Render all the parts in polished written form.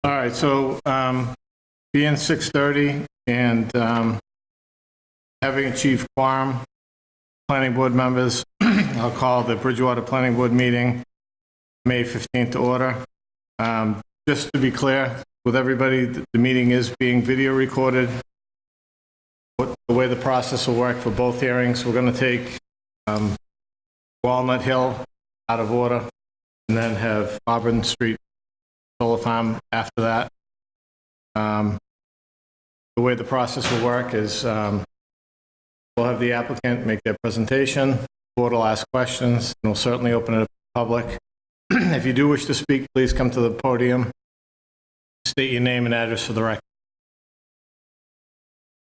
All right, so being 6:30 and having achieved quorum, planning board members, I'll call the Bridgewater Planning Board meeting, May 15th to order. Just to be clear with everybody, the meeting is being video recorded. The way the process will work for both hearings, we're going to take Walnut Hill out of order and then have Auburn Street Solar Farm after that. The way the process will work is we'll have the applicant make their presentation, the board will ask questions, and we'll certainly open it up to the public. If you do wish to speak, please come to the podium, state your name and address for the record.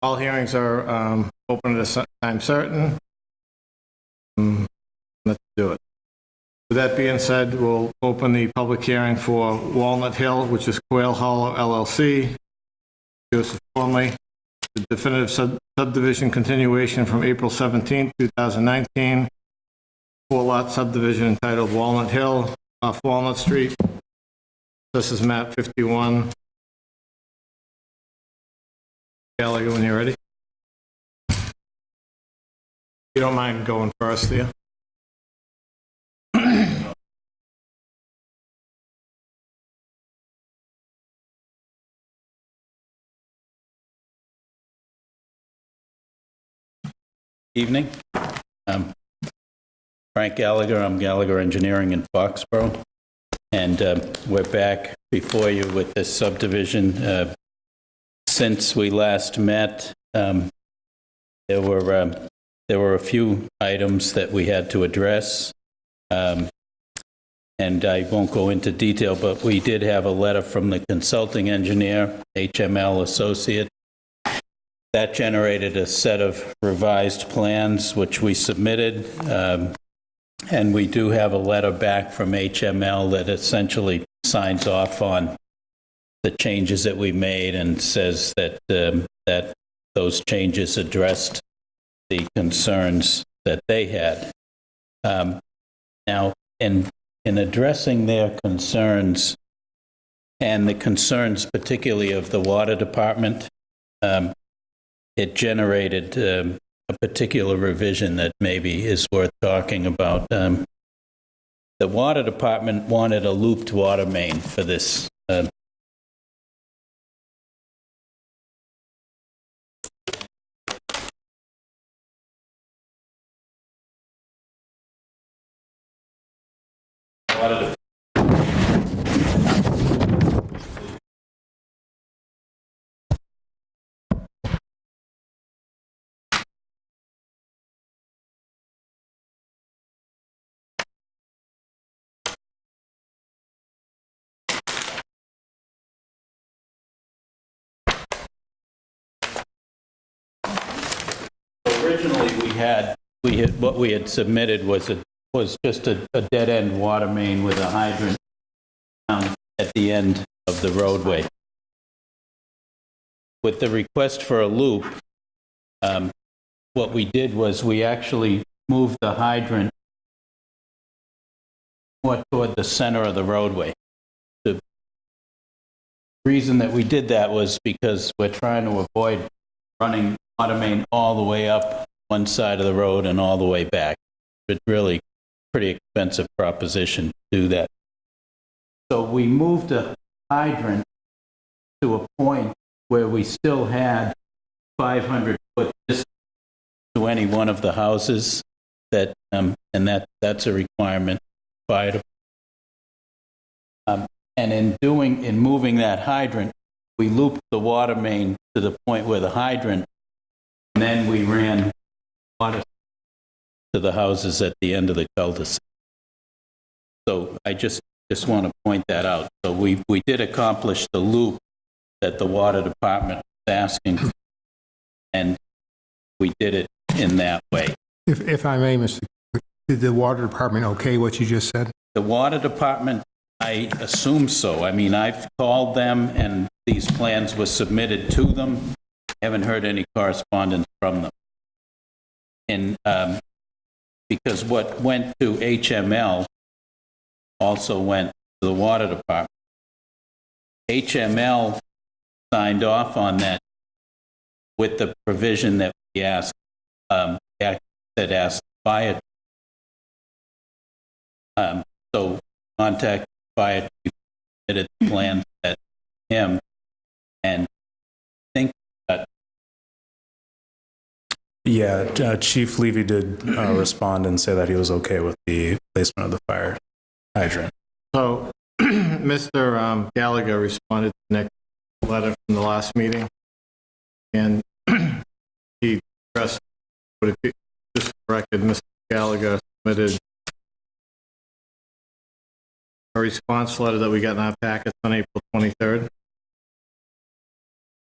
All hearings are open at a time certain. Let's do it. With that being said, we'll open the public hearing for Walnut Hill, which is Quail Hollow LLC. Joseph Gormley, the definitive subdivision continuation from April 17, 2019. Four-lot subdivision entitled Walnut Hill off Walnut Street. This is map 51. Gallagher, when you're ready. You don't mind going first, do you? Evening. Frank Gallagher. I'm Gallagher Engineering in Foxborough. And we're back before you with this subdivision. Since we last met, there were a few items that we had to address. And I won't go into detail, but we did have a letter from the consulting engineer, HML Associate. That generated a set of revised plans, which we submitted. And we do have a letter back from HML that essentially signs off on the changes that we made and says that, that those changes addressed the concerns that they had. Now, in addressing their concerns, and the concerns particularly of the water department, it generated a particular revision that maybe is worth talking about. The water department wanted a looped water main for this. Originally, what we had submitted was just a dead-end water main with a hydrant at the end of the roadway. With the request for a loop, what we did was we actually moved the hydrant more toward the center of the roadway. The reason that we did that was because we're trying to avoid running water main all the way up one side of the road and all the way back. It's really pretty expensive proposition to do that. So we moved a hydrant to a point where we still had 500 foot distance to any one of the houses that, and that's a requirement. And in moving that hydrant, we looped the water main to the point where the hydrant, and then we ran water to the houses at the end of the cul-de-sac. So I just want to point that out. So we did accomplish the loop that the water department was asking for, and we did it in that way. If I may, Mr. Clerk, did the water department okay what you just said? The water department, I assume so. I mean, I've called them and these plans were submitted to them. Haven't heard any correspondence from them. And because what went to HML also went to the water department. HML signed off on that with the provision that we asked, asked fire. So contact fire chief, submitted the plan at him, and think that Yeah, Chief Levy did respond and say that he was okay with the placement of the fire hydrant. So Mr. Gallagher responded to Nick's letter from the last meeting, and he addressed, but if you just corrected, Mr. Gallagher submitted a response letter that we got in our packets on April 23rd.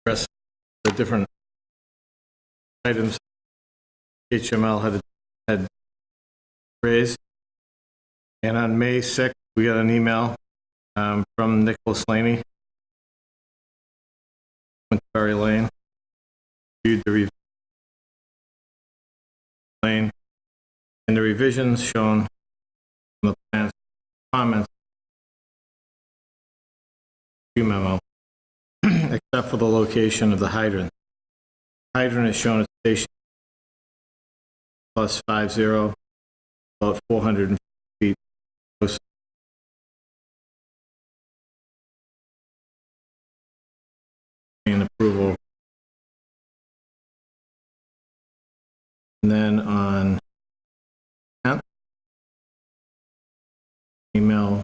Addressed the different items HML had raised. And on May 6th, we got an email from Nicholas Laney, Winterberry Lane, viewed the lane, and the revisions shown in the plans, comments, memo, except for the location of the hydrant. Hydrant is shown at station plus 50, about 400 feet. And approval. And then on 10th, email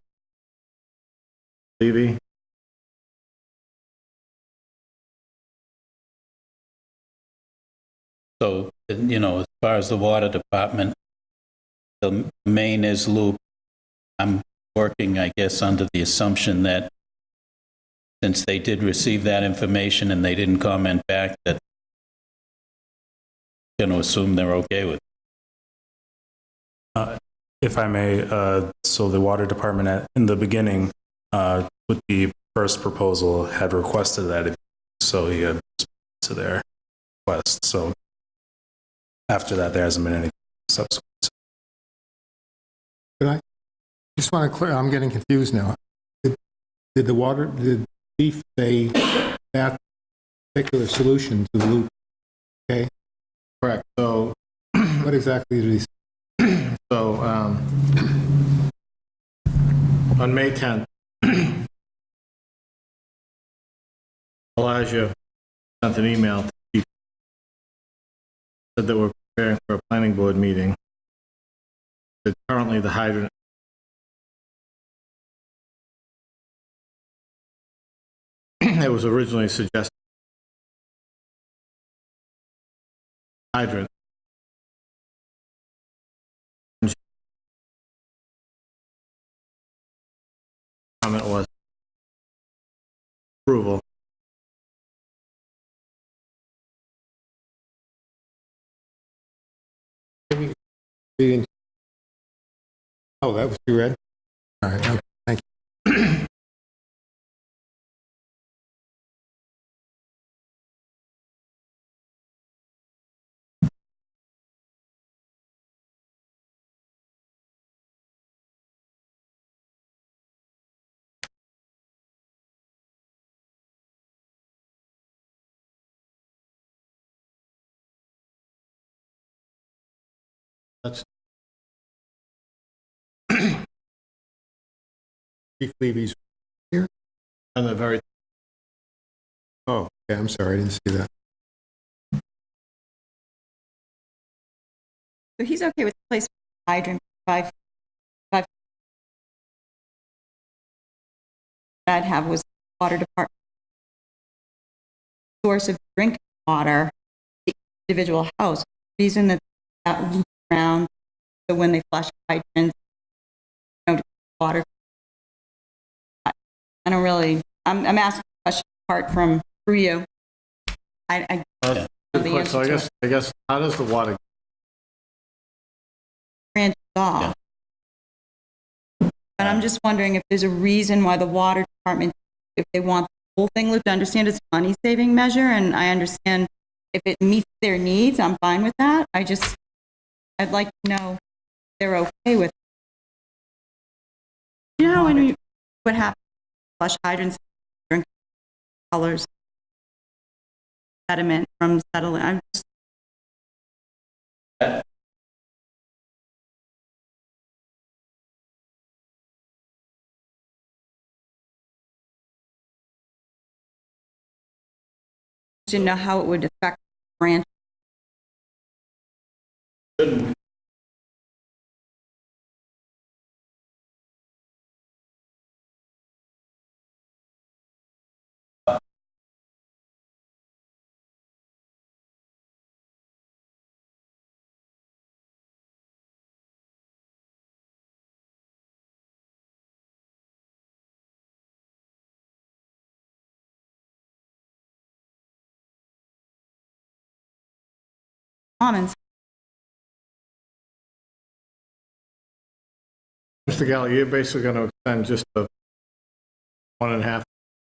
Levy. so, as far as the water department, the main is loop. I'm working, I guess, under the assumption that since they did receive that information and they didn't comment back, that going to assume they're okay with it. If I may, so the water department in the beginning, with the first proposal, had requested that, so he had responded to their request. So after that, there hasn't been any subsequent. Could I just want to clear, I'm getting confused now. Did the chief say that particular solution to the loop? Okay, Correct. So, what exactly did he say? so on May 10th, Elijah sent an email to the chief, said that we're preparing for a planning board meeting. That currently the hydrant it was originally suggested hydrant comment was approval. Oh, that was you read? All right, okay, thank you. That's Chief Levy's here? on the very Oh, yeah, I'm sorry, I didn't see that. So he's okay with the placement of hydrant 5. I'd have was water department source of drinking water, the individual house. Reason that loop around, so when they flush hydrants, water. I don't really. I'm asking a question apart from through you. I good know the point. answer So to it. I guess how does the water Branches off. But I'm just wondering if there's a reason why the water department, if they want the whole thing looped, I understand it's a money-saving measure, and I understand if it meets their needs, I'm fine with that. I'd like to know if they're okay with it. You know, when what happens, flush hydrants, drinking colors sediment from settling. I'm just to know how it would affect branch. Commons. Mr. Gallagher, you're basically going to extend just a 1.5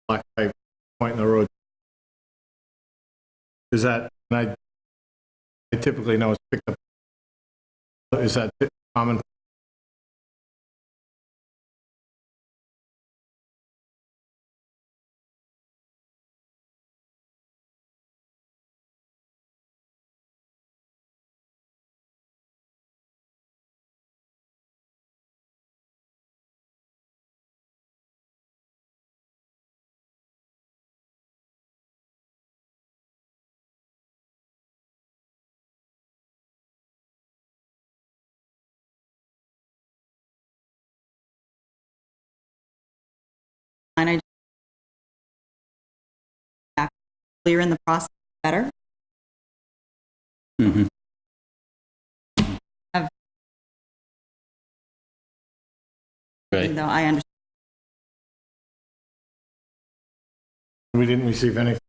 block type point in the road. Is that, and I typically know it's picked up, is that common? And I just clear in the process better. Mhm. Right. Even though I understand. We didn't receive anything.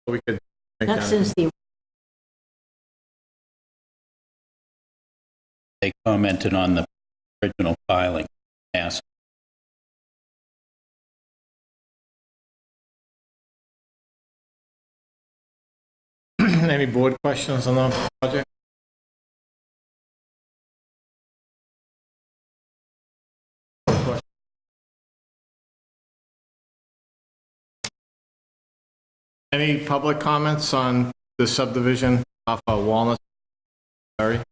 We could make Not that. since the, They commented on the original filing, asked. Any board questions on the project? Any public comments on the subdivision off of Walnut? Sorry.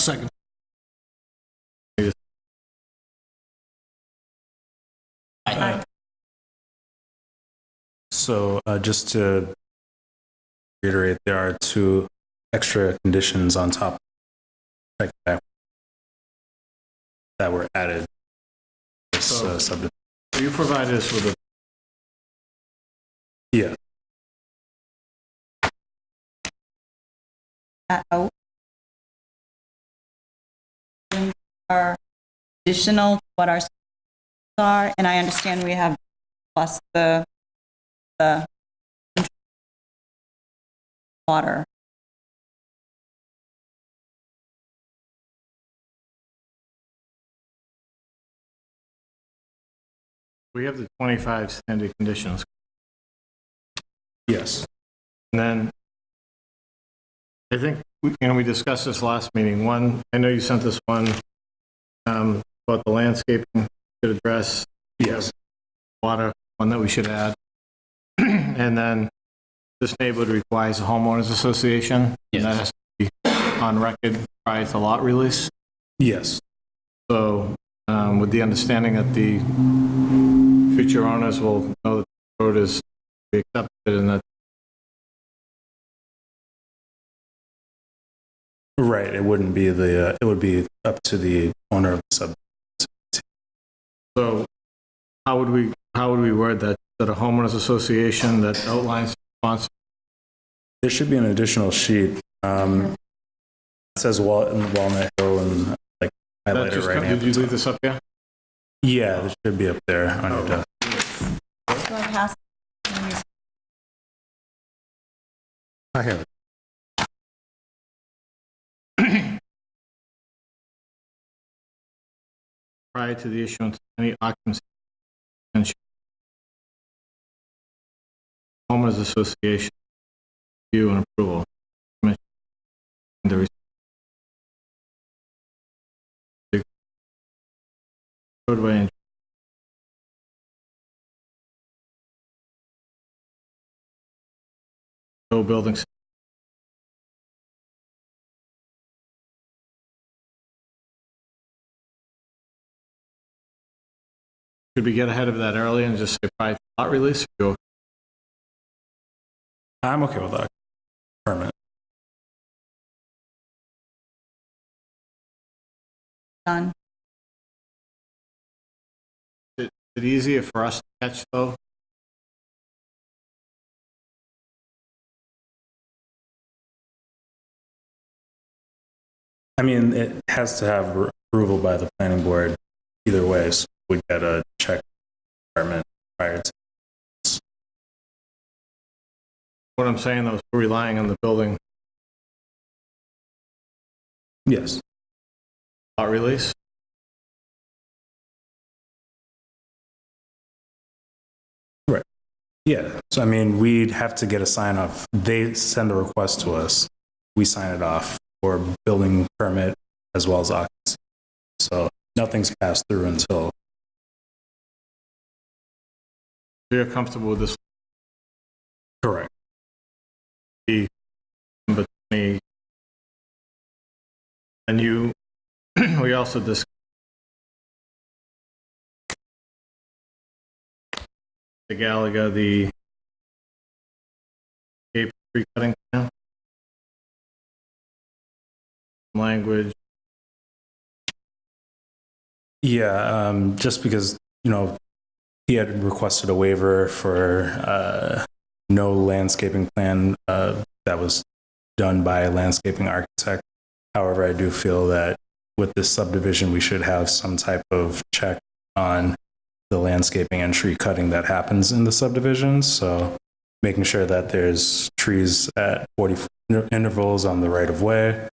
Second. So just to reiterate, there are 2 extra conditions on top of that were added. This So- subdivision. You provided us with a, Yeah. Out. Are additional to what our are, and I understand we have plus the water. we have the 25 standard conditions. Yes. And then I think, we discussed this last meeting. One, I know you sent this one about the landscaping should address. Yes. Water, one that we should add. And then this neighborhood requires a homeowners association. And that Yes. has to be on record prior to lot release. Yes. So with the understanding that the future owners will know that the road is accepted and that. Right. It wouldn't be the, it would be up to the owner of the sub. So how would we word that? That a homeowners association that outlines responsibility? There should be an additional sheet. It says Walnut Hill and like highlighted right Did now. you leave this up here? Yeah, it should be up there on your desk. So I pass. I have it. prior to the issuance of any occupancy extension. Homeowners Association review and approval. Commission. The roadway and building. Could we get ahead of that early and just say prior to lot release? I'm okay with that. Permit. Done. Is it easier for us to catch though? I mean, it has to have approval by the planning board either way, so we get a check permit prior to. What I'm saying though is we're relying on the building Yes. lot release. Right. Yeah. So, I mean, we'd have to get a sign off. They send a request to us. We sign it off for building permit as well as occupancy. So nothing's passed through until. You're comfortable with this? Correct. Number 20. And you, we also discussed the Gallagher, the Cape tree cutting plan. Language. Yeah. Just because, he had requested a waiver for no landscaping plan that was done by a landscaping architect. However, I do feel that with this subdivision, we should have some type of check on the landscaping and tree cutting that happens in the subdivision. So making sure that there's trees at 40-foot intervals on the right of way,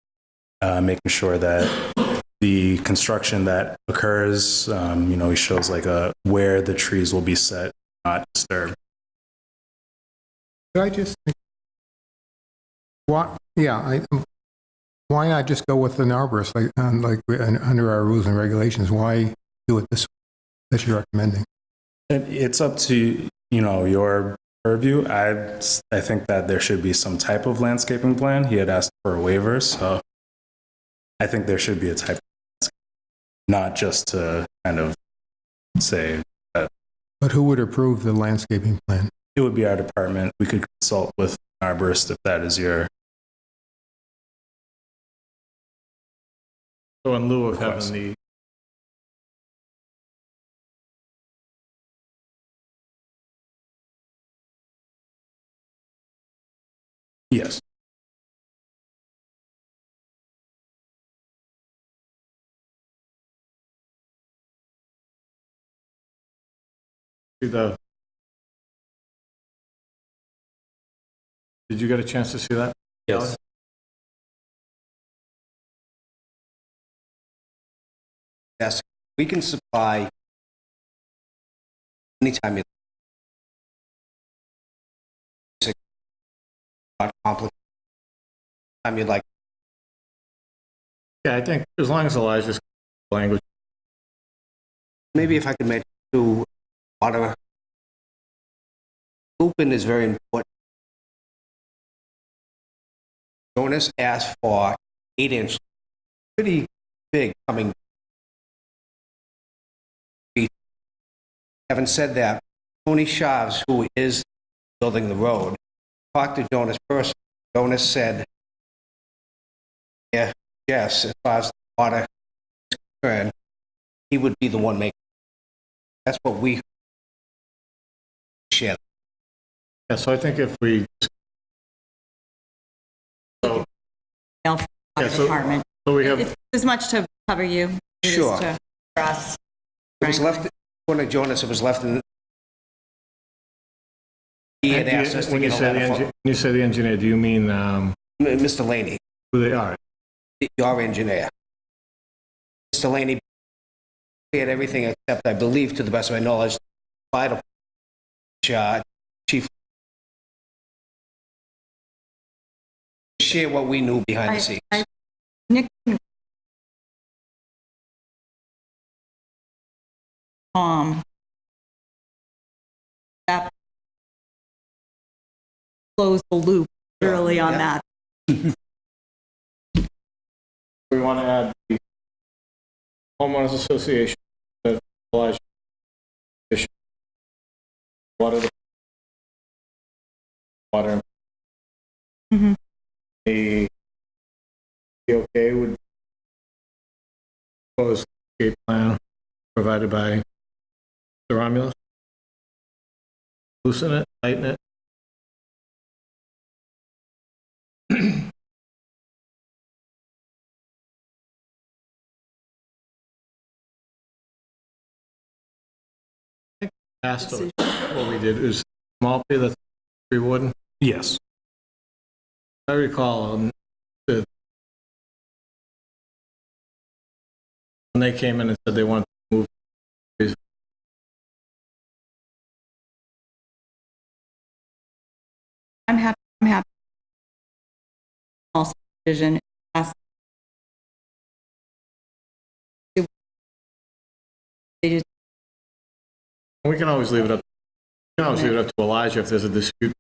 making sure that the construction that occurs, he shows like where the trees will be set, not disturbed. Could I just, why not just go with an arborist, like under our rules and regulations? Why do it this way that you're recommending? It's up to, your purview. I think that there should be some type of landscaping plan. He had asked for a waiver, so I think there should be a type of landscape, not just to kind of say that. But who would approve the landscaping plan? It would be our department. We could consult with an arborist if that is your. So in lieu of Request. having the Yes. did you get a chance to see that? Yes. Yes, we can supply anytime you not complicated. Time you'd like. Yeah, I think as long as Elijah's language. Maybe if I could mention to water. Open is very important. Jonas asked for 8-inch, pretty big coming. Having said that, Tony Shaves, who is building the road, talked to Jonas first. Jonas said, yeah, yes, as far as the water is concerned, he would be the one making. That's what we share. Yeah, so I think if we. So, Mail from the Yeah, so- department. so we have, It's as much to cover you. as Sure. to- For us. It was left, according to Jonas, it was left in. He had asked us to when you get a say the letter when you say the engineer, do you mean from Mr. Laney, who they are? your engineer. Mr. Laney cleared everything except, I believe, to the best of my knowledge, fire department, chief. Share what we knew behind the scenes. Nick, that closed the loop early on Yeah. that. We want to add the homeowners association, the Elijah, water, water. Mhm. The okay with proposed escape plan provided by the Romulus. Loosen it, tighten it. Last of what we did is small pay the tree warden. Yes. I recall when they came in and said they wanted to move trees. I'm happy. I'm happy. Also, vision. They just We can always leave it up. We can always leave it up to Elijah if there's a dispute.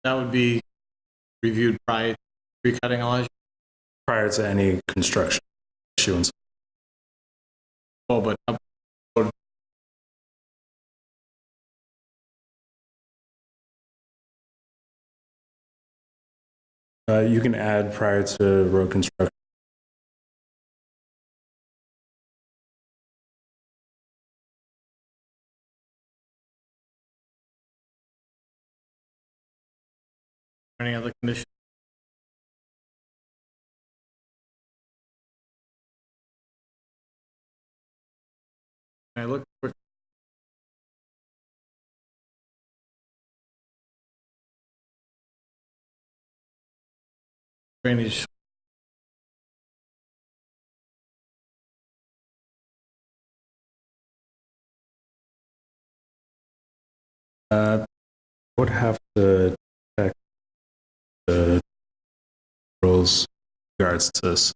That would be reviewed prior to tree cutting, Elijah. Prior to any construction issuance. Oh, but You can add prior to road construction. any other conditions? I look for drainage. Would have to check the rules in regards to this.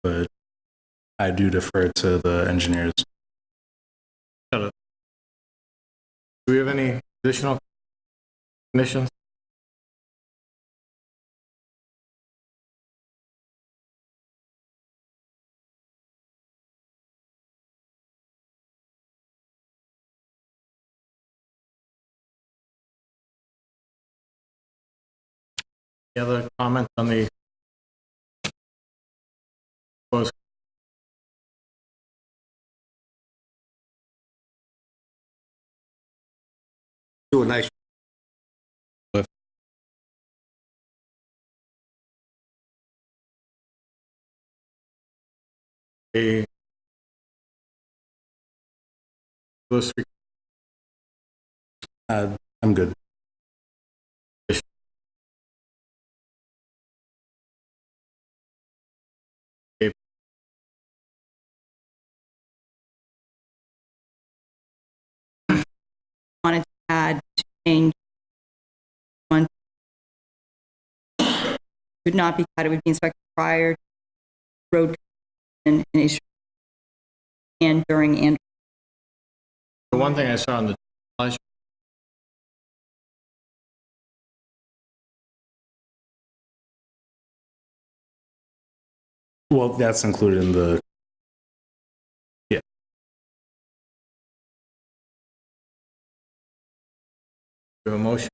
But I do defer to the engineers. Do we have any additional conditions? Any other comments on the proposed? Do a nice. A list I'm good. wanted to add to change one would not be cut. It would be inspected prior to road and issue and during and The one thing I saw on the Elijah, Well, that's included in the. Yeah. we have a motion.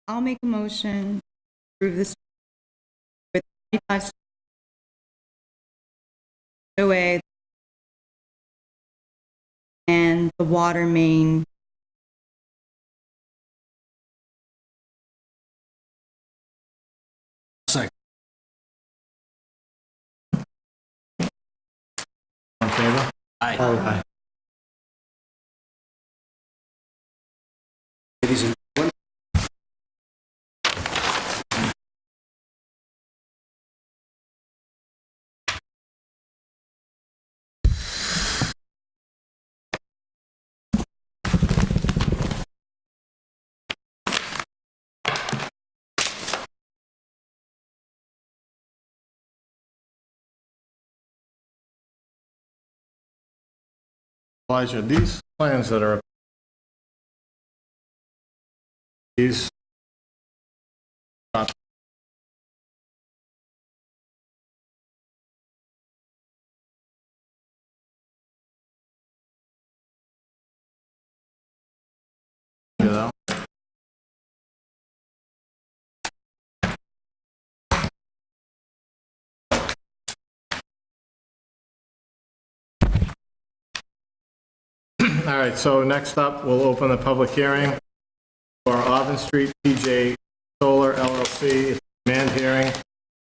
I'll make a motion to approve this with 25 away and the water main Second. In favor? Aye. Aye. Ladies and gentlemen, Elijah, these plans that are, these, you know, all right, so next up, we'll open the public hearing for Auburn Street PJ Solar LLC, demand hearing,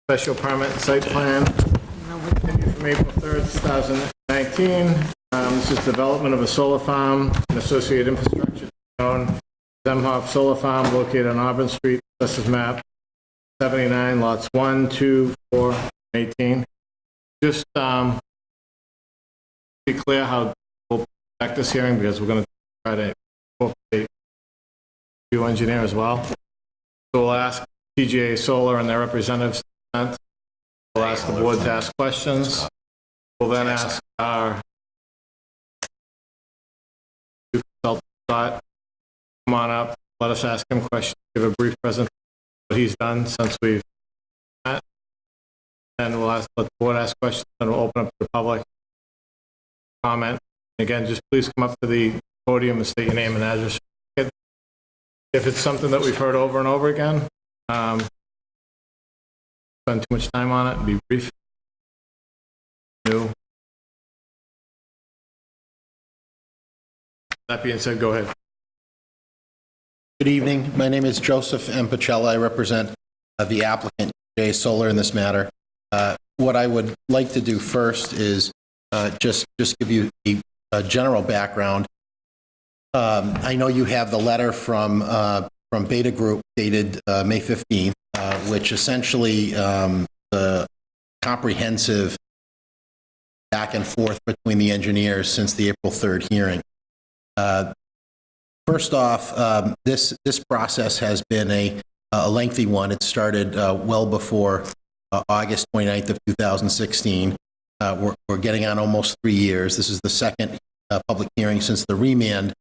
special permit site plan, continued from April 3rd, 2019. This is development of a solar farm and associated infrastructure known Zemhoff Solar Farm located on Auburn Street, Assessors Map 79, lots 1, 2, 4, and 18. Just be clear how we'll back this hearing because we're going to try to incorporate you engineer as well. So we'll ask PGA Solar and their representatives to present. We'll ask the board to ask questions. We'll then ask our consultant, Scott, come on up, let us ask him questions, give a brief presentation of what he's done since we've met. And we'll let the board ask questions and we'll open up to the public comment. Again, just please come up to the podium and state your name and address. If it's something that we've heard over and over again, spend too much time on it, be brief. New. That being said, go ahead. Good evening. My name is Joseph M. Pacella. I represent the applicant, PGA Solar, in this matter. What I would like to do first is just give you a general background. I know you have the letter from Beta Group dated May 15th, which essentially the comprehensive back and forth between the engineers since the April 3rd hearing. First off, this process has been a lengthy one. It started well before August 29th of 2016. We're getting on almost 3 years. This is the second public hearing since the remand,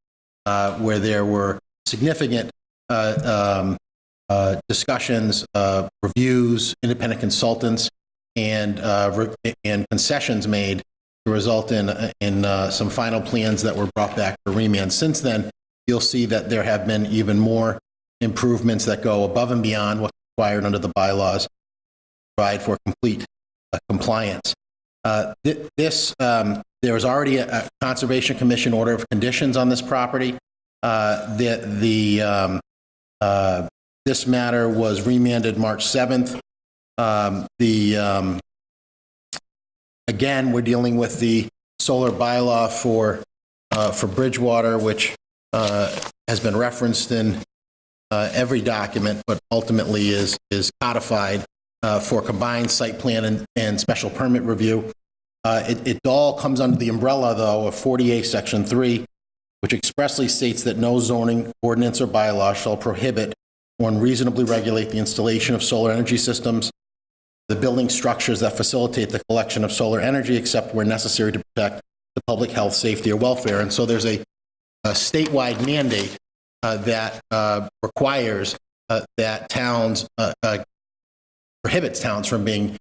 where there were significant discussions, reviews, independent consultants, and concessions made to result in some final plans that were brought back for remand. Since then, you'll see that there have been even more improvements that go above and beyond what's required under the bylaws to provide for complete compliance. There was already a Conservation Commission order of conditions on this property. This matter was remanded March 7th. Again, we're dealing with the solar bylaw for Bridgewater, which has been referenced in every document, but ultimately is codified for combined site plan and special permit review. It all comes under the umbrella, though, of 48 Section 3, which expressly states that no zoning ordinance or bylaw shall prohibit or unreasonably regulate the installation of solar energy systems, the building structures that facilitate the collection of solar energy, except where necessary to protect the public health, safety, or welfare. And so there's a statewide mandate that requires that towns, prohibits towns from being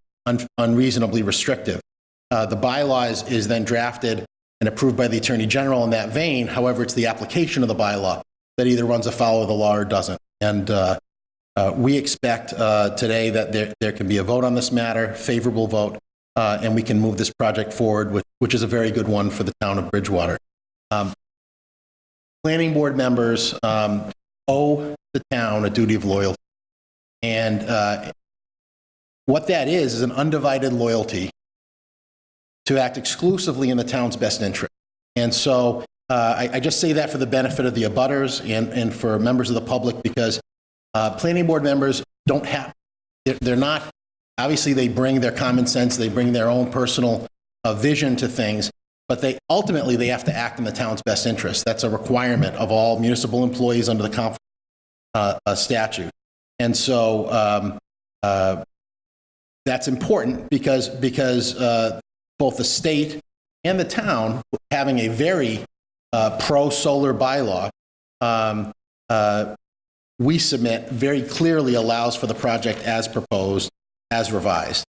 unreasonably restrictive. The bylaw is then drafted and approved by the Attorney General in that vein. However, it's the application of the bylaw that either runs afoul of the law or doesn't. And we expect today that there can be a vote on this matter, favorable vote, and we can move this project forward, which is a very good one for the town of Bridgewater. Planning board members owe the town a duty of loyalty. And what that is an undivided loyalty to act exclusively in the town's best interest. And so I just say that for the benefit of the abutters and for members of the public, because planning board members don't have, they're not, obviously they bring their common sense, they bring their own personal vision to things, but they ultimately they have to act in the town's best interest. That's a requirement of all municipal employees under the conflict statute. And so that's important because both the state and the town, having a very pro-solar bylaw, we submit very clearly allows for the project as proposed, as revised.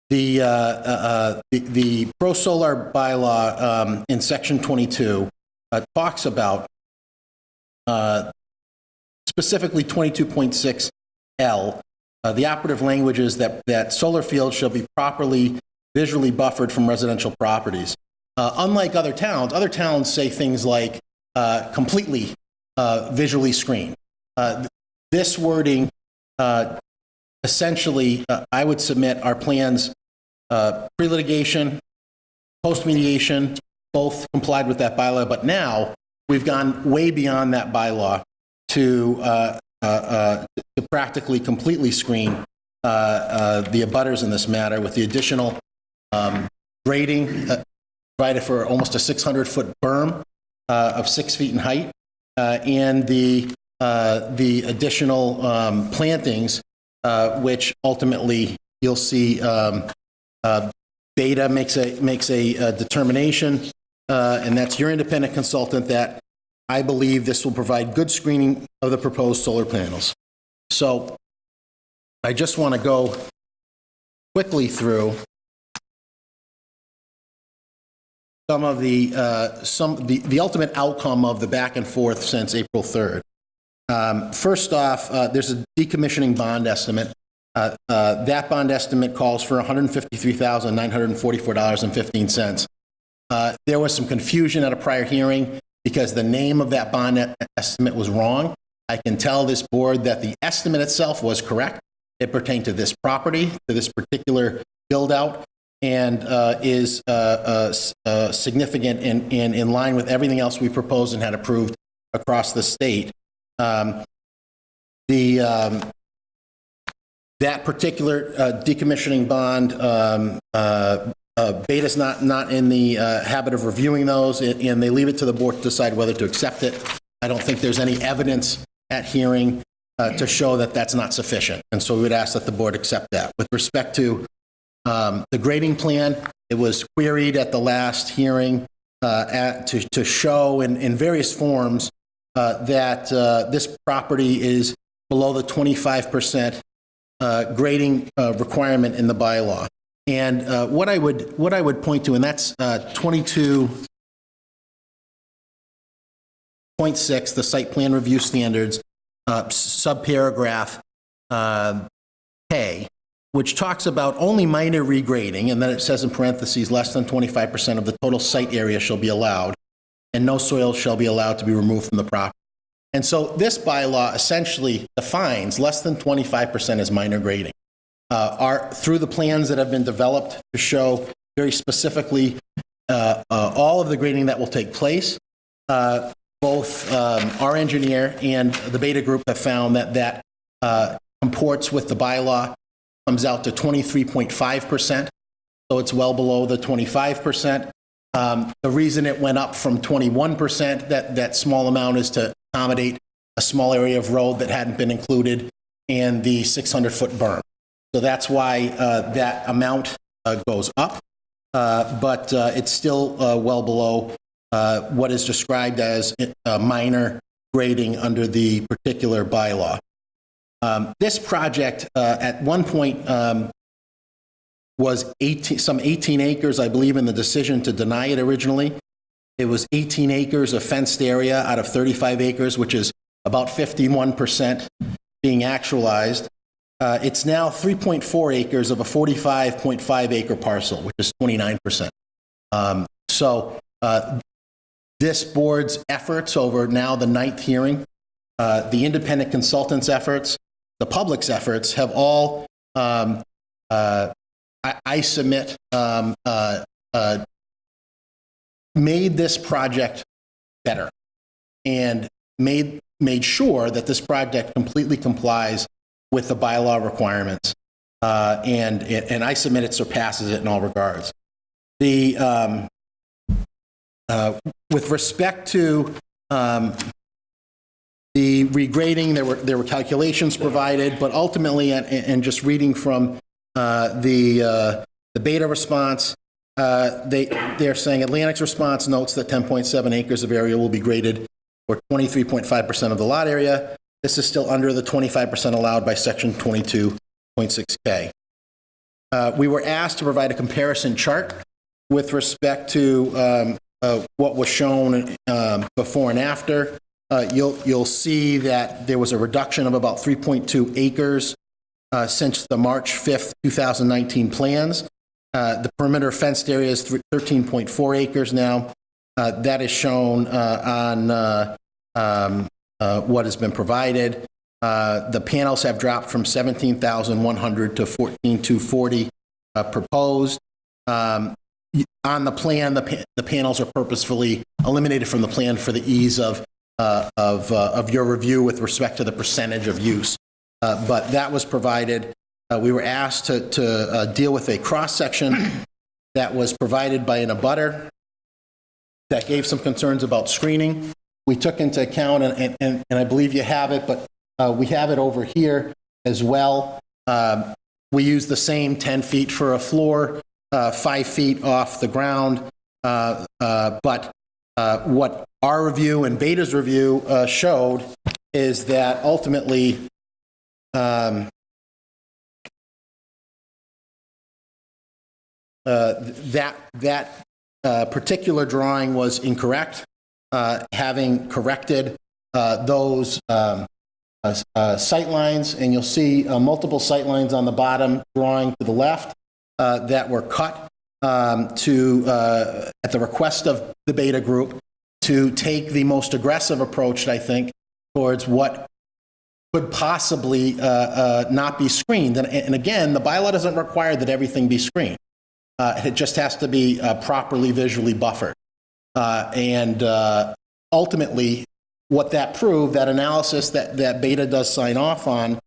The pro-solar bylaw in section 22 talks about specifically 22.6L. The operative language is that solar fields shall be properly visually buffered from residential properties. Unlike other towns say things like completely visually screened. This wording essentially, I would submit our plans pre-litigation, post-mediation, both complied with that bylaw, but now we've gone way beyond that bylaw to practically completely screen the abutters in this matter with the additional grading provided for almost a 600-foot berm of 6 feet in height, and the additional plantings, which ultimately you'll see Beta makes a determination, and that's your independent consultant, that I believe this will provide good screening of the proposed solar panels. So I just want to go quickly through some of the ultimate outcome of the back and forth since April 3rd. First off, there's a decommissioning bond estimate. That bond estimate calls for $153,944.15. There was some confusion at a prior hearing because the name of that bond estimate was wrong. I can tell this board that the estimate itself was correct. It pertained to this property, to this particular build-out, and is significant and in line with everything else we proposed and had approved across the state. That particular decommissioning bond, Beta's not in the habit of reviewing those, and they leave it to the board to decide whether to accept it. I don't think there's any evidence at hearing to show that that's not sufficient, and so we would ask that the board accept that. With respect to the grading plan, it was queried at the last hearing to show in various forms that this property is below the 25% grading requirement in the bylaw. And what I would point to, and that's 22.6, the site plan review standards, subparagraph K, which talks about only minor regrading, and then it says in parentheses, less than 25% of the total site area shall be allowed, and no soil shall be allowed to be removed from the property. And so this bylaw essentially defines less than 25% as minor grading. Through the plans that have been developed to show very specifically all of the grading that will take place, both our engineer and the Beta Group have found that comports with the bylaw, comes out to 23.5%, so it's well below the 25%. The reason it went up from 21%, that small amount, is to accommodate a small area of road that hadn't been included and the 600-foot berm. So that's why that amount goes up, but it's still well below what is described as minor grading under the particular bylaw. This project at one point was some 18 acres, I believe, in the decision to deny it originally. It was 18 acres of fenced area out of 35 acres, which is about 51% being actualized. It's now 3.4 acres of a 45.5 acre parcel, which is 29%. So this board's efforts over now the 9th hearing, the independent consultants' efforts, the public's efforts have all, I submit, made this project better and made sure that this project completely complies with the bylaw requirements. And I submit it surpasses it in all regards. With respect to the regrading, there were calculations provided, but ultimately, and just reading from the beta response, they're saying Atlantic's response notes that 10.7 acres of area will be graded or 23.5% of the lot area. This is still under the 25% allowed by section 22.6K. We were asked to provide a comparison chart with respect to what was shown before and after. You'll see that there was a reduction of about 3.2 acres since the March 5th, 2019 plans. The perimeter fenced area is 13.4 acres now. That is shown on what has been provided. The panels have dropped from 17,100 to 14,240 proposed. On the plan, the panels are purposefully eliminated from the plan for the ease of your review with respect to the percentage of use. But that was provided. We were asked to deal with a cross-section that was provided by an abutter that gave some concerns about screening. We took into account, and I believe you have it, but we have it over here as well. We use the same 10 feet for a floor, 5 feet off the ground. But what our review and Beta's review showed is that ultimately that particular drawing was incorrect. Having corrected those sight lines, and you'll see multiple sight lines on the bottom drawing to the left that were cut at the request of the Beta Group to take the most aggressive approach, I think, towards what could possibly not be screened. And again, the bylaw doesn't require that everything be screened. It just has to be properly visually buffered. And ultimately, what that proved, that analysis that Beta does sign off on,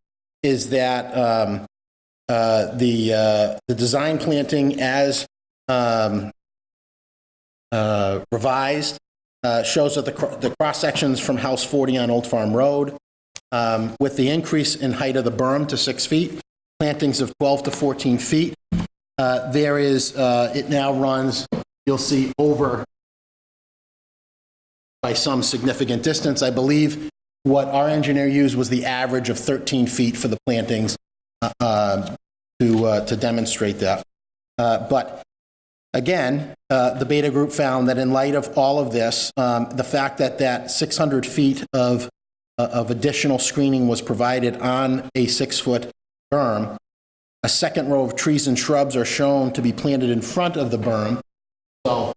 is that the design planting as revised shows that the cross sections from House 40 on Old Farm Road, with the increase in height of the berm to 6 feet, plantings of 12 to 14 feet, there is, it now runs, you'll see, over by some significant distance. I believe what our engineer used was the average of 13 feet for the plantings to demonstrate that. But again, the Beta Group found that in light of all of this, the fact that 600 feet of additional screening was provided on a 6-foot berm, a second row of trees and shrubs are shown to be planted in front of the berm. So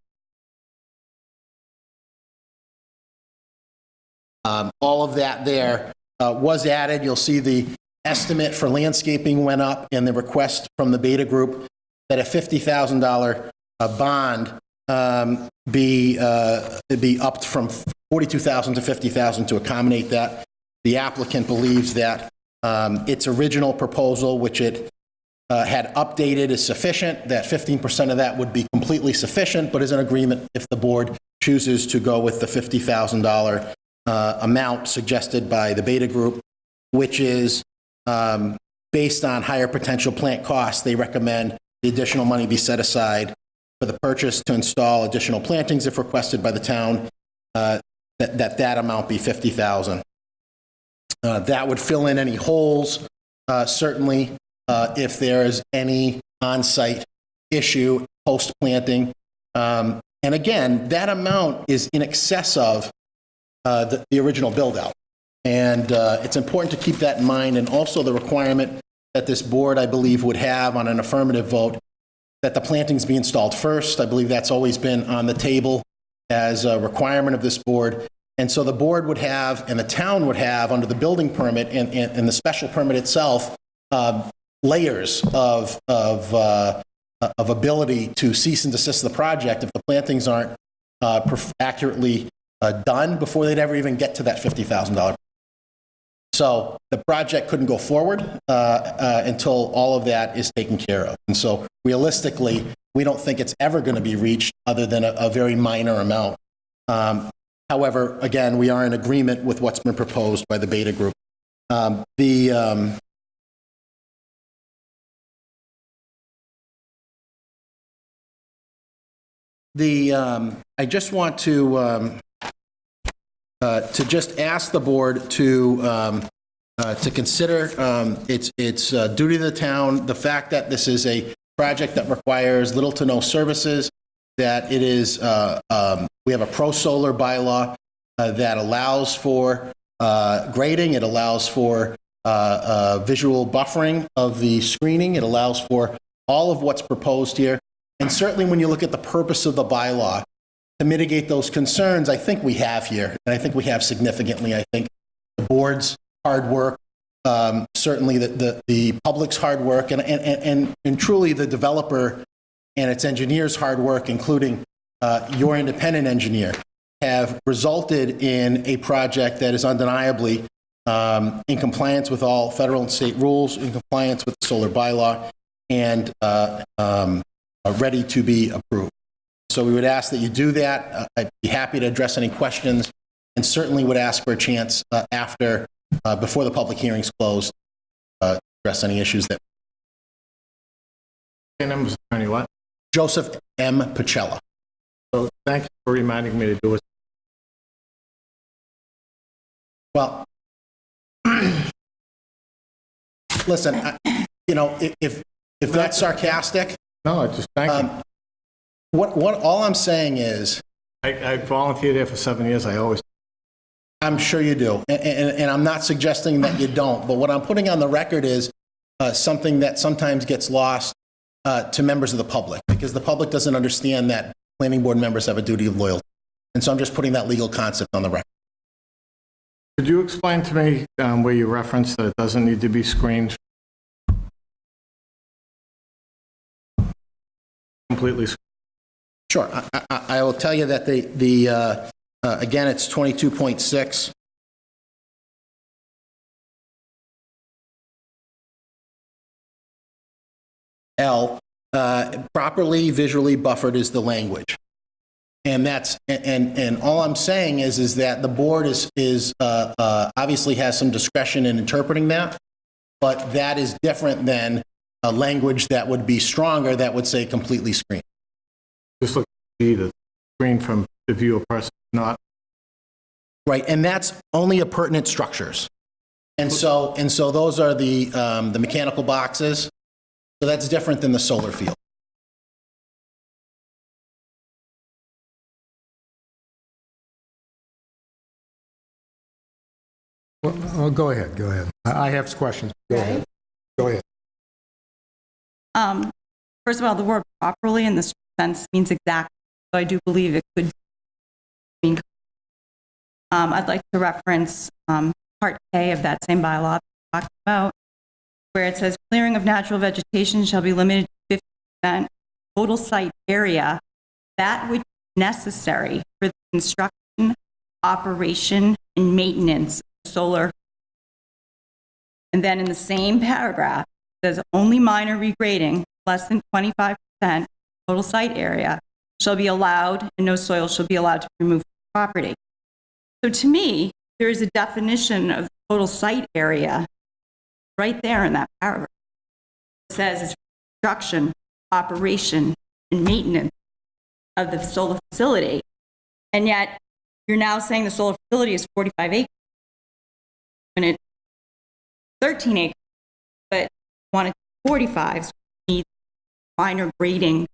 all of that there was added. You'll see the estimate for landscaping went up, and the request from the Beta Group that a $50,000 bond be upped from $42,000 to $50,000 to accommodate that. The applicant believes that its original proposal, which it had updated, is sufficient, that 15% of that would be completely sufficient, but is in agreement if the board chooses to go with the $50,000 amount suggested by the Beta Group, which is based on higher potential plant costs. They recommend the additional money be set aside for the purchase to install additional plantings if requested by the town, that amount be $50,000. That would fill in any holes, certainly, if there is any on-site issue post-planting. And again, that amount is in excess of the original build-out. And it's important to keep that in mind, and also the requirement that this board, I believe, would have on an affirmative vote that the plantings be installed first. I believe that's always been on the table as a requirement of this board. And so the board would have, and the town would have, under the building permit and the special permit itself, layers of ability to cease and desist the project if the plantings aren't accurately done before they'd ever even get to that $50,000. So the project couldn't go forward until all of that is taken care of. And so realistically, we don't think it's ever going to be reached other than a very minor amount. However, again, we are in agreement with what's been proposed by the Beta Group. I just want to just ask the board to consider its duty to the town, the fact that this is a project that requires little to no services, that it is, we have a pro-solar bylaw that allows for grading, it allows for visual buffering of the screening, it allows for all of what's proposed here. And certainly when you look at the purpose of the bylaw, to mitigate those concerns, I think we have here, and I think we have significantly. I think the board's hard work, certainly the public's hard work, and truly the developer and its engineers' hard work, including your independent engineer, have resulted in a project that is undeniably in compliance with all federal and state rules, in compliance with the solar bylaw, and ready to be approved. So we would ask that you do that. I'd be happy to address any questions, and certainly would ask for a chance after, before the public hearing's closed, address any issues that. Your name was Attorney what? Joseph M. Pacella. So thank you for reminding me to do it. Well, listen, if that's sarcastic, No, I just thank you. all I'm saying is, I volunteered there for 7 years. I always. I'm sure you do, and I'm not suggesting that you don't, but what I'm putting on the record is something that sometimes gets lost to members of the public, because the public doesn't understand that planning board members have a duty of loyalty. And so I'm just putting that legal concept on the record. Could you explain to me where you referenced that it doesn't need to be screened? Completely. Sure. I will tell you that again, it's 22.6. L, properly visually buffered is the language. And that's, and all I'm saying is that the board is obviously has some discretion in interpreting that, but that is different than a language that would be stronger that would say completely screened. Just look at the screen from the view of person, not. Right, and that's only appurtenant structures. And so those are the mechanical boxes. So that's different than the solar field. Well, go ahead, go ahead. I have questions. Go ahead. Go ahead. First of all, the word properly in this sense means exactly. So I do believe it could mean. I'd like to reference Part K of that same bylaw we talked about, where it says clearing of natural vegetation shall be limited to 50% total site area, that which is necessary for the construction, operation, and maintenance of solar. And then in the same paragraph, it says only minor regrading, less than 25% total site area, shall be allowed, and no soil shall be allowed to be removed from the property. So to me, there is a definition of total site area right there in that paragraph. It says it's construction, operation, and maintenance of the solar facility. And yet, you're now saying the solar facility is 45 acres, when it's 13 acres, but wanted 45, so you need minor grading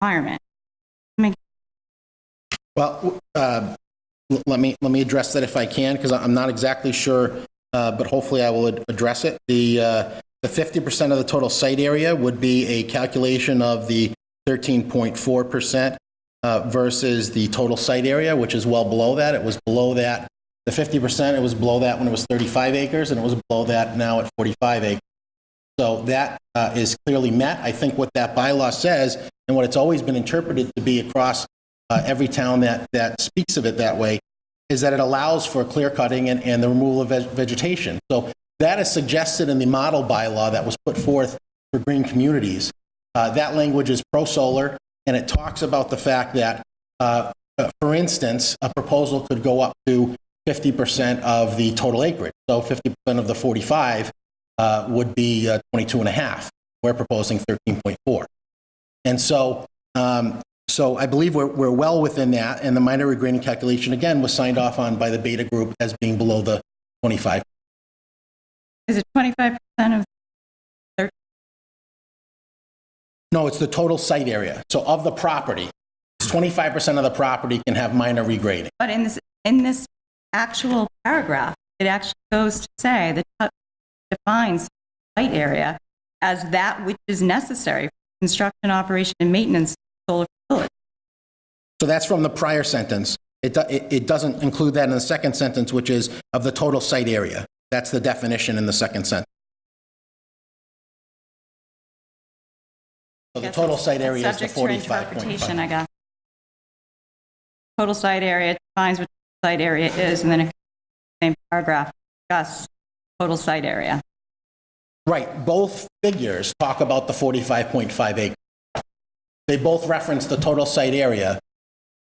requirement. Well, let me address that if I can, because I'm not exactly sure, but hopefully I will address it. The 50% of the total site area would be a calculation of the 13.4% versus the total site area, which is well below that. It was below that. The 50%, it was below that when it was 35 acres, and it was below that now at 45 acres. So that is clearly met. I think what that bylaw says, and what it's always been interpreted to be across every town that speaks of it that way, is that it allows for clear cutting and the removal of vegetation. So that is suggested in the model bylaw that was put forth for green communities. That language is pro-solar, and it talks about the fact that, for instance, a proposal could go up to 50% of the total acreage. So 50% of the 45 would be 22 and a half. We're proposing 13.4. And so, so I believe we're well within that, and the minor regrading calculation, again, was signed off on by the Beta Group as being below the 25. Is it 25% of 13? No, it's the total site area. So of the property, 25% of the property can have minor regrading. But in this actual paragraph, it actually goes to say that defines site area as that which is necessary for construction, operation, and maintenance of solar facilities. So that's from the prior sentence. It doesn't include that in the second sentence, which is of the total site area. That's the definition in the second sentence. So the total site area is the Subject to interpretation, 45.5. I guess. Total site area defines what the site area is, and then it same paragraph discuss total site area. Right, both figures talk about the 45.5 acres. They both reference the total site area,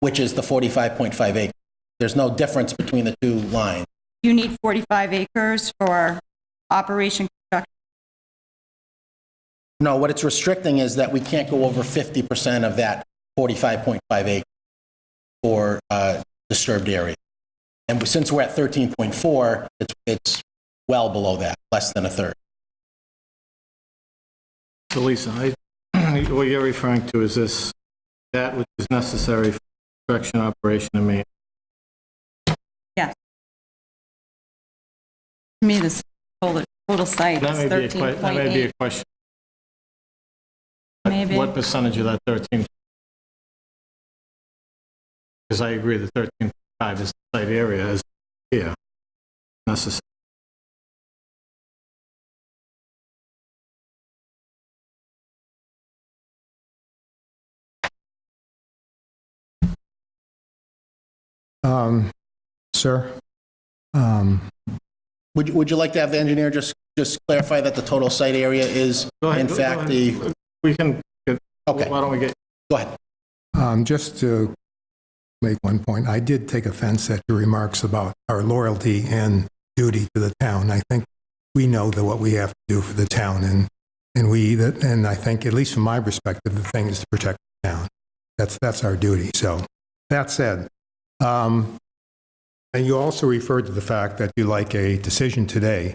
which is the 45.5 acres. There's no difference between the two lines. You need 45 acres for operation construction. No, what it's restricting is that we can't go over 50% of that 45.5 acres for disturbed area. And since we're at 13.4, it's well below that, less than a third. So Lisa, what you're referring to is this, that which is necessary for construction, operation, and maintenance. Yes. To me, this total site That is may be a 13.8. question. Maybe. What percentage of that 13? Because I agree that 13.5 is the site area is here necessary. Sir? Would you like to have the engineer just clarify that the total site area is, Go ahead, in go fact, ahead. the, We can, okay, why don't we get, go ahead. Just to make one point, I did take offense at your remarks about our loyalty and duty to the town. I think we know that what we have to do for the town, and I think, at least from my perspective, the thing is to protect the town. That's our duty. So that said, and you also referred to the fact that you like a decision today.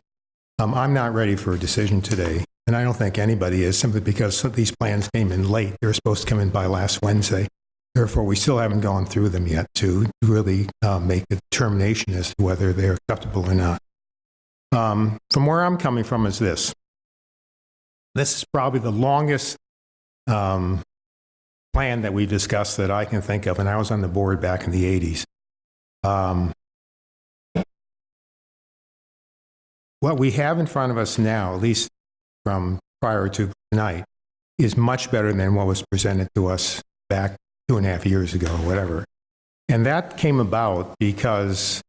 I'm not ready for a decision today, and I don't think anybody is, simply because some of these plans came in late. They were supposed to come in by last Wednesday. Therefore, we still haven't gone through them yet to really make a determination as to whether they're acceptable or not. From where I'm coming from is this. This is probably the longest plan that we discussed that I can think of, and I was on the board back in the 80s. What we have in front of us now, at least from prior to tonight, is much better than what was presented to us back 2.5 years ago, or whatever. And that came about because,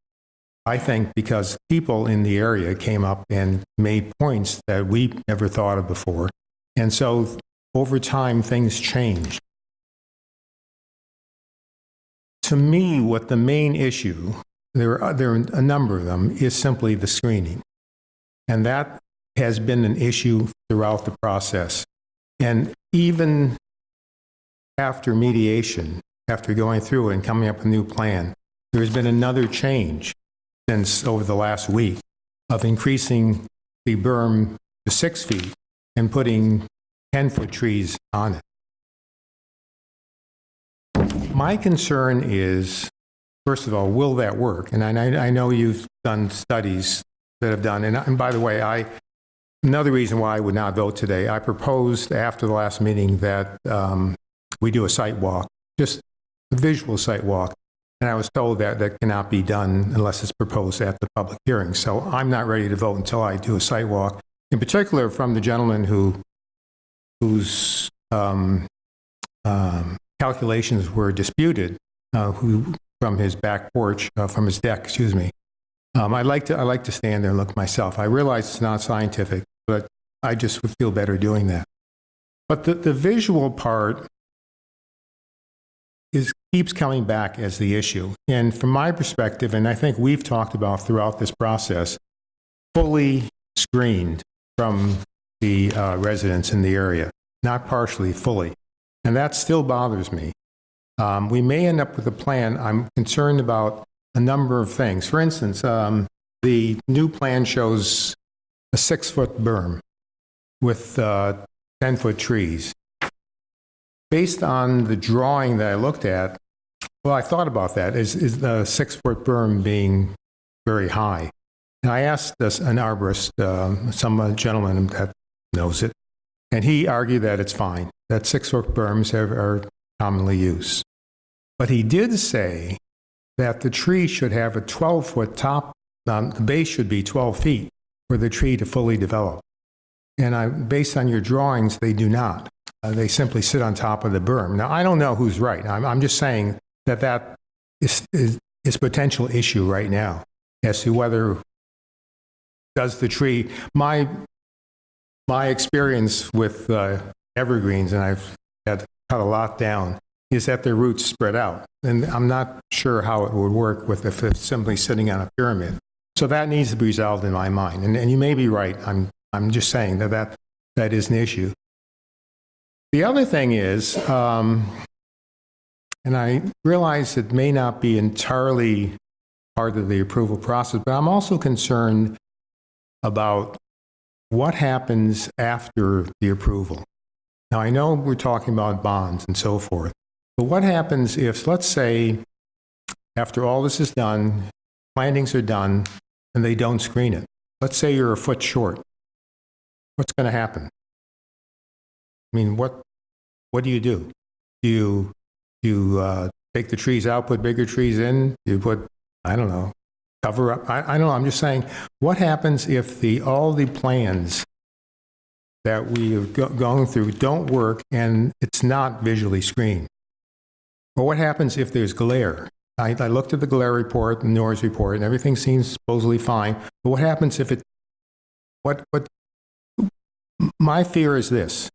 I think, because people in the area came up and made points that we never thought of before. And so over time, things changed. To me, what the main issue, there are a number of them, is simply the screening. And that has been an issue throughout the process. And even after mediation, after going through and coming up with a new plan, there's been another change since over the last week of increasing the berm to 6 feet and putting 10-foot trees on it. My concern is, first of all, will that work? And I know you've done studies that have done, and by the way, another reason why I would not vote today, I proposed after the last meeting that we do a site walk, just a visual site walk, and I was told that that cannot be done unless it's proposed at the public hearing. So I'm not ready to vote until I do a site walk, in particular from the gentleman whose calculations were disputed. who from his back porch, from his deck, excuse me. I like to stand there and look myself. I realize it's not scientific, but I just would feel better doing that. But the visual part keeps coming back as the issue. And from my perspective, and I think we've talked about throughout this process, fully screened from the residents in the area, not partially, fully. And that still bothers me. We may end up with a plan. I'm concerned about a number of things. For instance, the new plan shows a 6-foot berm with 10-foot trees. Based on the drawing that I looked at, well, I thought about that. Is the 6-foot berm being very high? And I asked an arborist, some gentleman that knows it, and he argued that it's fine, that 6-foot berms are commonly used. But he did say that the tree should have a 12-foot top, the base should be 12 feet for the tree to fully develop. And based on your drawings, they do not. They simply sit on top of the berm. Now, I don't know who's right. I'm just saying that is a potential issue right now as to whether does the tree. My experience with evergreens, and I've had cut a lot down, is that their roots spread out. And I'm not sure how it would work with if it's simply sitting on a pyramid. So that needs to be resolved in my mind. And you may be right. I'm just saying that is an issue. The other thing is, and I realize it may not be entirely part of the approval process, but I'm also concerned about what happens after the approval. Now, I know we're talking about bonds and so forth, but what happens if, let's say, after all this is done, plantings are done, and they don't screen it? Let's say you're a foot short. What's going to happen? I mean, what do you do? Do you take the trees out, put bigger trees in? Do you put, I don't know, cover up? I don't know. I'm just saying, what happens if all the plans that we have gone through don't work and it's not visually screened? Or what happens if there's glare? I looked at the glare report, the noise report, and everything seems supposedly fine. But what happens if it, my fear is this.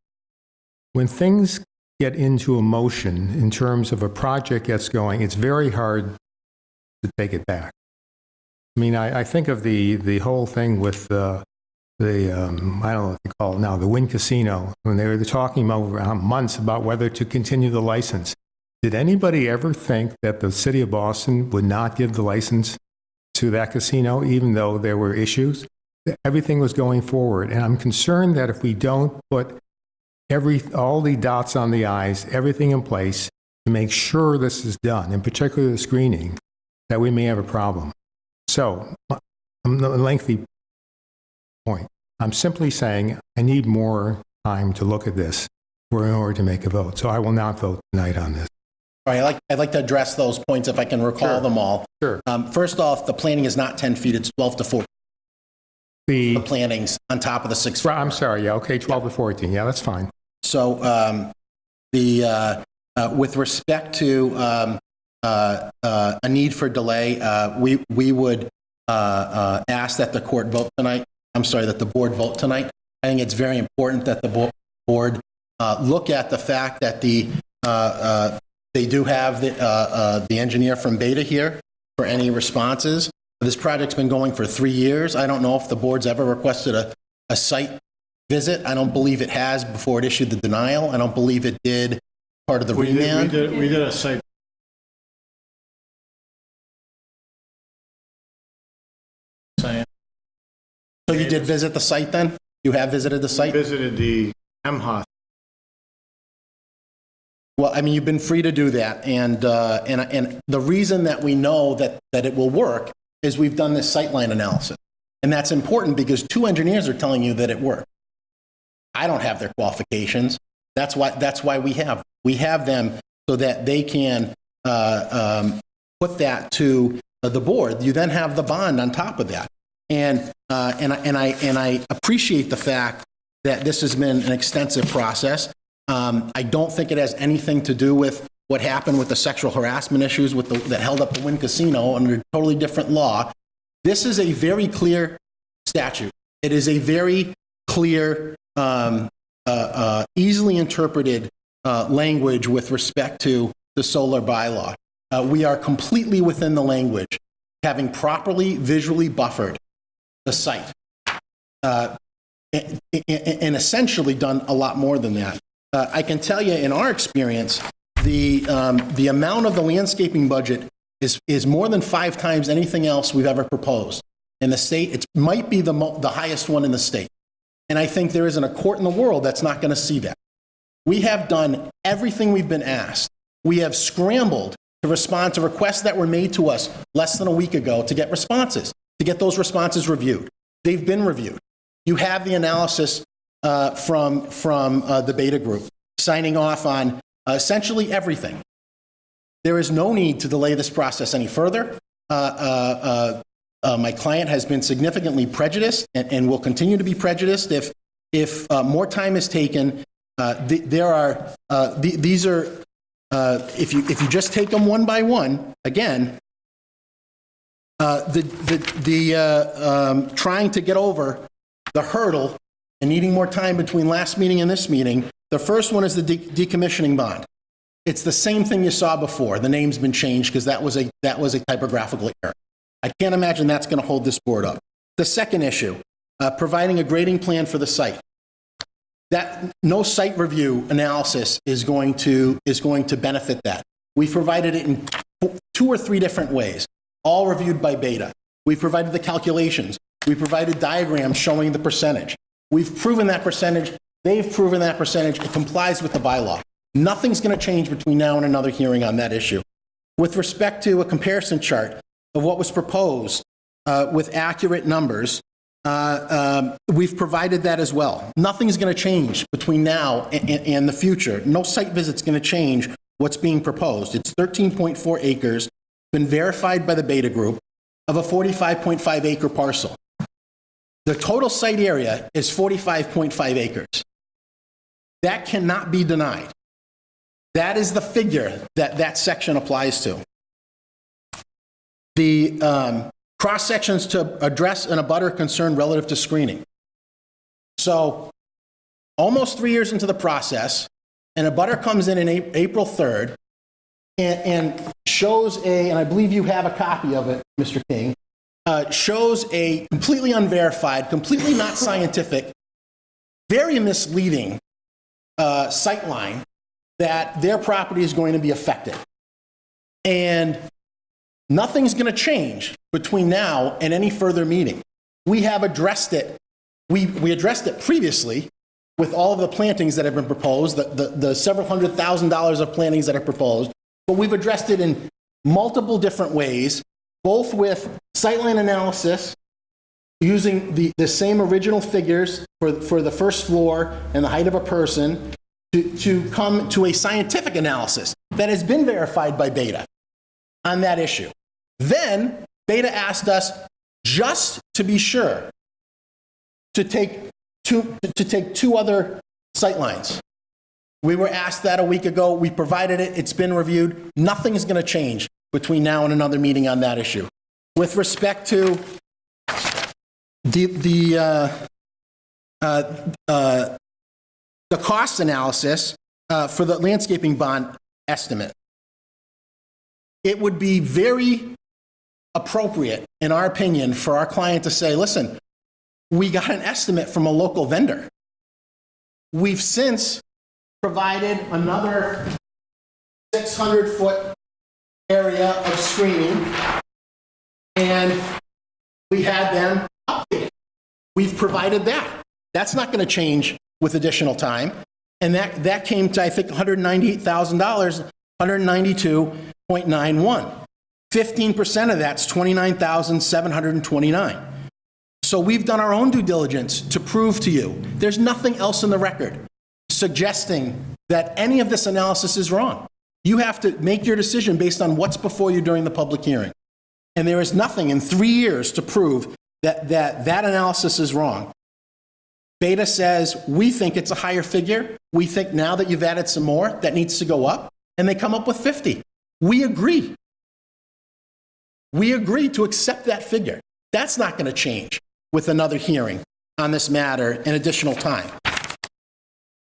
When things get into a motion in terms of a project gets going, it's very hard to take it back. I mean, I think of the whole thing with I don't know what they call it now, the Wynn Casino, when they were talking over months about whether to continue the license. Did anybody ever think that the city of Boston would not give the license to that casino, even though there were issues? Everything was going forward. And I'm concerned that if we don't put all the dots on the i's, everything in place to make sure this is done, in particular the screening, that we may have a problem. So, a lengthy point. I'm simply saying I need more time to look at this in order to make a vote. So I will not vote tonight on this. All right, I'd like to address those points if I can recall them all. Sure. First off, the planting is not 10 feet, it's 12 to 14. The plantings on top of the 6 foot. I'm sorry, yeah, okay, 12 to 14, yeah, that's fine. So with respect to a need for delay, we would ask that the court vote tonight. I'm sorry, that the board vote tonight. I think it's very important that the board look at the fact that they do have the engineer from Beta here for any responses. This project's been going for 3 years. I don't know if the board's ever requested a site visit. I don't believe it has before it issued the denial. I don't believe it did part of the remand. We did a site. So you did visit the site then? You have visited the site? Visited the MHOS. Well, I mean, you've been free to do that. And the reason that we know that it will work is we've done this sightline analysis. And that's important because 2 engineers are telling you that it worked. I don't have their qualifications. That's why we have them so that they can put that to the board. You then have the bond on top of that. And I appreciate the fact that this has been an extensive process. I don't think it has anything to do with what happened with the sexual harassment issues that held up the Wynn Casino under a totally different law. This is a very clear statute. It is a very clear, easily interpreted language with respect to the solar bylaw. We are completely within the language, having properly visually buffered the site, and essentially done a lot more than that. I can tell you, in our experience, the amount of the landscaping budget is more than 5 times anything else we've ever proposed. In the state, it might be the highest one in the state. And I think there isn't a court in the world that's not going to see that. We have done everything we've been asked. We have scrambled to respond to requests that were made to us less than a week ago to get responses, to get those responses reviewed. They've been reviewed. You have the analysis from the beta group signing off on essentially everything. There is no need to delay this process any further. My client has been significantly prejudiced and will continue to be prejudiced if more time is taken. These are, if you just take them one by one, again, trying to get over the hurdle and needing more time between last meeting and this meeting. The first one is the decommissioning bond. It's the same thing you saw before. The name's been changed because that was a typographical error. I can't imagine that's going to hold this board up. The second issue, providing a grading plan for the site. That no site review analysis is going to benefit that. We've provided it in 2 or 3 different ways, all reviewed by Beta. We've provided the calculations. We provided diagrams showing the percentage. We've proven that percentage. They've proven that percentage. It complies with the bylaw. Nothing's going to change between now and another hearing on that issue. With respect to a comparison chart of what was proposed with accurate numbers, we've provided that as well. Nothing's going to change between now and the future. No site visit's going to change what's being proposed. It's 13.4 acres, been verified by the Beta Group, of a 45.5 acre parcel. The total site area is 45.5 acres. That cannot be denied. That is the figure that section applies to. The cross-sections to address an abutter concern relative to screening. So almost 3 years into the process, an abutter comes in April 3rd and shows and I believe you have a copy of it, Mr. King, shows a completely unverified, completely not scientific, very misleading sightline that their property is going to be affected. And nothing's going to change between now and any further meeting. We have addressed it. We addressed it previously with all of the plantings that have been proposed, the several $100,000 of plantings that are proposed, but we've addressed it in multiple different ways, both with sightline analysis, using the same original figures for the first floor and the height of a person, to come to a scientific analysis that has been verified by Beta on that issue. Then Beta asked us, just to be sure, to take two other sightlines. We were asked that a week ago. We provided it. It's been reviewed. Nothing is going to change between now and another meeting on that issue. With respect to the cost analysis for the landscaping bond estimate, it would be very appropriate, in our opinion, for our client to say, listen, we got an estimate from a local vendor. We've since provided another 600-foot area of screening, and we had them updated. We've provided that. That's not going to change with additional time. And that came to, I think, $198,000, $192.91. 15% of that's $29,729. So we've done our own due diligence to prove to you there's nothing else in the record suggesting that any of this analysis is wrong. You have to make your decision based on what's before you during the public hearing. And there is nothing in 3 years to prove that analysis is wrong. Beta says, we think it's a higher figure. We think now that you've added some more, that needs to go up. and they come up with 50. We agree. We agree to accept that figure. That's not going to change with another hearing on this matter in additional time.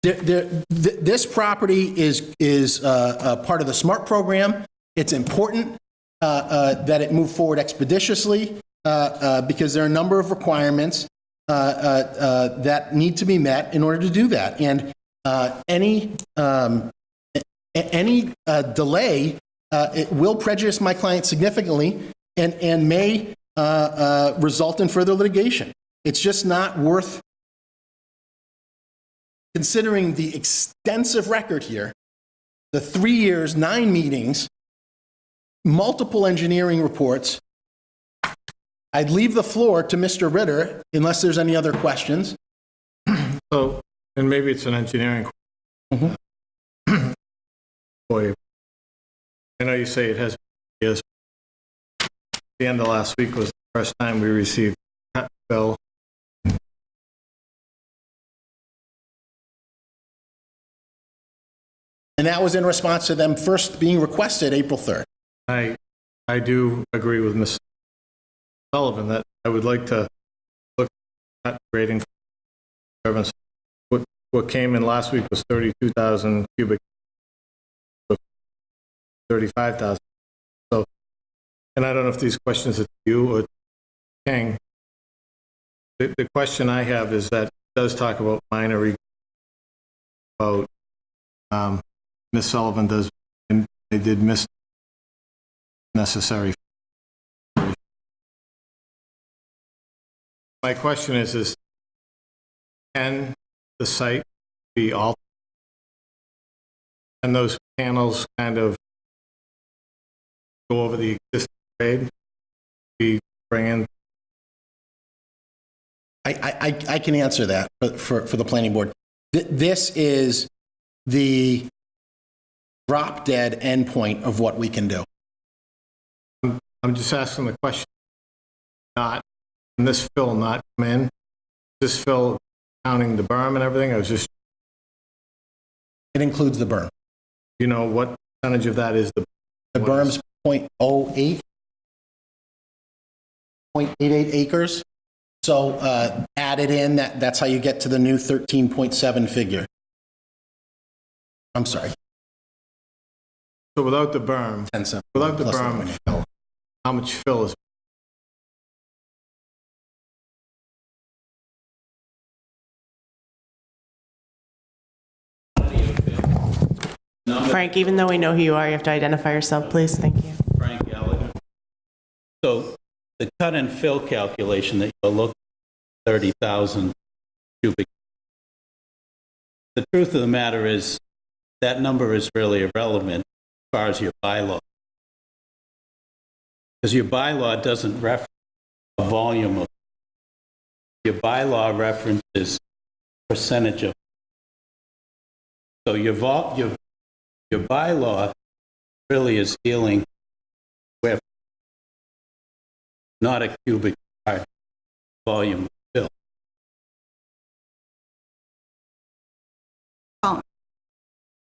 This property is part of the SMART program. It's important that it move forward expeditiously because there are a number of requirements that need to be met in order to do that. And any delay it will prejudice my client significantly and may result in further litigation. It's just not worth considering the extensive record here, the 3 years, 9 meetings, multiple engineering reports. I'd leave the floor to Mr. Ritter unless there's any other questions. So, and maybe it's an engineering question. Boy, I know you say it has been years. The end of last week was the first time we received a bill. And that was in response to them first being requested April 3rd. I do agree with Ms. Sullivan that I would like to look at grading disturbance. What came in last week was 32,000 cubic, 35,000. So, and I don't know if these questions are to you or King. The question I have is that it does talk about minor, about Ms. Sullivan does, and they did miss necessary. My question is can the site be altered? And those panels kind of go over the existing grade? We bring in. I can answer that for the planning board. This is the drop dead endpoint of what we can do. I'm just asking the question, not, and this fill not come in? This fill counting the berm and everything? I was just, It includes the berm. you know, what percentage of that is the berm's 0.08, 0.88 acres. So add it in, that's how you get to the new 13.7 figure. I'm sorry. So without the berm, 10 without the plus berm and fill, how much fill is? Frank, even though we know who you are, you have to identify yourself, please. Thank you. Frank Gallagher. So the cut and fill calculation that you're looking at, 30,000 cubic. The truth of the matter is that number is really irrelevant as far as your bylaw. Because your bylaw doesn't reference a volume of, your bylaw references percentage of. So your bylaw really is dealing with not a cubic yard volume of fill.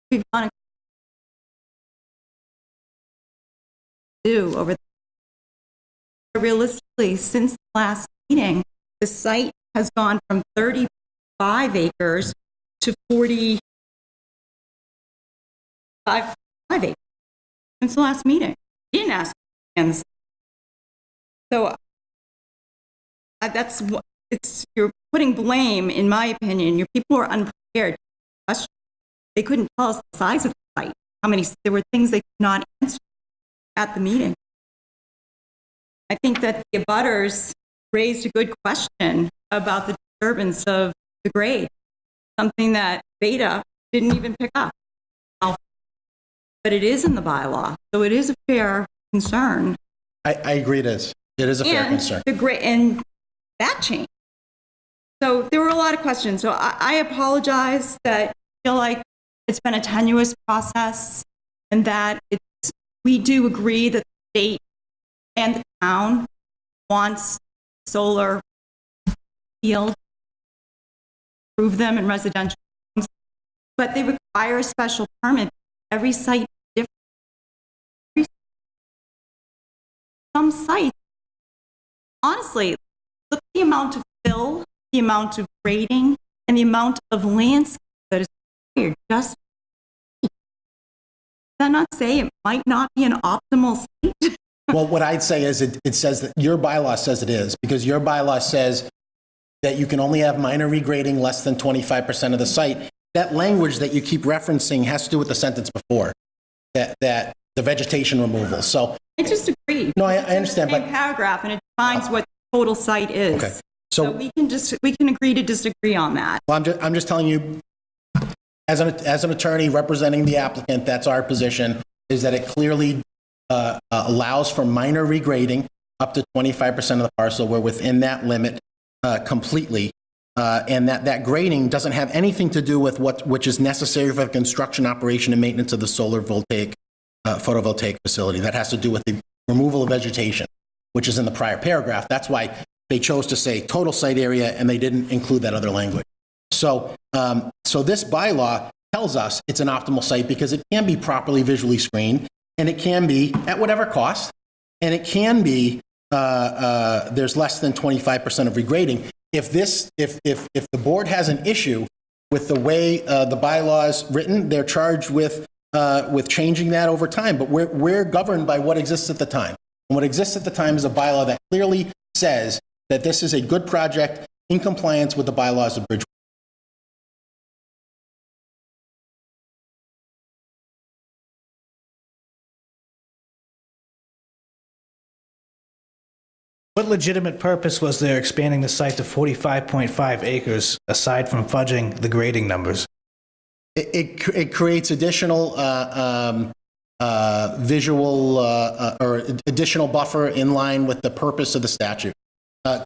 We've done do over realistically since the last meeting, the site has gone from 35 acres to 45 acres since the last meeting. You didn't ask. So that's what it's, you're putting blame, in my opinion. Your people are unprepared. They couldn't tell us the size of the site. How many, there were things they could not answer at the meeting. I think that the abutters raised a good question about the disturbance of the grade, something that Beta didn't even pick up. But it is in the bylaw, so it is a fair concern. I agree it is. It is a fair concern. The grade, and that changed. So there were a lot of questions. So I apologize that I feel like it's been a tenuous process and that we do agree that the state and the town wants solar field, approve them in residential homes, but they require a special permit. Every site is different. some sites, honestly, look at the amount of fill, the amount of grading, and the amount of landscape that is required just. Does that not say it might not be an optimal site? Well, what I'd say is it says that your bylaw says it is, because your bylaw says that you can only have minor regrading less than 25% of the site. That language that you keep referencing has to do with the sentence before, that the vegetation removal. So I just agree. No, I It's in the understand, same but- paragraph, and it defines what the total site is. Okay. So we can agree to disagree on that. well, I'm just telling you, as an attorney representing the applicant, that's our position, is that it clearly allows for minor regrading up to 25% of the parcel. We're within that limit completely. And that grading doesn't have anything to do with which is necessary for the construction, operation, and maintenance of the solar photovoltaic facility. That has to do with the removal of vegetation, which is in the prior paragraph. That's why they chose to say total site area, and they didn't include that other language. So this bylaw tells us it's an optimal site because it can be properly visually screened, and it can be at whatever cost, and it can be there's less than 25% of regrading. If the board has an issue with the way the bylaw is written, they're charged with changing that over time. But we're governed by what exists at the time. And what exists at the time is a bylaw that clearly says that this is a good project in compliance with the bylaws of Bridgewater. What legitimate purpose was there expanding the site to 45.5 acres aside from fudging the grading numbers? It creates additional visual or additional buffer in line with the purpose of the statute.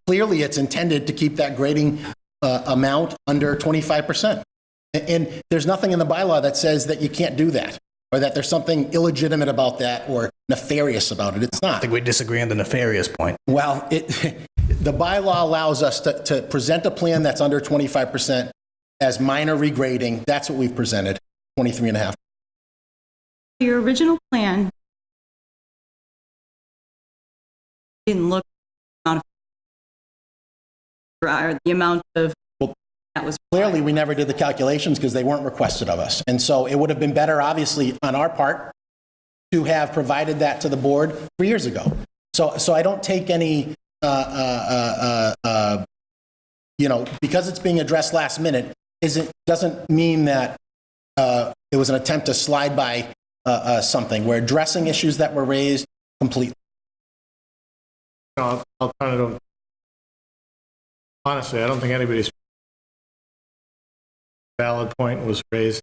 Clearly, it's intended to keep that grading amount under 25%. And there's nothing in the bylaw that says that you can't do that, or that there's something illegitimate about that or nefarious about it. It's not. I think we disagree on the nefarious point. Well, the bylaw allows us to present a plan that's under 25% as minor regrading. That's what we've presented, 23.5. Your original plan didn't look at the amount of that was Clearly, we never did the calculations because they weren't requested of us. And so it would have been better, obviously, on our part to have provided that to the board 3 years ago. So I don't take any, because it's being addressed last minute, doesn't mean that it was an attempt to slide by something. We're addressing issues that were raised completely. I'll turn it over. Honestly, I don't think anybody's valid point was raised.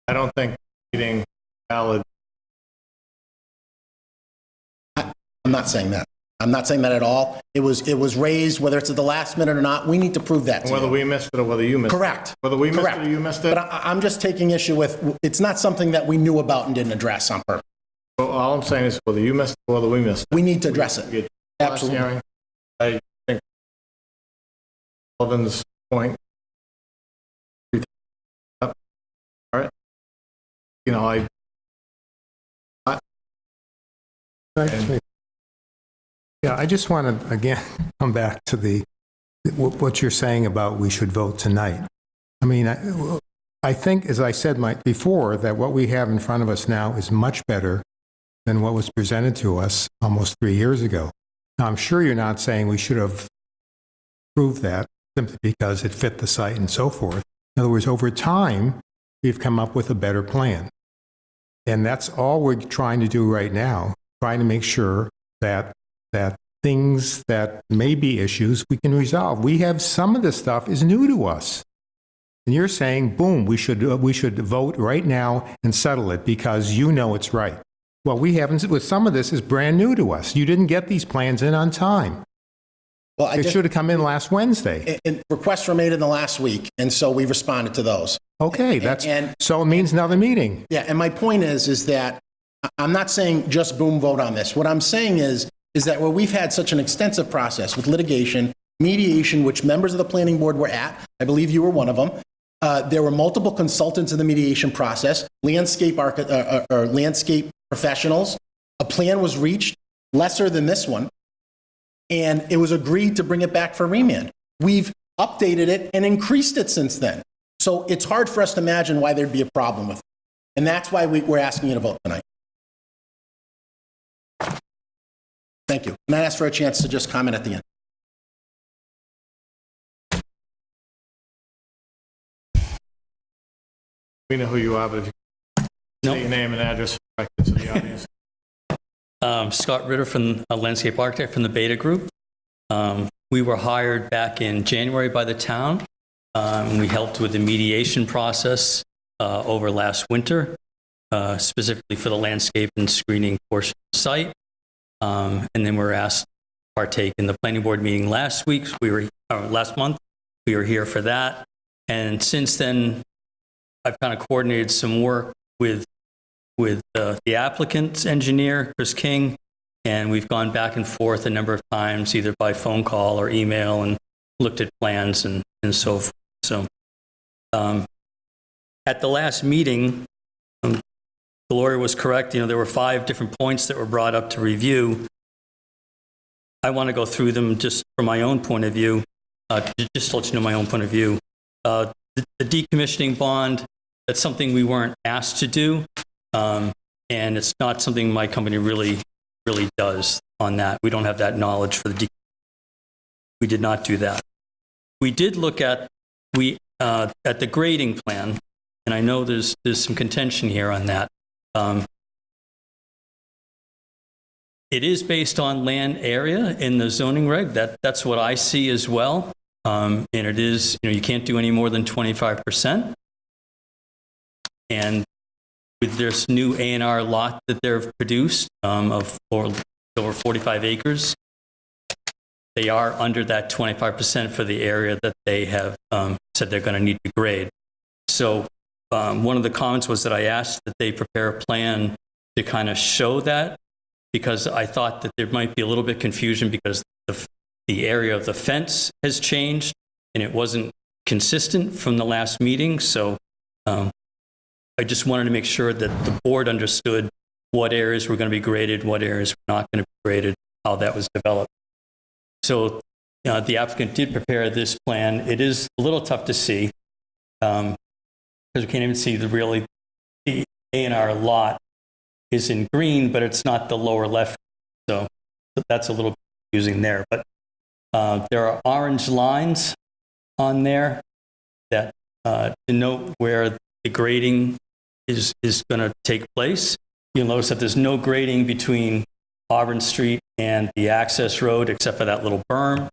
I don't think meeting valid. I'm not saying that. I'm not saying that at all. It was raised, whether it's at the last minute or not. We need to prove that to Whether you. we missed it or whether you missed Correct. it. Whether we missed Correct. it or you missed it. But I'm just taking issue with, it's not something that we knew about and didn't address on purpose. Well, all I'm saying is whether you missed it or whether we missed it. We need to address it. Get Absolutely. hearing. I think Alvin's point. All right. Yeah, I just want to, again, come back to what you're saying about we should vote tonight. I mean, I think, as I said before, that what we have in front of us now is much better than what was presented to us almost 3 years ago. Now, I'm sure you're not saying we should have proved that simply because it fit the site and so forth. In other words, over time, we've come up with a better plan. And that's all we're trying to do right now, trying to make sure that things that may be issues we can resolve. We have some of this stuff is new to us. And you're saying, boom, we should vote right now and settle it because you know it's right. Well, we haven't, with some of this is brand new to us. You didn't get these plans in on time. Well, It should have come in last Wednesday. and requests were made in the last week, and so we responded to those. Okay, so it means another meeting. Yeah, and my point is that I'm not saying just boom, vote on this. What I'm saying is that where we've had such an extensive process with litigation, mediation, which members of the planning board were at, I believe you were one of them, There were multiple consultants in the mediation process, landscape professionals. A plan was reached, lesser than this one, and it was agreed to bring it back for remand. We've updated it and increased it since then. So it's hard for us to imagine why there'd be a problem with it. And that's why we're asking you to vote tonight. Thank you. And I ask for a chance to just comment at the end. We know who you are, but if you say your name and address for the record to the audience. Scott Ritter, from a landscape architect from the Beta Group. We were hired back in January by the town. We helped with the mediation process over last winter, specifically for the landscape and screening portion of the site. And then we're asked to partake in the planning board meeting last month. We were here for that. And since then, I've kind of coordinated some work with the applicant's engineer, Chris King, and we've gone back and forth a number of times, either by phone call or email, and looked at plans and so forth. So at the last meeting, the lawyer was correct. There were 5 different points that were brought up to review. I want to go through them just from my own point of view, just to let you know my own point of view. The decommissioning bond, that's something we weren't asked to do, and it's not something my company really does on that. We don't have that knowledge for the we did not do that. We did look at the grading plan, and I know there's some contention here on that. It is based on land area in the zoning reg. That's what I see as well. And it is, you can't do any more than 25%. And with this new A&R lot that they've produced of over 45 acres, they are under that 25% for the area that they have said they're going to need to grade. So one of the comments was that I asked that they prepare a plan to kind of show that, because I thought that there might be a little bit confusion because the area of the fence has changed and it wasn't consistent from the last meeting. So I just wanted to make sure that the board understood what areas were going to be graded, what areas were not going to be graded, how that was developed. So the applicant did prepare this plan. It is a little tough to see because we can't even see the A&R lot is in green, but it's not the lower left. So that's a little confusing there. But there are orange lines on there that denote where the grading is going to take place. You'll notice that there's no grading between Auburn Street and the access road, except for that little berm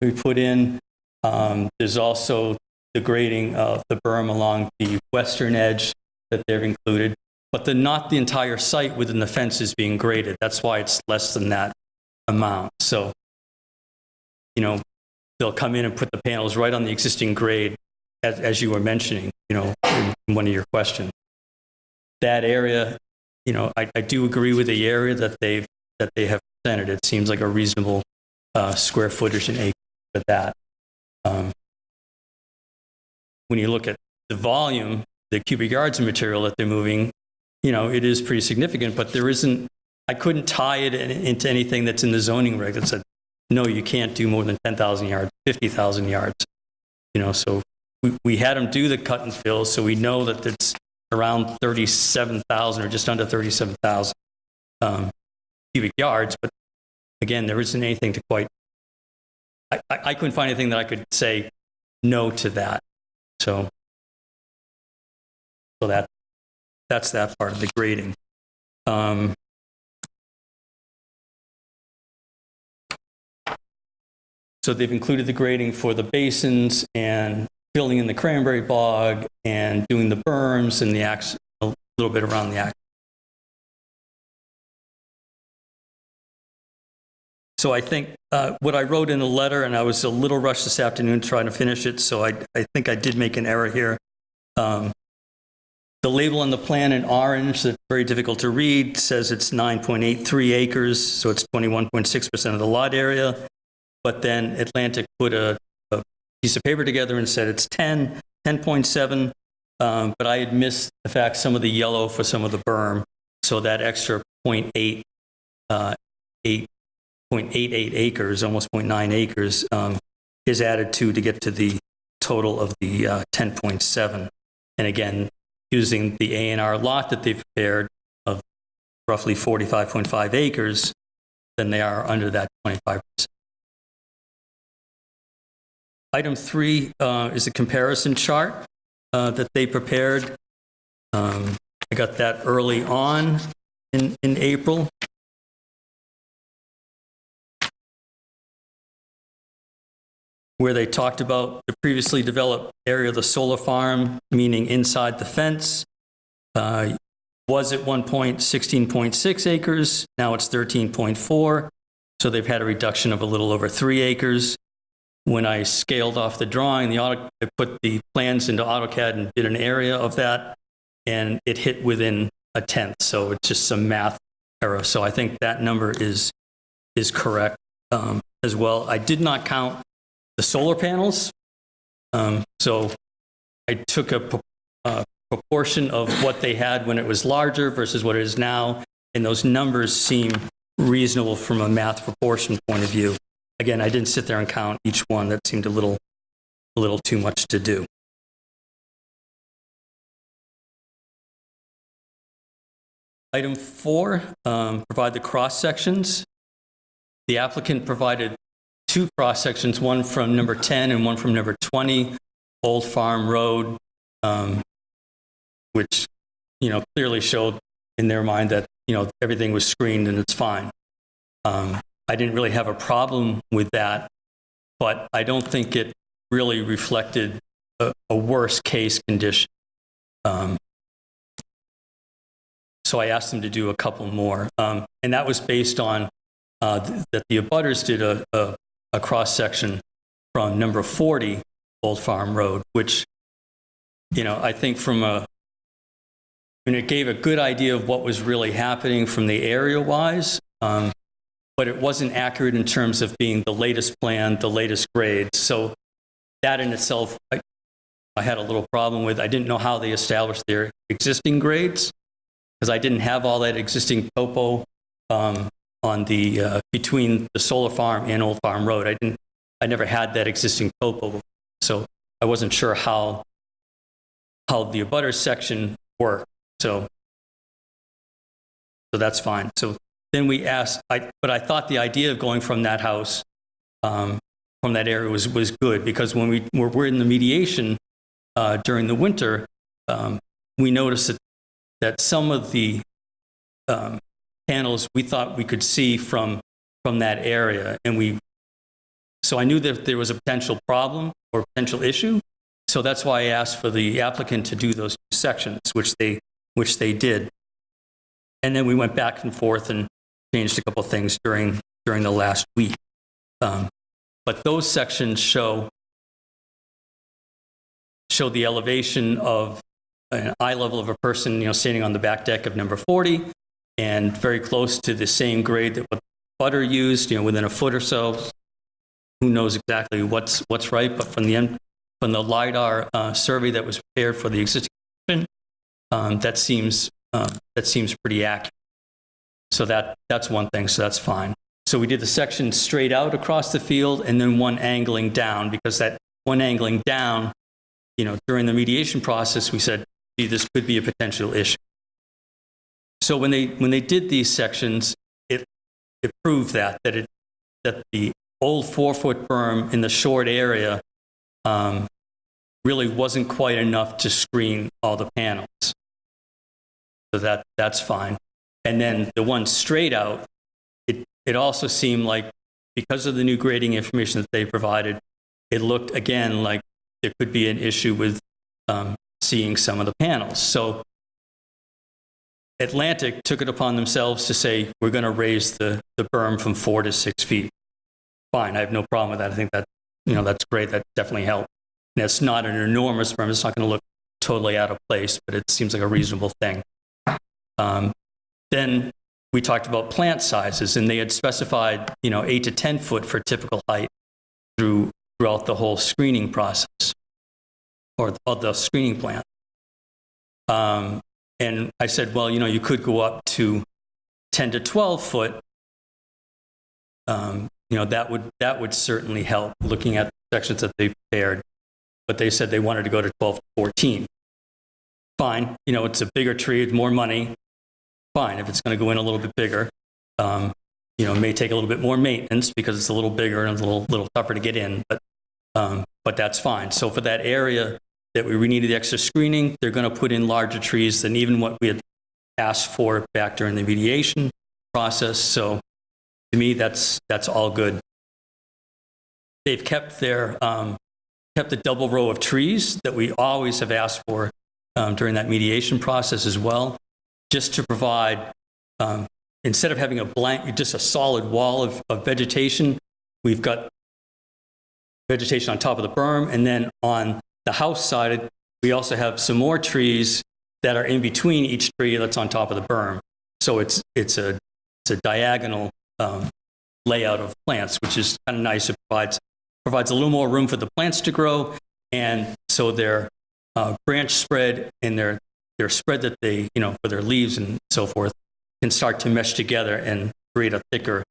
we put in. There's also the grading of the berm along the western edge that they've included, but not the entire site within the fence is being graded. That's why it's less than that amount. So, they'll come in and put the panels right on the existing grade, as you were mentioning, in one of your questions. That area, I do agree with the area that they have presented. It seems like a reasonable square footage and acre for that. When you look at the volume, the cubic yards of material that they're moving, it is pretty significant, but I couldn't tie it into anything that's in the zoning reg that said, no, you can't do more than 10,000 yards, 50,000 yards. So we had them do the cut and fill, so we know that it's around 37,000 or just under 37,000 cubic yards. But again, there isn't anything to quite, I couldn't find anything that I could say no to that. So that's that part of the grading. So they've included the grading for the basins and filling in the cranberry bog and doing the berms and a little bit around the axis. So I think what I wrote in the letter, and I was a little rushed this afternoon trying to finish it, so I think I did make an error here. The label on the plan in orange, that's very difficult to read, says it's 9.83 acres, so it's 21.6% of the lot area. But then Atlantic put a piece of paper together and said it's 10, 10.7, but I had missed the fact some of the yellow for some of the berm, so that extra 0.88 acres, almost 0.9 acres, is added to get to the total of the 10.7. And again, using the A&R lot that they've prepared of roughly 45.5 acres, then they are under that 25%. Item 3 is a comparison chart that they prepared. I got that early on in April. Where they talked about the previously developed area of the solar farm, meaning inside the fence, was at one point 16.6 acres. Now it's 13.4. So they've had a reduction of a little over 3 acres. When I scaled off the drawing, I put the plans into AutoCAD and did an area of that, and it hit within a tenth. So it's just some math error. So I think that number is correct as well. I did not count the solar panels. So I took a proportion of what they had when it was larger versus what it is now, and those numbers seem reasonable from a math proportion point of view. Again, I didn't sit there and count each one. That seemed a little too much to do. Item 4, provide the cross sections. The applicant provided 2 cross sections, one from number 10 and one from number 20, Old Farm Road, which, clearly showed in their mind that, everything was screened and it's fine. I didn't really have a problem with that, but I don't think it really reflected a worst case condition. So I asked them to do a couple more. And that was based on that the abutters did a cross-section from number 40 Old Farm Road, which, I think it gave a good idea of what was really happening from the area-wise, but it wasn't accurate in terms of being the latest plan, the latest grade. So that in itself, I had a little problem with. I didn't know how they established their existing grades, because I didn't have all that existing topo on the between the solar farm and Old Farm Road. I never had that existing topo, so I wasn't sure how the abutters section worked. So that's fine. So then we asked, but I thought the idea of going from that house, from that area was good, because when we were in the mediation during the winter, we noticed that some of the panels we thought we could see from that area, and so I knew that there was a potential problem or potential issue. So that's why I asked for the applicant to do those 2 sections, which they did. And then we went back and forth and changed a couple of things during the last week. But those sections show the elevation of an eye level of a person, standing on the back deck of number 40, and very close to the same grade that what Butter used, within a foot or so. Who knows exactly what's right, but from the LiDAR survey that was prepared for the existing, that seems pretty accurate. So that's one thing, so that's fine. So we did the section straight out across the field, and then one angling down, because that one angling down, during the mediation process, we said, gee, this could be a potential issue. So when they did these sections, it proved that the old 4-foot berm in the short area really wasn't quite enough to screen all the panels. So that's fine. And then the one straight out, it also seemed like, because of the new grading information that they provided, it looked again like there could be an issue with seeing some of the panels. So Atlantic took it upon themselves to say, we're going to raise the berm from 4 to 6 feet. Fine, I have no problem with that. I think that, that's great. That definitely helped. And it's not an enormous berm. It's not going to look totally out of place, but it seems like a reasonable thing. Then we talked about plant sizes, and they had specified, 8 to 10 foot for typical height throughout the whole screening process. or the screening plan. And I said, well, you could go up to 10 to 12 foot. That would certainly help, looking at the sections that they prepared. But they said they wanted to go to 12 to 14. Fine, it's a bigger tree, it's more money. Fine, if it's going to go in a little bit bigger, it may take a little bit more maintenance because it's a little bigger and a little tougher to get in, but that's fine. So for that area that we needed the extra screening, they're going to put in larger trees than even what we had asked for back during the mediation process. So to me, that's all good. They've kept the double row of trees that we always have asked for during that mediation process as well, just to provide, instead of having just a solid wall of vegetation, we've got vegetation on top of the berm, and then on the house side, we also have some more trees that are in between each tree that's on top of the berm. So it's a diagonal layout of plants, which is kind of nice. It provides a little more room for the plants to grow, and so their branch spread and their spread that they, for their leaves and so forth, can start to mesh together and create a thicker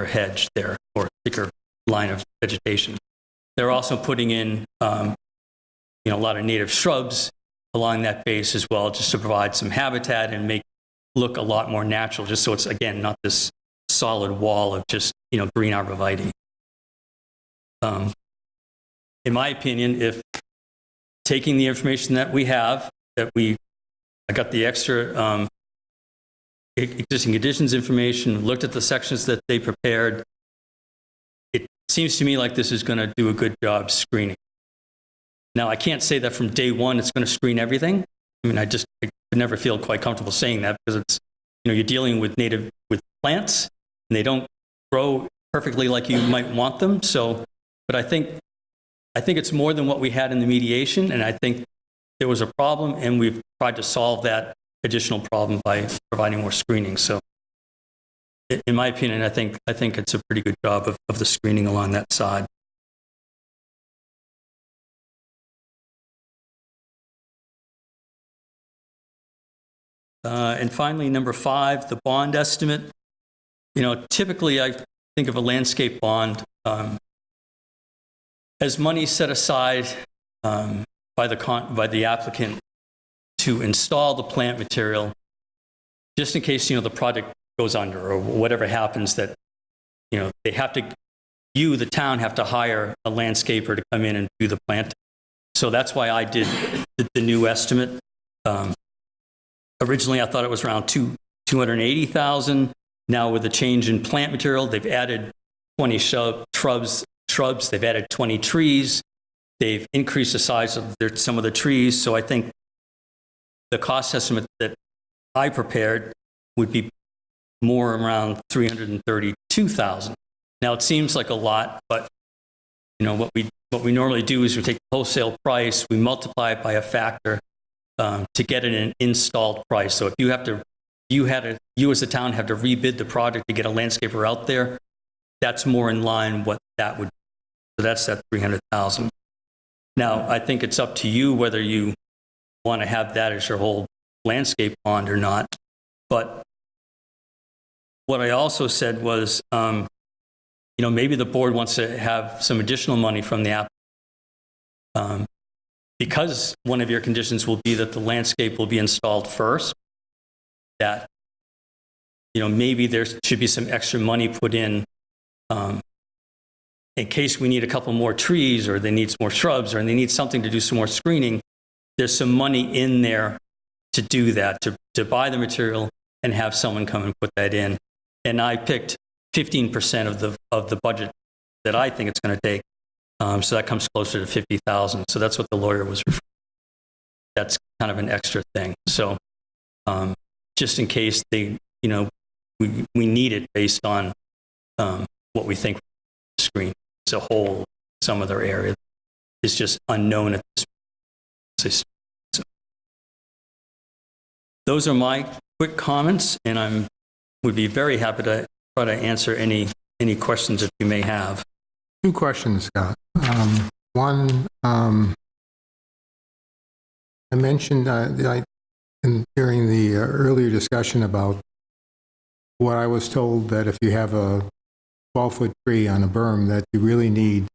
hedge there, or a thicker line of vegetation. They're also putting in a lot of native shrubs along that base as well, just to provide some habitat and make look a lot more natural, just so it's, again, not this solid wall of just, green arborvitae. In my opinion, if taking the information that we have, I got the extra existing conditions information, looked at the sections that they prepared, it seems to me like this is going to do a good job screening. Now, I can't say that from day one it's going to screen everything. I mean, I could never feel quite comfortable saying that, because it's, you're dealing with plants, and they don't grow perfectly like you might want them. So, but I think it's more than what we had in the mediation, and I think there was a problem, and we've tried to solve that additional problem by providing more screening. So, in my opinion, I think it's a pretty good job of the screening along that side. And finally, number 5, the bond estimate. Typically I think of a landscape bond as money set aside by the applicant to install the plant material, just in case, the project goes under or whatever happens, that, they have to, the town, have to hire a landscaper to come in and do the plant. So that's why I did the new estimate. Originally, I thought it was around $280,000. Now, with the change in plant material, they've added 20 shrubs. They've added 20 trees. They've increased the size of some of the trees. So I think the cost estimate that I prepared would be more around $332,000. Now, it seems like a lot, but what we normally do is we take the wholesale price, we multiply it by a factor to get an installed price. So if you as the town have to rebid the project to get a landscaper out there, that's more in line what that would. So that's that $300,000. Now, I think it's up to you whether you want to have that as your whole landscape pond or not. But what I also said was, maybe the board wants to have some additional money from the app, because one of your conditions will be that the landscape will be installed first, that, maybe there should be some extra money put in case we need a couple more trees, or they need some more shrubs, or they need something to do some more screening. There's some money in there to do that, to buy the material and have someone come and put that in. And I picked 15% of the budget that I think it's going to take. So that comes closer to $50,000. So that's what the lawyer was referring to. That's kind of an extra thing. So just in case we need it based on what we think the screen as a whole, some other area is just unknown at this point. So those are my quick comments, and would be very happy to try to answer any questions that you may have. 2 questions, Scott. One, I mentioned during the earlier discussion about what I was told, that if you have a 12-foot tree on a berm, that you really need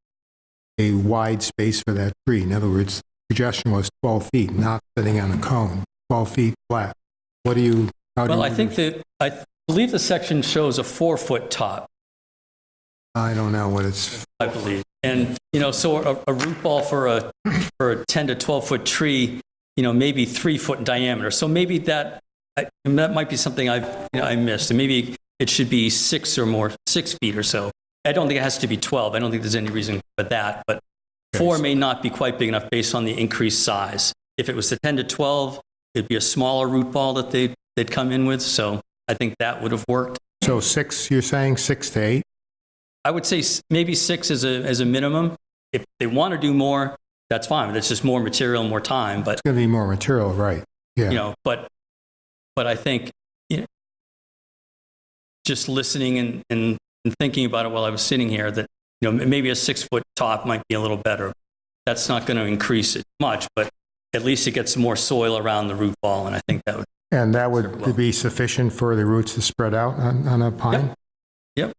a wide space for that tree. In other words, the suggestion was 12 feet, not sitting on a cone, 12 feet flat. How do you? Well, I believe the section shows a 4-foot top, I don't know what it's. I believe. And, so a root ball for a 10 to 12-foot tree, maybe 3-foot in diameter. So maybe that might be something I missed. And maybe it should be 6 feet or so. I don't think it has to be 12. I don't think there's any reason for that. But 4 may not be quite big enough based on the increased size. If it was the 10 to 12, it'd be a smaller root ball that they'd come in with. So I think that would have worked. So 6, you're saying 6 to 8? I would say maybe 6 as a minimum. If they want to do more, that's fine. That's just more material and more time. But It's going to be more material, right? Yeah. But I think just listening and thinking about it while I was sitting here, that maybe a 6-foot top might be a little better. That's not going to increase it much, but at least it gets more soil around the root ball, and I think that would. And that would be sufficient for the roots to spread out on a pine? Yep.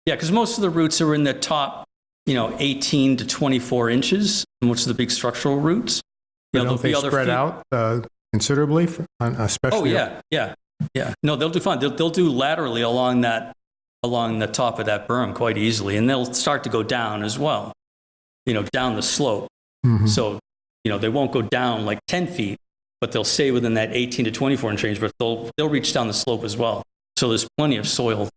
Yeah, because most of the roots are in the top, 18 to 24 inches, most of the big structural roots. Don't they spread out considerably, especially? Oh, yeah. No, they'll do fine. They'll do laterally along the top of that berm quite easily, and they'll start to go down as well, down the slope. Mm-hmm. So, they won't go down like 10 feet, but they'll stay within that 18 to 24 inch range, but they'll reach down the slope as well. So there's plenty of soil.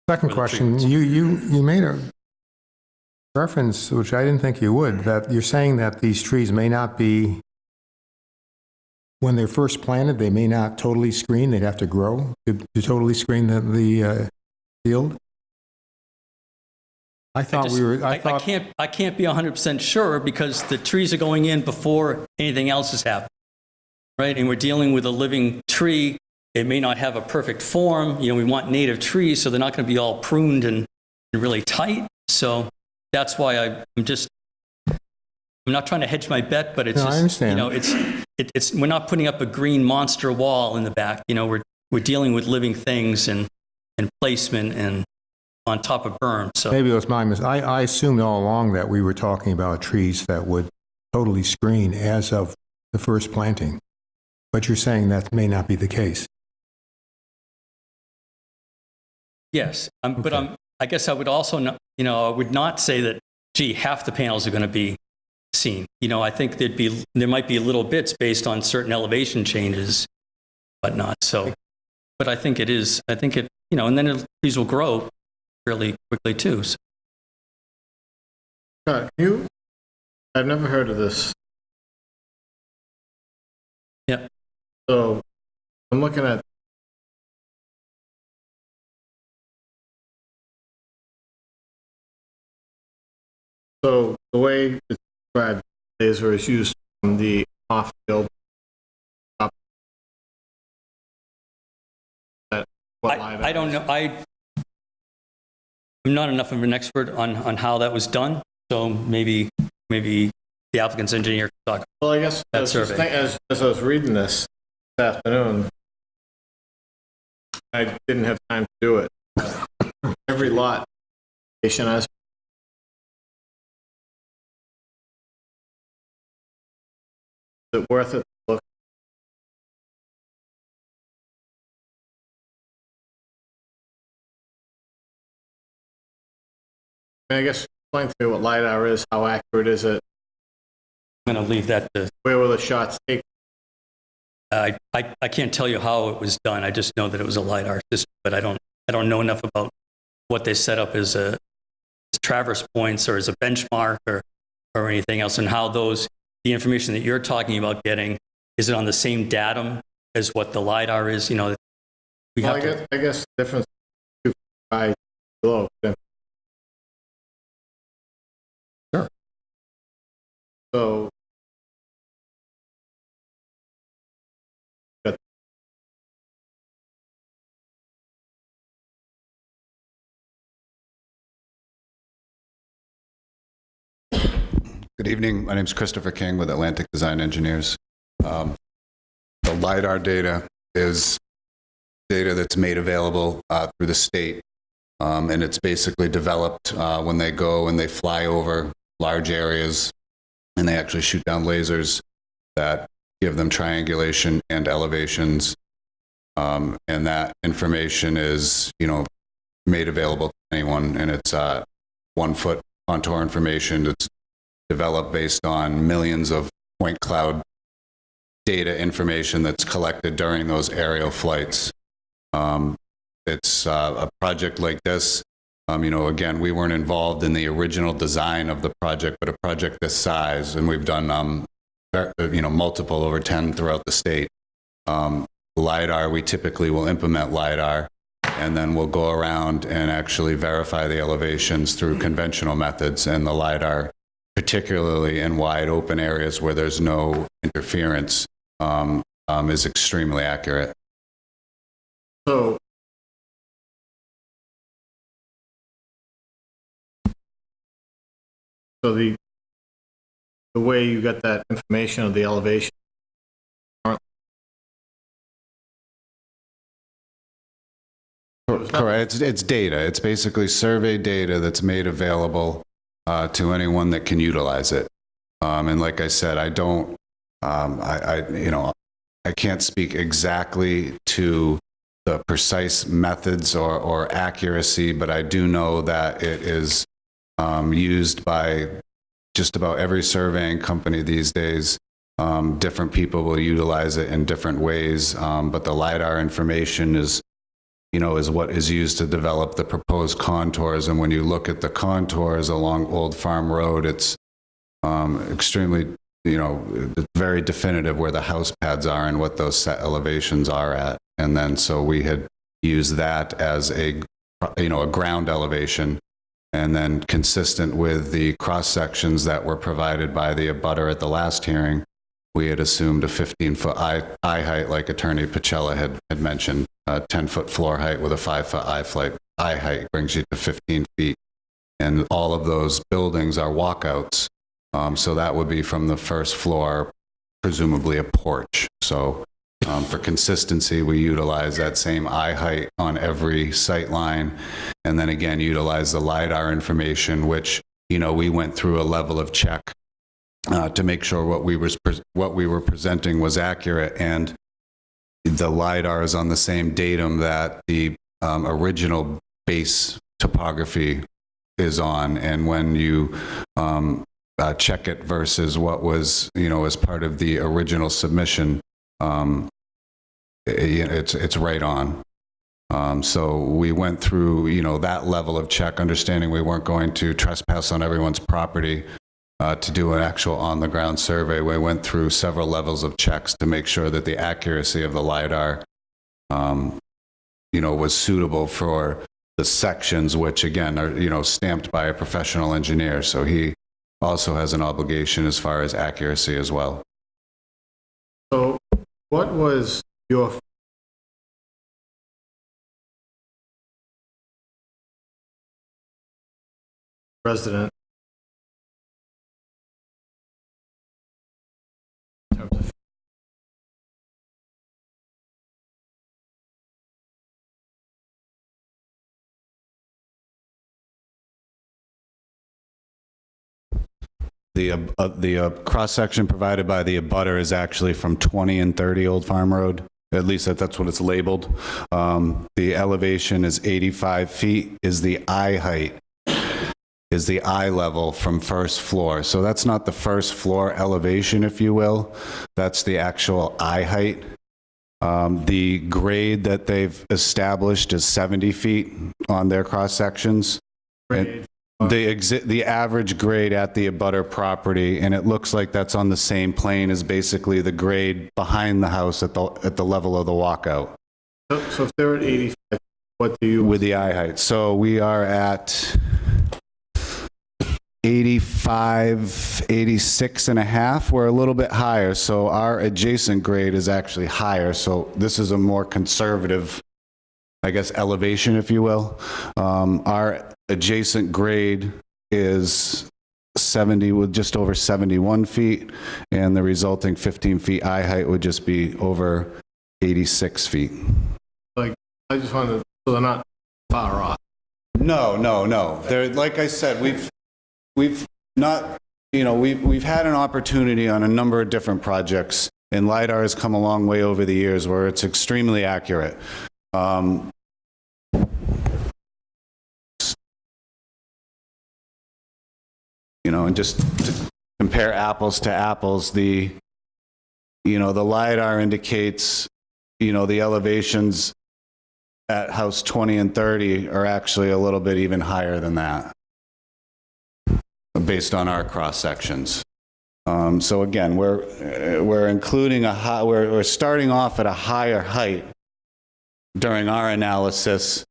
Second question, you made a reference, which I didn't think you would, that you're saying that these trees may not be, when they're first planted, they may not totally screen, they'd have to grow to totally screen the field? I thought I can't be 100% sure because the trees are going in before anything else has happened, right? And we're dealing with a living tree. It may not have a perfect form. We want native trees, so they're not going to be all pruned and really tight. So that's why I'm not trying to hedge my bet, but it's I understand. It's we're not putting up a green monster wall in the back. We're dealing with living things and placement and on top of berms. So maybe it was my mistake. I assumed all along that we were talking about trees that would totally screen as of the first planting. But you're saying that may not be the case. yes, but I guess I would also not, I would not say that, gee, half the panels are going to be seen. I think there might be little bits based on certain elevation changes, but not so. But I think it, and then the trees will grow fairly quickly too. So. I've never heard of this. Yep. So I'm looking at the way it's described, laser is used from the off-field. I don't know. I'm not enough of an expert on how that was done, so maybe the applicant's engineer can talk. Well, I guess that as I was reading this afternoon, I didn't have time to do it. Every lot has. Is it worth it to look? I guess explain to me what LiDAR is, how accurate is it? I'm going to leave that to. Where were the shots taken? I can't tell you how it was done. I just know that it was a LiDAR system, but I don't know enough about what they set up as traverse points or as a benchmark or anything else, and how the information that you're talking about getting, is it on the same datum as what the LiDAR is? I guess the difference is by below. Sure. So Good evening. My name is Christopher King with Atlantic Design Engineers. The LiDAR data is data that's made available through the state, and it's basically developed when they go and they fly over large areas, and they actually shoot down lasers that give them triangulation and elevations, and that information is, made available to anyone, and it's 1 foot contour information. It's developed based on millions of point cloud data information that's collected during those aerial flights. It's a project like this. Again, we weren't involved in the original design of the project, but a project this size, and we've done, multiple, over 10 throughout the state. LiDAR, we typically will implement LiDAR, and then we'll go around and actually verify the elevations through conventional methods, and the LiDAR, particularly in wide open areas where there's no interference, is extremely accurate. So the way you got that information of the elevation. Correct. It's data. It's basically survey data that's made available to anyone that can utilize it. And like I said, I don't, I can't speak exactly to the precise methods or accuracy, but I do know that it is used by just about every surveying company these days. Different people will utilize it in different ways, but the LiDAR information is what is used to develop the proposed contours. And when you look at the contours along Old Farm Road, it's extremely, it's very definitive where the house pads are and what those set elevations are at. And then so we had used that as a ground elevation, and then consistent with the cross sections that were provided by the abutter at the last hearing, we had assumed a 15-foot eye height, like Attorney Pacella had mentioned. 10-foot floor height with a 5-foot eye height brings you to 15 feet. And all of those buildings are walkouts. So that would be from the first floor, presumably a porch. So for consistency, we utilize that same eye height on every sight line. And then again, utilize the LiDAR information, which, we went through a level of check to make sure what we were presenting was accurate. And the LiDAR is on the same datum that the original base topography is on. And when you check it versus what was, as part of the original submission, it's right on. So we went through, that level of check, understanding we weren't going to trespass on everyone's property to do an actual on-the-ground survey. We went through several levels of checks to make sure that the accuracy of the LiDAR, was suitable for the sections, which again are, stamped by a professional engineer. So he also has an obligation as far as accuracy as well. So what was your resident in terms of the cross-section provided by the abutter is actually from 20 and 30 Old Farm Road. At least that's what it's labeled. The elevation is 85 feet, is the eye height, is the eye level from first floor. So that's not the first floor elevation, if you will. That's the actual eye height. The grade that they've established is 70 feet on their cross-sections. The average grade at the abutter property, and it looks like that's on the same plane as basically the grade behind the house at the level of the walkout. So if they're at 85, what do you... With the eye height. So we are at 85, 86 and a half. We're a little bit higher. So our adjacent grade is actually higher. So this is a more conservative, I guess, elevation, if you will. Our adjacent grade is would just over 71 feet, and the resulting 15 feet eye height would just be over 86 feet. Like, I just wanted, so they're not far off. No. They're, like I said, we've not, we've had an opportunity on a number of different projects, and LiDAR has come a long way over the years where it's extremely accurate. And just to compare apples to apples, the LiDAR indicates, the elevations at house 20 and 30 are actually a little bit even higher than that, based on our cross sections. So again, we're including we're starting off at a higher height during our analysis,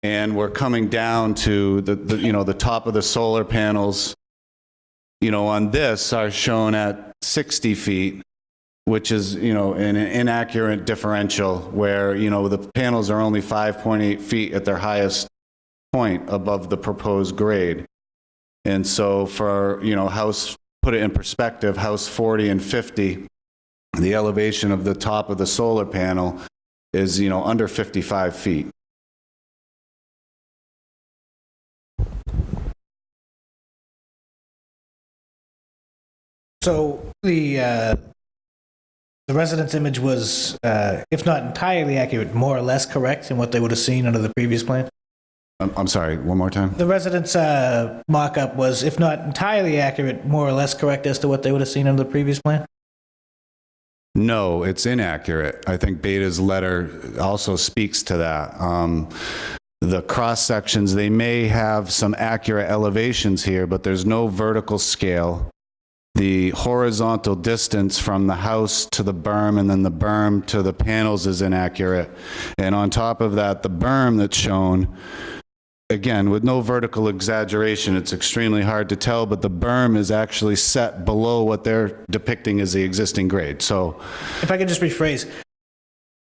and we're coming down to the top of the solar panels. On this are shown at 60 feet, which is, an inaccurate differential where, the panels are only 5.8 feet at their highest point above the proposed grade. And so for, put it in perspective, house 40 and 50, the elevation of the top of the solar panel is, under 55 feet. So the residence image was, if not entirely accurate, more or less correct in what they would have seen under the previous plan? I'm sorry, one more time? The residence mock-up was, if not entirely accurate, more or less correct as to what they would have seen under the previous plan? No, it's inaccurate. I think Beta's letter also speaks to that. The cross sections, they may have some accurate elevations here, but there's no vertical scale. The horizontal distance from the house to the berm and then the berm to the panels is inaccurate. And on top of that, the berm that's shown, again, with no vertical exaggeration, it's extremely hard to tell, but the berm is actually set below what they're depicting as the existing grade. So if I could just rephrase,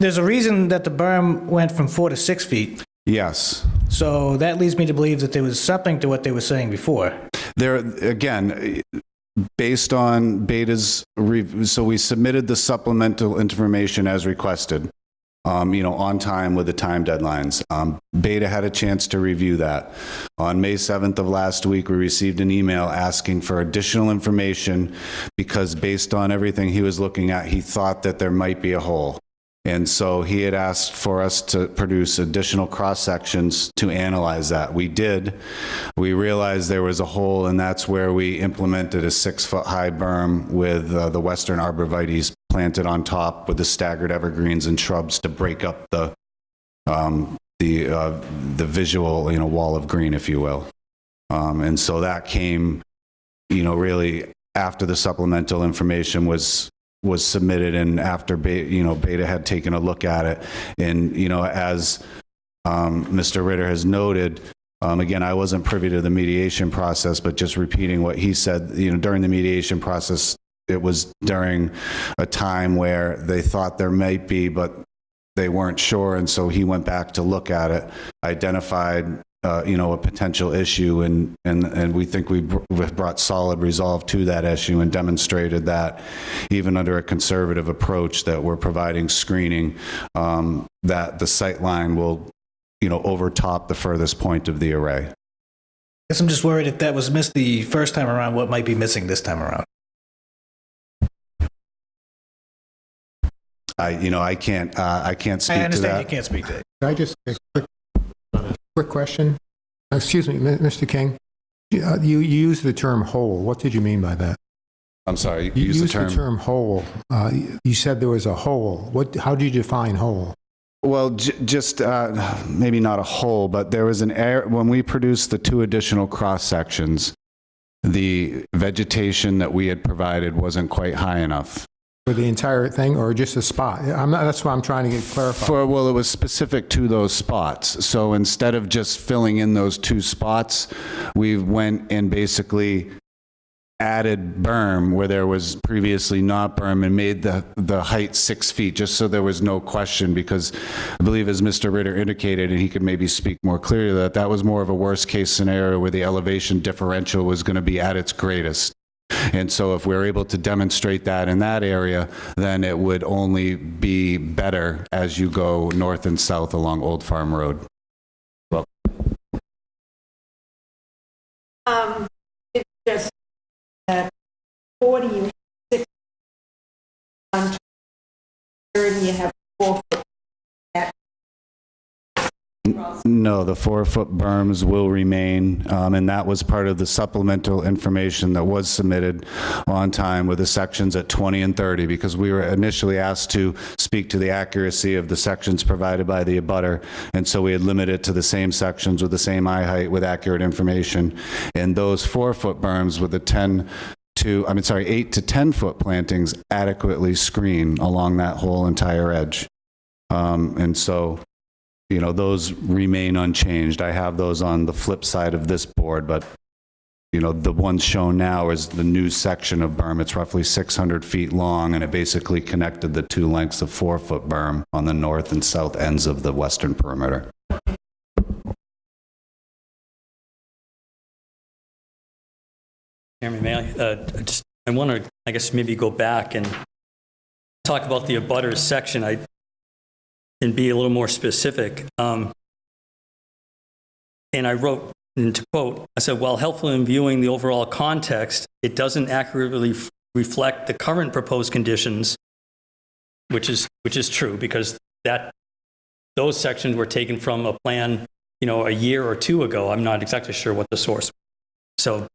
there's a reason that the berm went from 4 to 6 feet. yes. So that leads me to believe that there was something to what they were saying before. There, again, based on Beta's review, so we submitted the supplemental information as requested, on time with the time deadlines. Beta had a chance to review that. On May 7th of last week, we received an email asking for additional information because based on everything he was looking at, he thought that there might be a hole. And so he had asked for us to produce additional cross-sections to analyze that. We did. We realized there was a hole, and that's where we implemented a 6-foot-high berm with the western arborvitaes planted on top with the staggered evergreens and shrubs to break up the visual, wall of green, if you will. And so that came, really after the supplemental information was submitted and after Beta had taken a look at it. And, as Mr. Ritter has noted, again, I wasn't privy to the mediation process, but just repeating what he said, during the mediation process, it was during a time where they thought there might be, but they weren't sure. And so he went back to look at it, identified a potential issue, and we think we've brought solid resolve to that issue and demonstrated that even under a conservative approach that we're providing screening, that the sight line will, overtop the furthest point of the array. I guess I'm just worried if that was missed the first time around, what might be missing this time around? I can't speak to that. I understand you can't speak to it. Can I just, a quick question? Excuse me, Mr. King. You used the term hole. What did you mean by that? I'm sorry, You use used the term. hole. You said there was a hole. How do you define hole? Well, just maybe not a hole, but there was an error when we produced the 2 additional cross sections. The vegetation that we had provided wasn't quite high enough. For the entire thing or just a spot? That's what I'm trying to get clarified. Well, it was specific to those spots. So instead of just filling in those 2 spots, we went and basically added berm where there was previously not berm and made the height 6 feet, just so there was no question, because I believe, as Mr. Ritter indicated, and he could maybe speak more clearly, that was more of a worst-case scenario where the elevation differential was going to be at its greatest. And so if we're able to demonstrate that in that area, then it would only be better as you go north and south along Old Farm Road. Well, It's just that 40, you have 6 on 30, you have 4 foot. no, the 4-foot berms will remain, and that was part of the supplemental information that was submitted on time with the sections at 20 and 30, because we were initially asked to speak to the accuracy of the sections provided by the abutter, and so we had limited it to the same sections with the same eye height with accurate information. And those 4-foot berms with the 8 to 10 foot plantings adequately screen along that whole entire edge. And so, you know, those remain unchanged. I have those on the flip side of this board, but, you know, the one shown now is the new section of berm. It's roughly 600 feet long, and it basically connected the 2 lengths of 4-foot berm on the north and south ends of the western perimeter. Chairman, may I want to, I guess, maybe go back and talk about the abutters section and be a little more specific. And I wrote, and to quote, I said, while helpful in viewing the overall context, it doesn't accurately reflect the current proposed conditions, which is true, because those sections were taken from a plan, you know, a year or 2 ago. I'm not exactly sure what the source was. So,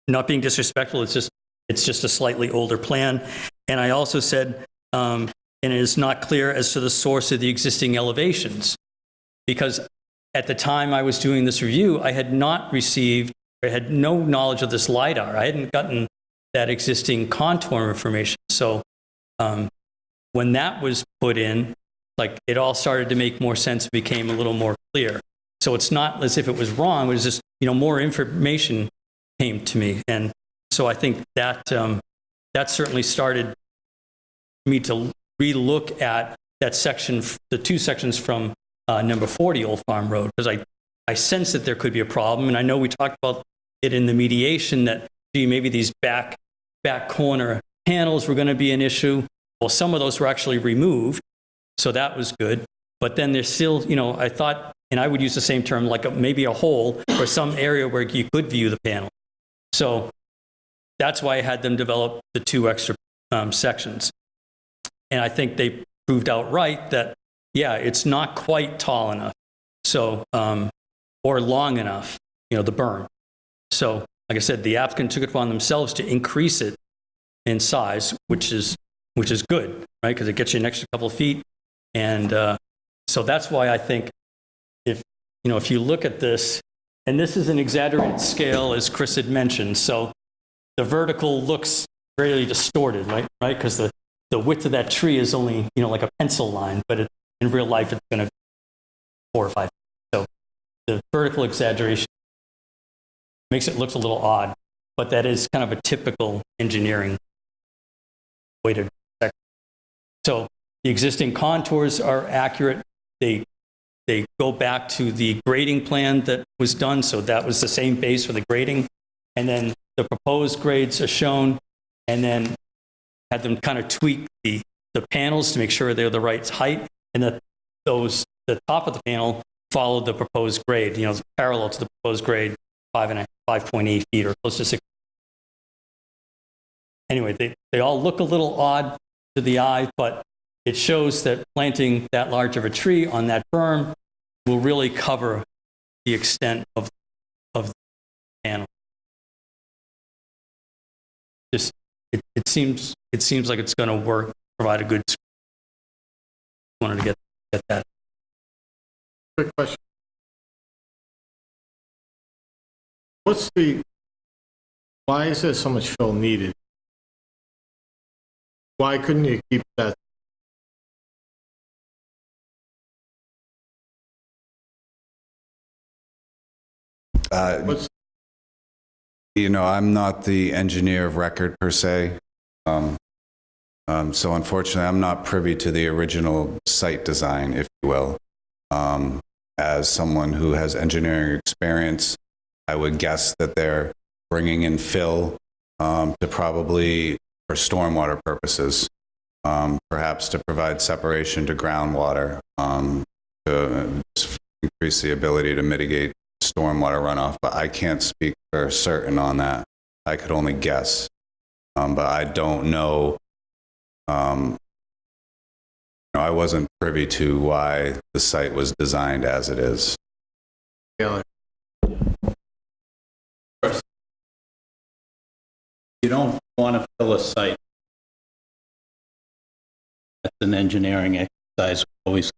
not being disrespectful, it's just a slightly older plan. And I also said, and it is not clear as to the source of the existing elevations, because at the time I was doing this review, I had not received, I had no knowledge of this LiDAR. I hadn't gotten that existing contour information. So when that was put in, like, it all started to make more sense, became a little more clear. So it's not as if it was wrong, it was just, you know, more information came to me. And so I think that that certainly started me to relook at that section, the 2 sections from number 40 Old Farm Road, because I sensed that there could be a problem. And I know we talked about it in the mediation that, gee, maybe these back corner panels were going to be an issue. Well, some of those were actually removed, so that was good. But then there's still, you know, I thought, and I would use the same term, like maybe a hole or some area where you could view the panel. So that's why I had them develop the 2 extra sections. And I think they proved outright that, yeah, it's not quite tall enough, so, or long enough, you know, the berm. So, like I said, the applicant took it upon themselves to increase it in size, which is good, right? Because it gets you an extra couple of feet. And so that's why I think if you look at this, and this is an exaggerated scale, as Chris had mentioned, so the vertical looks really distorted, right? Because the width of that tree is only, you know, like a pencil line, but in real life, it's going to be 4 or 5 feet. So the vertical exaggeration makes it look a little odd, but that is kind of a typical engineering way to check. So the existing contours are accurate. They go back to the grading plan that was done, so that was the same base for the grading. And then the proposed grades are shown, and then had them kind of tweak the panels to make sure they're the right height, and that the top of the panel followed the proposed grade, you know, parallel to the proposed grade, 5.8 feet or close to 6. Anyway, they all look a little odd to the eye, but it shows that planting that large of a tree on that berm will really cover the extent of the panel. Just it seems like it's going to work, provide a good. Wanted to get that. Quick question. Why is there so much fill needed? Why couldn't you keep that? I'm not the engineer of record per se. So unfortunately, I'm not privy to the original site design, if you will. As someone who has engineering experience, I would guess that they're bringing in fill to probably for stormwater purposes, perhaps to provide separation to groundwater, to increase the ability to mitigate stormwater runoff. But I can't speak for certain on that. I could only guess. But I don't know. I wasn't privy to why the site was designed as it is. Taylor. You don't want to fill a site. That's an engineering exercise. Always,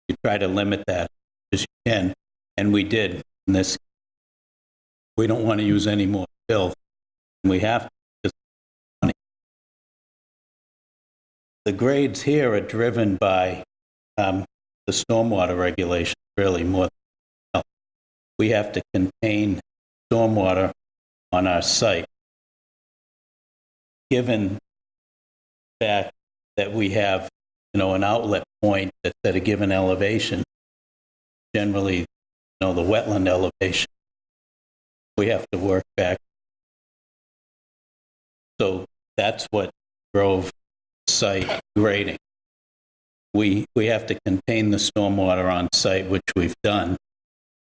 you try to limit that as you can, and we did in this. We don't want to use any more fill. We have to. The grades here are driven by the stormwater regulation, really more than else. We have to contain stormwater on our site. Given the fact that we have, an outlet point that's at a given elevation, generally, the wetland elevation, we have to work back. So that's what drove site grading. We have to contain the stormwater on site, which we've done,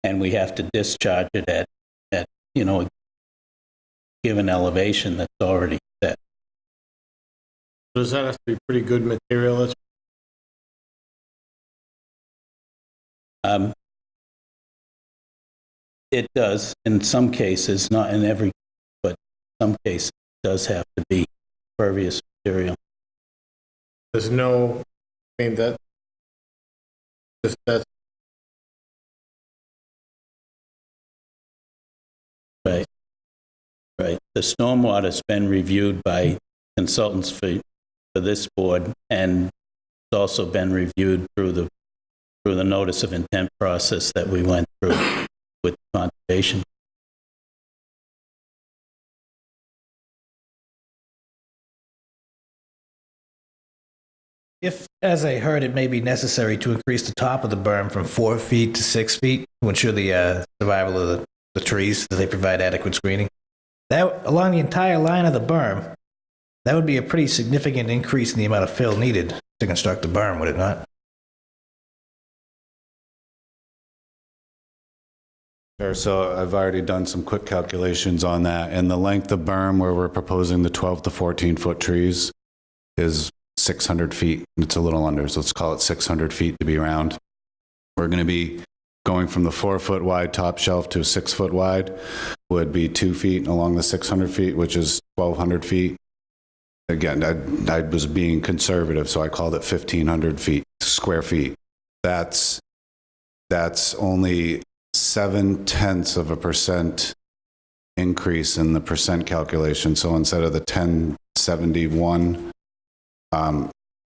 and we have to discharge it at a given elevation that's already set. Does that have to be pretty good material? It does in some cases, not in every, but some cases it does have to be pervious material. There's no, that's Right. The stormwater's been reviewed by consultants for this board, and it's also been reviewed through the notice of intent process that we went through with conservation. If, as I heard, it may be necessary to increase the top of the berm from 4 feet to 6 feet to ensure the survival of the trees, that they provide adequate screening, that along the entire line of the berm, that would be a pretty significant increase in the amount of fill needed to construct the berm, would it not? Sure. So I've already done some quick calculations on that, and the length of berm where we're proposing the 12 to 14 foot trees is 600 feet. It's a little under, so let's call it 600 feet to be round. We're going to be going from the 4 foot wide top shelf to 6 foot wide, would be 2 feet along the 600 feet, which is 1,200 feet. Again, I was being conservative, so I called it 1,500 square feet. That's only 0.7% increase in the percent calculation. So instead of the 1071,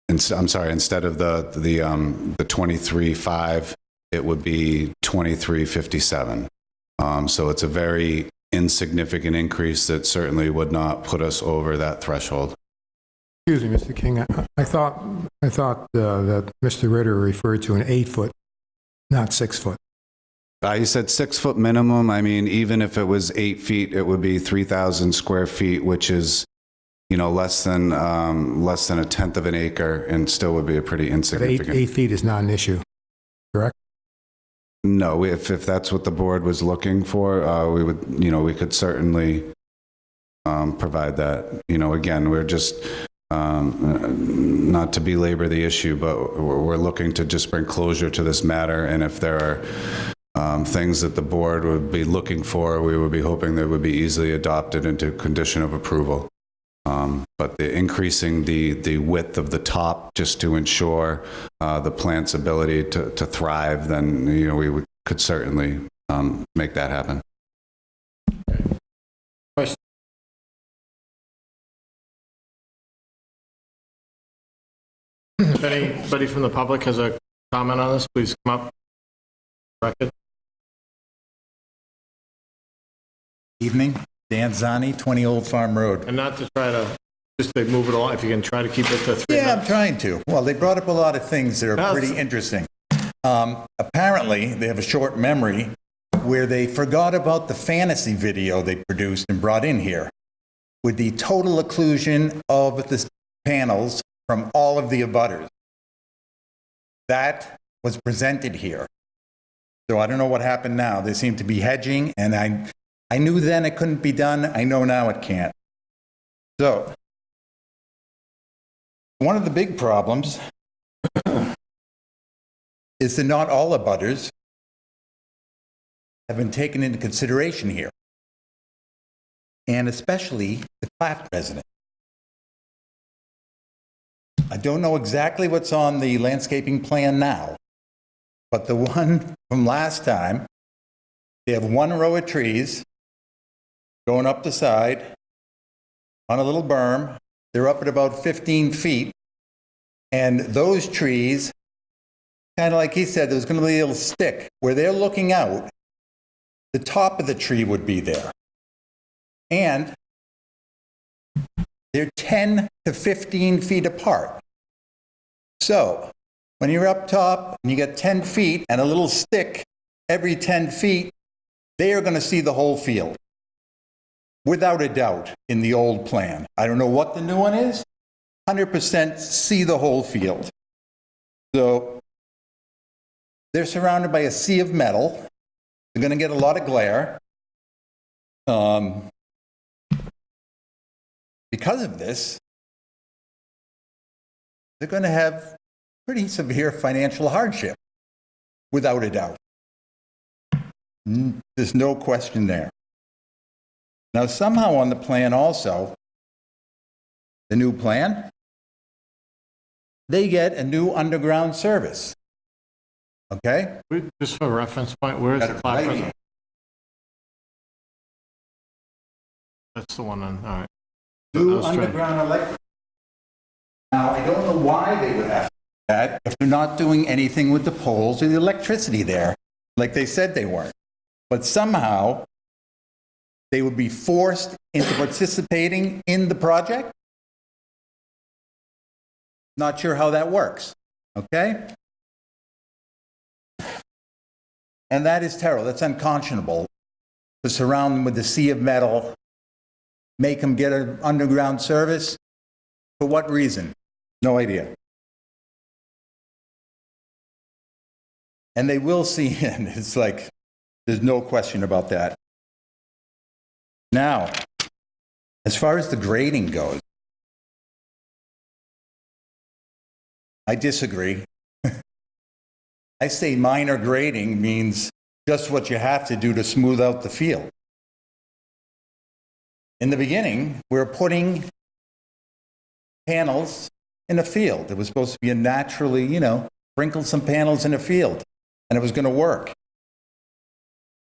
instead of the 23.5, it would be 23.57. So it's a very insignificant increase that certainly would not put us over that threshold. Excuse me, Mr. King. I thought that Mr. Ritter referred to an 8 foot, not 6 foot. You said 6 foot minimum. I mean, even if it was 8 feet, it would be 3,000 square feet, which is, less than a tenth of an acre, and still would be a pretty insignificant. But 8 feet is not an issue, correct? No, if that's what the board was looking for, we would, we could certainly provide that. Again, we're just not to belabor the issue, but we're looking to just bring closure to this matter, and if there are things that the board would be looking for, we would be hoping they would be easily adopted into condition of approval. But the increasing the width of the top just to ensure the plant's ability to thrive, then we could certainly make that happen. question. If anybody from the public has a comment on this, please come up. Record. Evening, Dan Zani, 20 Old Farm Road. And not to try to, just to move it along, if you can try to keep it to 3 Yeah, I'm minutes. trying to. Well, they brought up a lot of things that are pretty interesting. Apparently, they have a short memory where they forgot about the fantasy video they produced and brought in here with the total occlusion of the panels from all of the abutters. That was presented here. So I don't know what happened now. They seem to be hedging, and I knew then it couldn't be done. I know now it can't. So one of the big problems is that not all abutters have been taken into consideration here, and especially the Claft resident. I don't know exactly what's on the landscaping plan now, but the one from last time, they have one row of trees going up the side on a little berm. They're up at about 15 feet, and those trees, kind of like he said, there's going to be a little stick where they're looking out. The top of the tree would be there. And they're 10 to 15 feet apart. So when you're up top and you get 10 feet and a little stick every 10 feet, they are going to see the whole field. Without a doubt, in the old plan. I don't know what the new one is. 100% see the whole field. So they're surrounded by a sea of metal. They're going to get a lot of glare. Because of this, they're going to have pretty severe financial hardship, without a doubt. There's no question there. Now, somehow on the plan also, the new plan, they get a new underground service. Okay? Just for reference point, where is Got the it Claft right resident? here. That's the one on, all right. New That's true. underground electric. Now, I don't know why they would have to do that if they're not doing anything with the poles or the electricity there, like they said they weren't. But somehow, they would be forced into participating in the project. Not sure how that works, okay? And that is terrible. That's unconscionable to surround them with a sea of metal, make them get an underground service. For what reason? No idea. And they will see in. It's like, there's no question about that. Now, as far as the grading goes, I disagree. I say minor grading means just what you have to do to smooth out the field. In the beginning, we're putting panels in a field. It was supposed to be a naturally, sprinkle some panels in a field, and it was going to work.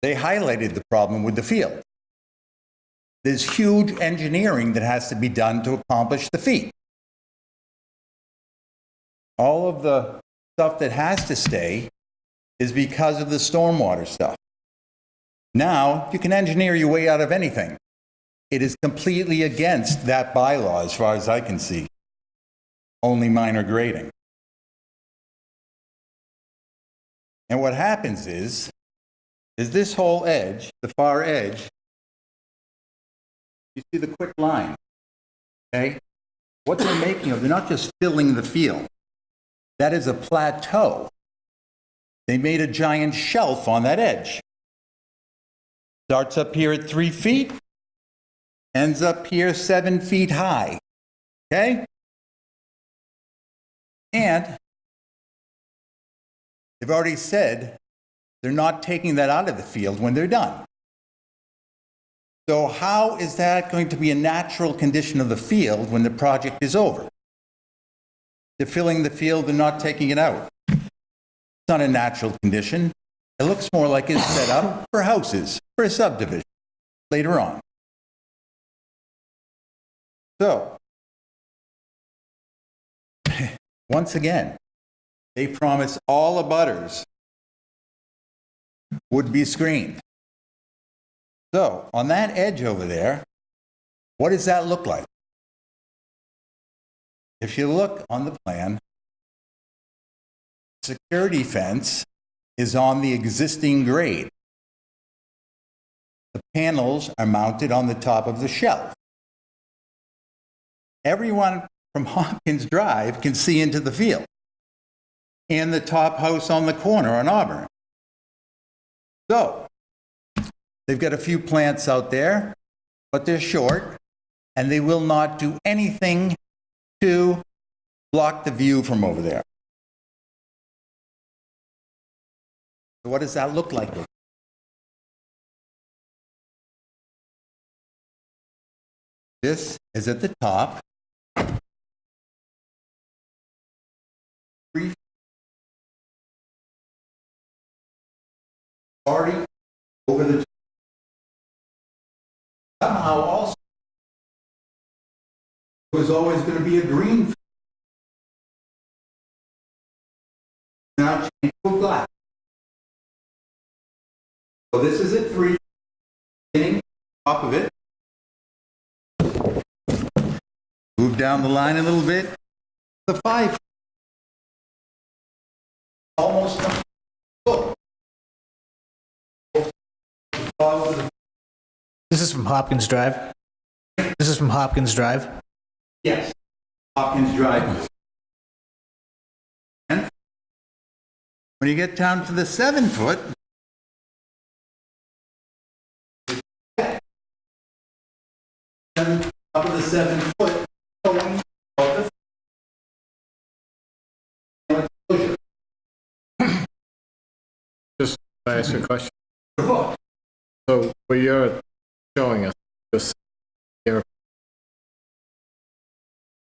They highlighted the problem with the field. There's huge engineering that has to be done to accomplish the feat. All of the stuff that has to stay is because of the stormwater stuff. Now, you can engineer your way out of anything. It is completely against that bylaw as far as I can see. Only minor grading. And what happens is this whole edge, the far edge, you see the quick line, okay? What they're making of, they're not just filling the field. That is a plateau. They made a giant shelf on that edge. Starts up here at 3 feet, ends up here 7 feet high, okay? And they've already said they're not taking that out of the field when they're done. So how is that going to be a natural condition of the field when the project is over? They're filling the field and not taking it out. It's not a natural condition. It looks more like it's set up for houses, for a subdivision later on. So, once again, they promised all abutters would be screened. So on that edge over there, what does that look like? If you look on the plan, security fence is on the existing grade. The panels are mounted on the top of the shelf. Everyone from Hopkins Drive can see into the field and the top house on the corner on Auburn. So they've got a few plants out there, but they're short, and they will not do anything to block the view from over there. So what does that look like? This is at the top. 3 already over the somehow also there was always going to be a green now change to black. So this is at 3 beginning top of it. Move down the line a little bit. The 5 almost look. This is from Hopkins Drive? This is from Hopkins Drive? Yes, Hopkins Drive. And when you get down to the 7 foot, up of the 7 foot, going out the Just ask a question. So what you're showing us, this here,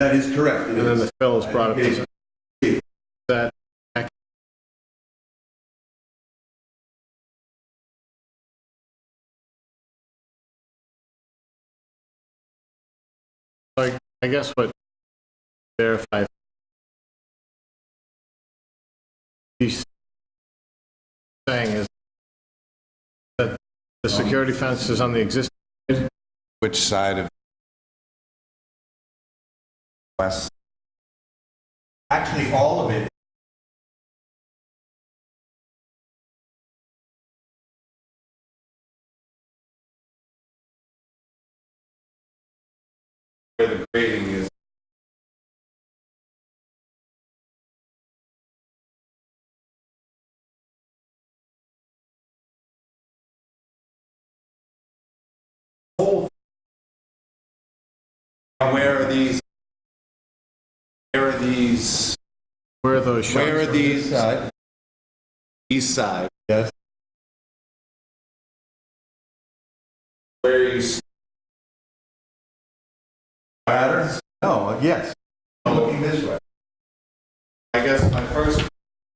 that is correct. and then the fill is brought up to that. Like, I guess what verify he's saying is that the security fence is on the existing. Which side of west? Actually, all of it. Where the grading is. Where are these? Where are these? Where are those shown? Where are these? East side. Yes. Where are you? Patterns? No, yes. I'm looking this way. I guess my first,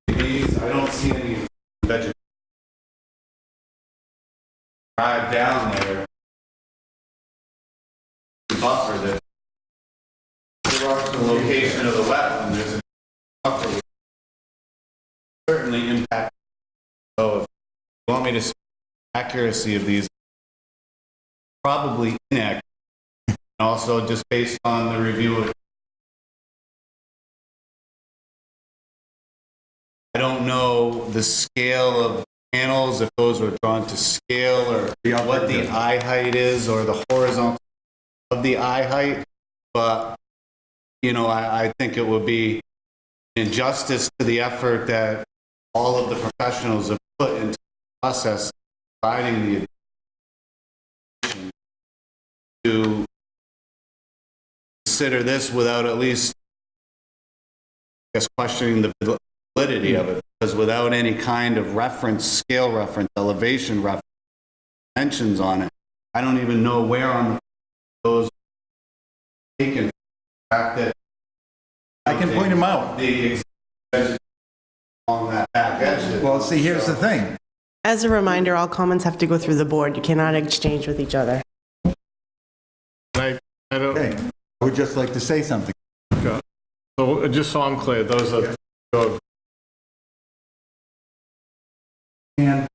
these, I don't see any vegetation. Drive down there. Buffer that. The location of the wetland, there's a buffer. Certainly impact. So if you want me to speak accuracy of these, probably inaccurate. And also just based on the review of, I don't know the scale of panels, if those were drawn to scale, or what the eye height is, or the horizontal of the eye height, but, you know, I think it would be injustice to the effort that all of the professionals have put into the process, providing the to consider this without at least, I guess, questioning the validity of it, because without any kind of reference, scale reference, elevation reference, mentions on it, I don't even know where on those taken. The fact that I can point them out. the on that back edge. Well, see, here's the thing. As a reminder, all comments have to go through the board. You cannot exchange with each other. I don't, Okay, I would just like to say something. so just so I'm clear, those are, And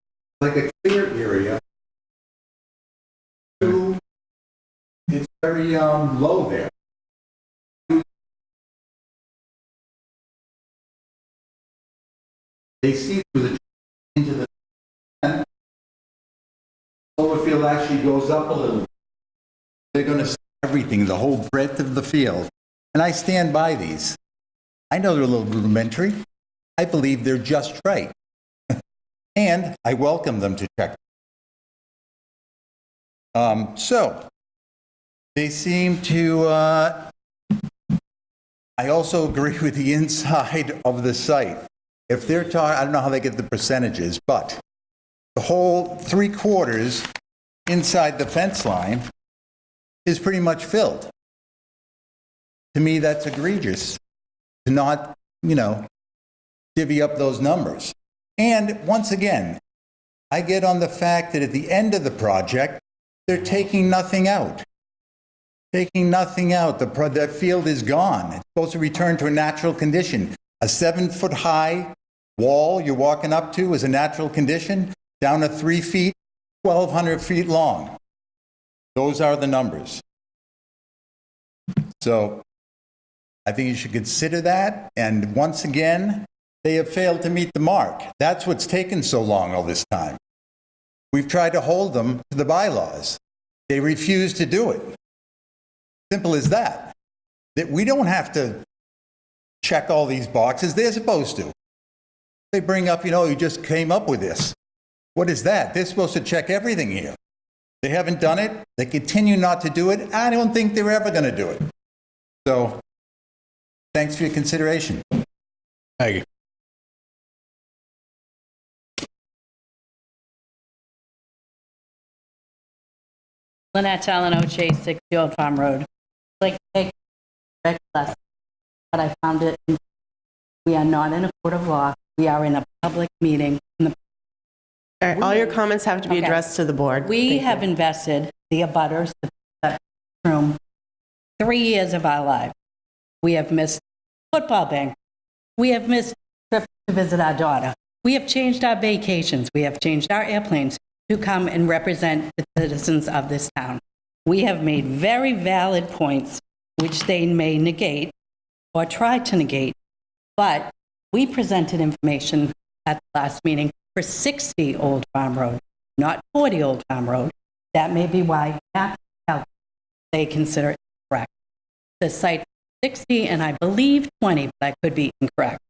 like a clear area very low there. They see through the into the solar field actually goes up a little. They're going to see everything, the whole breadth of the field. And I stand by these. I know they're a little rudimentary. I believe they're just right. And I welcome them to check. So, they seem to, I also agree with the inside of the site. If they're talking, I don't know how they get the percentages, but the whole 3/4 inside the fence line is pretty much filled. To me, that's egregious to not, divvy up those numbers. And once again, I get on the fact that at the end of the project, they're taking nothing out. Taking nothing out. The field is gone. It's supposed to return to a natural condition. A 7-foot-high wall you're walking up to is a natural condition, down to 3 feet, 1,200 feet long. Those are the numbers. So I think you should consider that. And once again, they have failed to meet the mark. That's what's taken so long all this time. We've tried to hold them to the bylaws. They refuse to do it. Simple as that. That we don't have to check all these boxes. They're supposed to. They bring up, you just came up with this. What is that? They're supposed to check everything here. They haven't done it. They continue not to do it. I don't think they're ever going to do it. So, thanks for your consideration. Thank you. Lynette Talano, Chase, 60 Old Farm Road. Like, take direct lesson, but I found it. We are not in a court of law. We are in a public meeting. All right, all your comments have to be Okay. addressed to the board. We Thank have you. invested the abutters, the room, 3 years of our life. We have missed football bank. We have missed trips to visit our daughter. We have changed our vacations. We have changed our airplanes to come and represent the citizens of this town. We have made very valid points, which they may negate or try to negate, but we presented information at the last meeting for 60 Old Farm Road, not 40 Old Farm Road. That may be why they consider it correct. The site 60 and I believe 20, but I could be incorrect.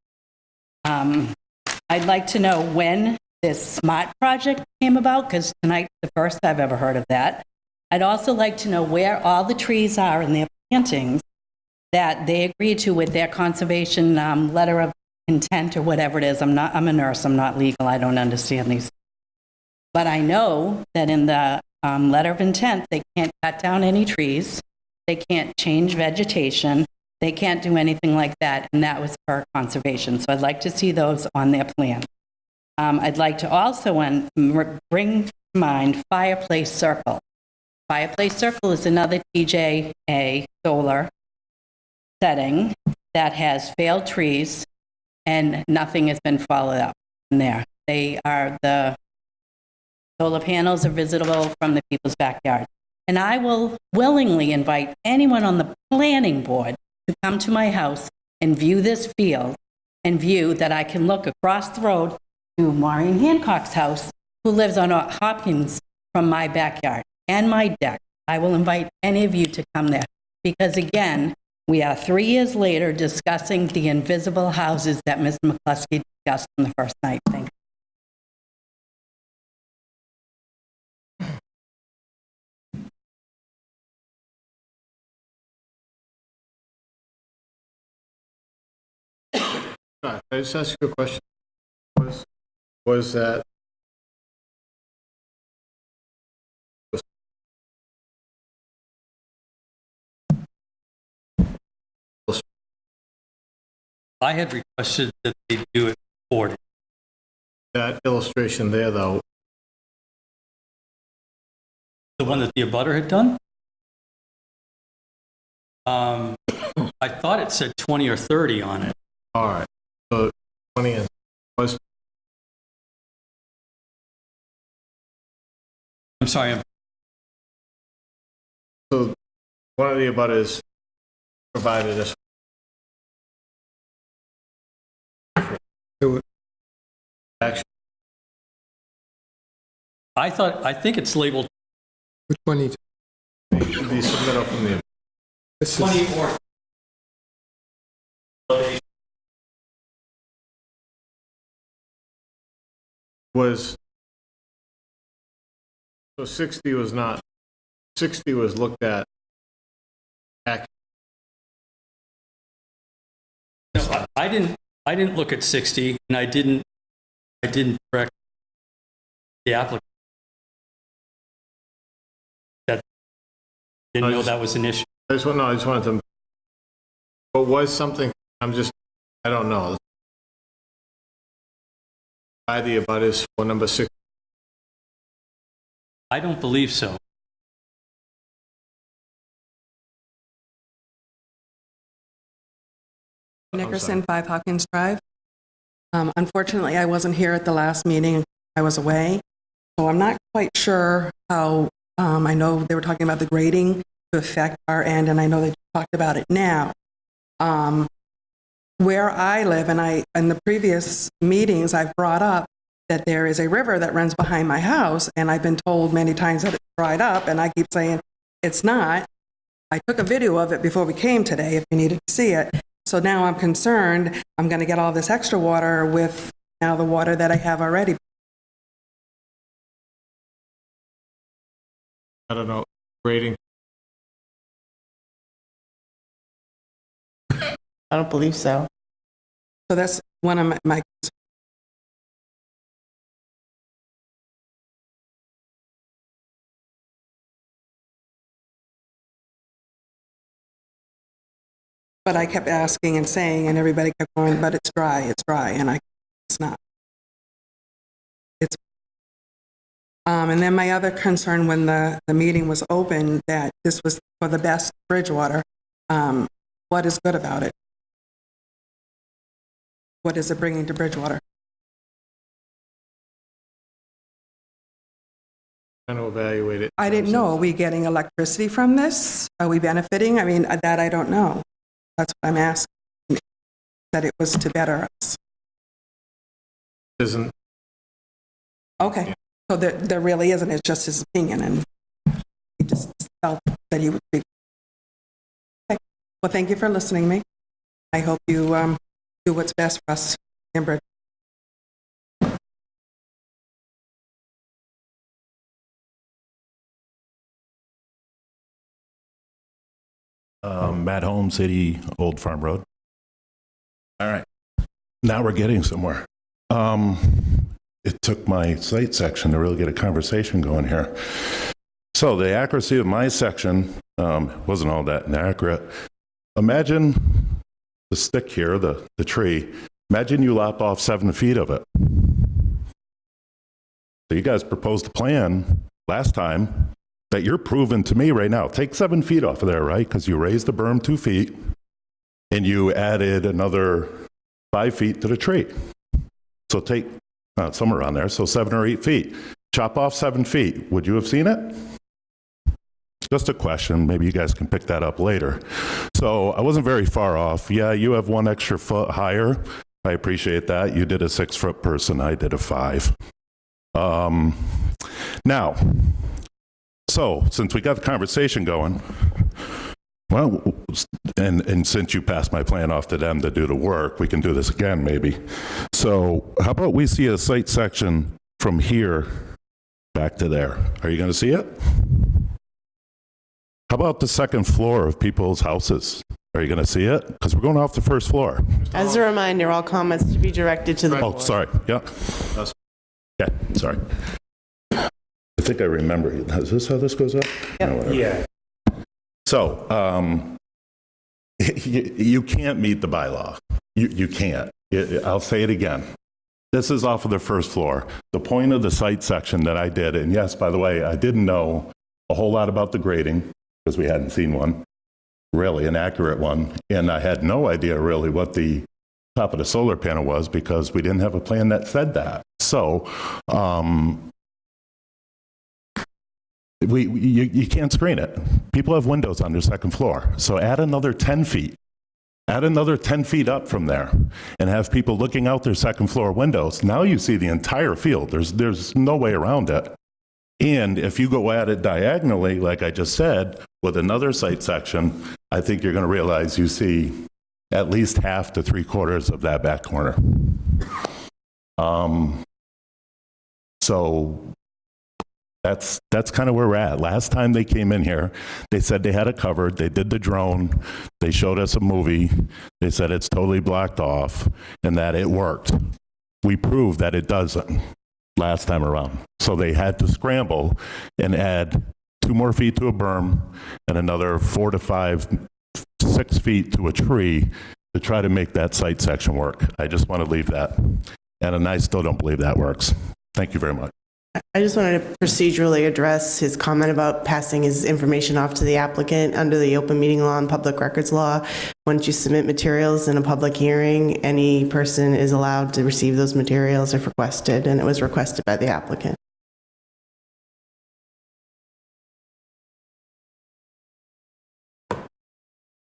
I'd like to know when this SMART project came about, because tonight's the first I've ever heard of that. I'd also like to know where all the trees are in their plantings that they agreed to with their conservation letter of intent or whatever it is. I'm a nurse, I'm not legal, I don't understand these. But I know that in the letter of intent, they can't cut down any trees, they can't change vegetation, they can't do anything like that, and that was for conservation. So I'd like to see those on their plan. I'd like to also bring to mind Fireplace Circle. Fireplace Circle is another TJA solar setting that has failed trees and nothing has been followed up in there. The solar panels are visible from the people's backyard. And I will willingly invite anyone on the planning board to come to my house and view this field and view that I can look across the road to Maureen Hancock's house, who lives on Hopkins, from my backyard and my deck. I will invite any of you to come there because, again, we are 3 years later discussing the invisible houses that Mr. McCluskey discussed on the first night. Thank you. Can I just ask you a question? Was that I had requested that they do it 40. that illustration there, though? The one that the abutter had done? I thought it said 20 or 30 on it. All right, so 20 and was I'm sorry, so one of the abutters provided us. Actually, I think it's labeled Which one needs? the submittal from the, This is, or was, so 60 was not, 60 was looked at. no, I didn't look at 60, and I didn't correct the applicant. That didn't know that was an issue. I just wanted to, but was something, I don't know. By the abutters for number 6. I don't believe so. Nickerson, 5 Hawkins Drive. Unfortunately, I wasn't here at the last meeting. I was away. So I'm not quite sure how, I know they were talking about the grading to affect our end, and I know they talked about it now. Where I live, and in the previous meetings, I've brought up that there is a river that runs behind my house, and I've been told many times that it's dried up, and I keep saying it's not. I took a video of it before we came today, if you needed to see it. So now I'm concerned I'm going to get all this extra water with now the water that I have already. I don't know, grading. I don't believe so. So that's one of my concerns. But I kept asking and saying, and everybody kept going, but it's dry, and it's not. And then my other concern when the meeting was open, that this was for the best Bridgewater, what is good about it? What is it bringing to Bridgewater? Trying to evaluate it. I didn't know. Are we getting electricity from this? Are we benefiting? I mean, that I don't know. That's what I'm asking. That it was to better us. Isn't, Okay. So there really isn't. It's just his opinion, and he just felt that he would be. Okay. Well, thank you for listening to me. I hope you do what's best for us in Bridgewater. Matt Holmes, 80 Old Farm Road. All right. Now we're getting somewhere. It took my site section to really get a conversation going here. So the accuracy of my section wasn't all that inaccurate. Imagine the stick here, the tree. Imagine you lop off 7 feet of it. So you guys proposed a plan last time that you're proving to me right now. Take 7 feet off of there, right? Because you raised the berm 2 feet and you added another 5 feet to the tree. So take somewhere around there, so 7 or 8 feet. Chop off 7 feet. Would you have seen it? Just a question. Maybe you guys can pick that up later. So I wasn't very far off. Yeah, you have 1 extra foot higher. I appreciate that. You did a 6-foot person. I did a 5. Now, so since we got the conversation going, well, and since you passed my plan off to them to do the work, we can do this again maybe. So how about we see a site section from here back to there? Are you going to see it? How about the second floor of people's houses? Are you going to see it? Because we're going off the first floor. As a reminder, all comments to be directed to the board. Oh, sorry. Yeah. Yeah, sorry. I think I remember. Is this how this goes up? Yep. No, yeah. So, you can't meet the bylaw. You can't. I'll say it again. This is off of the first floor. The point of the site section that I did, and yes, by the way, I didn't know a whole lot about the grading because we hadn't seen one, really an accurate one. And I had no idea really what the top of the solar panel was because we didn't have a plan that said that. So, You can't screen it. People have windows on their second floor. So add another 10 feet. Add another 10 feet up from there and have people looking out their second floor windows. Now you see the entire field. There's no way around it. And if you go at it diagonally, like I just said, with another site section, I think you're going to realize you see at least half to 3/4 of that back corner. So that's kind of where we're at. Last time they came in here, they said they had it covered. They did the drone. They showed us a movie. They said it's totally blocked off and that it worked. We proved that it doesn't last time around. So they had to scramble and add 2 more feet to a berm and another 4 to 5, 6 feet to a tree to try to make that site section work. I just want to leave that. And I still don't believe that works. Thank you very much. I just wanted to procedurally address his comment about passing his information off to the applicant under the open meeting law and public records law. Once you submit materials in a public hearing, any person is allowed to receive those materials if requested, and it was requested by the applicant.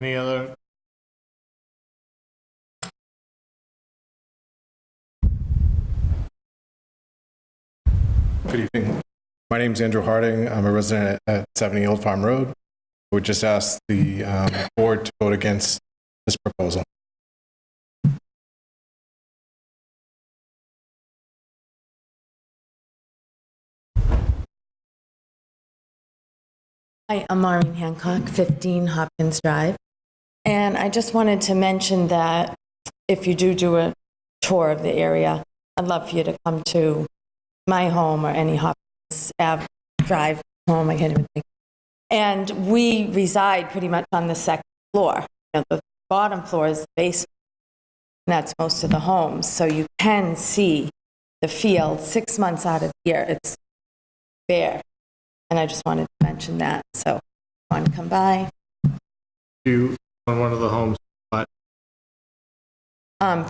Any other? Good evening. My name is Andrew Harding. I'm a resident at 70 Old Farm Road. We just asked the board to vote against this proposal. Hi, I'm Maureen Hancock, 15 Hopkins Drive. And I just wanted to mention that if you do a tour of the area, I'd love for you to come to my home or any Hopkins Ave Drive home, I can't even think. And we reside pretty much on the second floor. The bottom floor is the basement. And that's most of the homes. So you can see the field 6 months out of the year. It's bare. And I just wanted to mention that. So I want to come by. You on one of the homes, but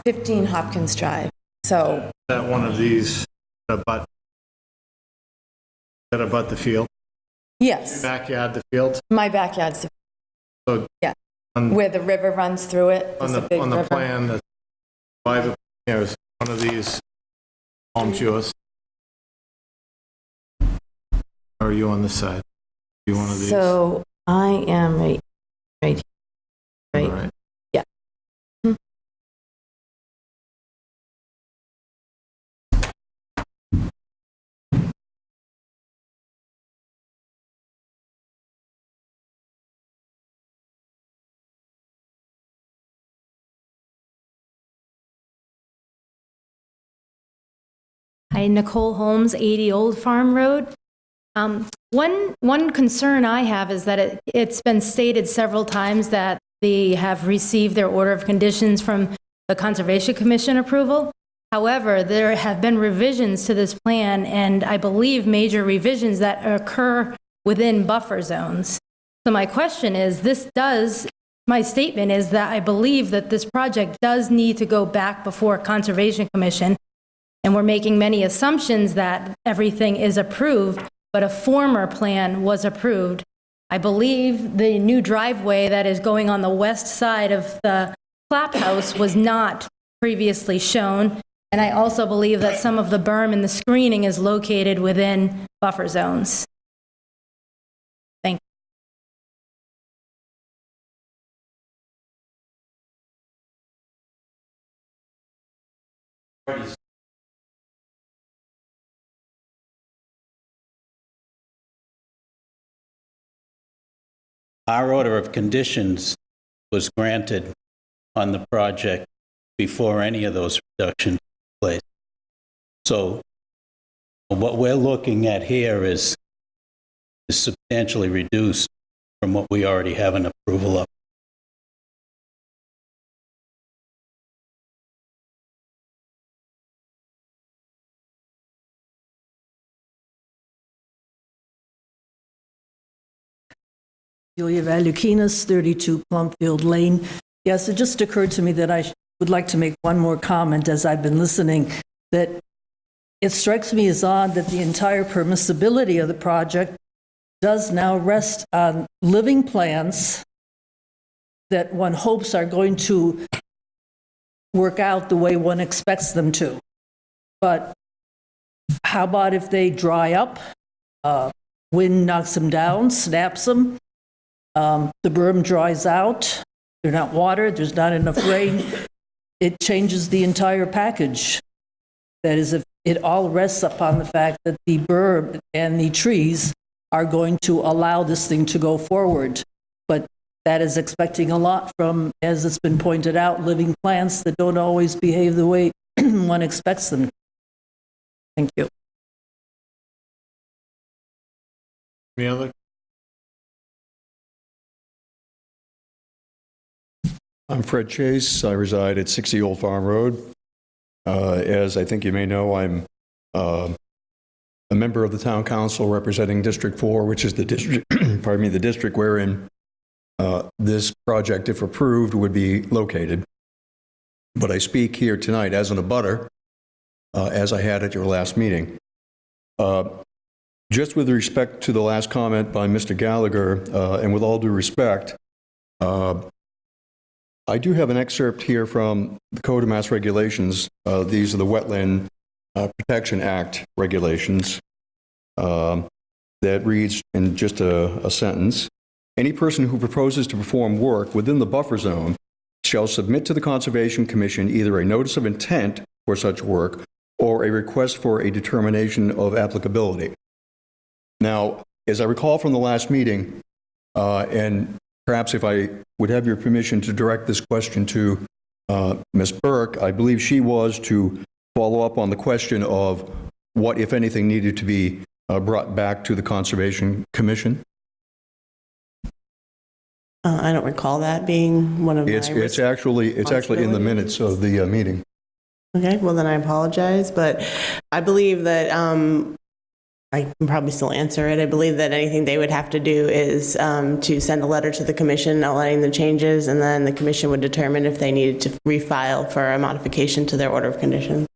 15 Hopkins Drive. So that one of these abut the field? yes, Your backyard, the field? my backyard's So yeah, on, where the river runs through it. on There's a the big on the river. plan that is one of these homes yours? Or are you on this side? You one of these? So I am right here. Right. All right. Yeah. Hi, Nicole Holmes, 80 Old Farm Road. One concern I have is that it's been stated several times that they have received their order of conditions from the Conservation Commission approval. However, there have been revisions to this plan, and I believe major revisions that occur within buffer zones. So my question is, my statement is that I believe that this project does need to go back before Conservation Commission, and we're making many assumptions that everything is approved, but a former plan was approved. I believe the new driveway that is going on the west side of the Clap House was not previously shown, and I also believe that some of the berm and the screening is located within buffer zones. Thank you. Our order of conditions was granted on the project before any of those reductions took place. So what we're looking at here is substantially reduced from what we already have an approval of. Julia Valukinas, 32 Plumfield Lane. Yes, it just occurred to me that I would like to make one more comment as I've been listening, that it strikes me as odd that the entire permissibility of the project does now rest on living plans that one hopes are going to work out the way one expects them to. But how about if they dry up? Wind knocks them down, snaps them. The berm dries out. They're not watered. There's not enough rain. It changes the entire package. That is, if it all rests upon the fact that the berm and the trees are going to allow this thing to go forward. But that is expecting a lot from, as it's been pointed out, living plants that don't always behave the way one expects them. Thank you. Any other? I'm Fred Chase. I reside at 60 Old Farm Road. As I think you may know, I'm a member of the town council representing District 4, which is the district, pardon me, the district wherein this project, if approved, would be located. But I speak here tonight as an abutter, as I had at your last meeting. Just with respect to the last comment by Mr. Gallagher, and with all due respect, I do have an excerpt here from the Code of Mass Regulations. These are the Wetland Protection Act regulations that reads in just a sentence, any person who proposes to perform work within the buffer zone shall submit to the Conservation Commission either a notice of intent for such work or a request for a determination of applicability. Now, as I recall from the last meeting, and perhaps if I would have your permission to direct this question to Ms. Burke, I believe she was to follow up on the question of what, if anything, needed to be brought back to the Conservation Commission. I don't recall that being one of my... It's actually in the minutes of the meeting. Okay, well then I apologize, but I believe that I can probably still answer it. I believe that anything they would have to do is to send a letter to the commission outlining the changes, and then the commission would determine if they needed to refile for a modification to their order of conditions.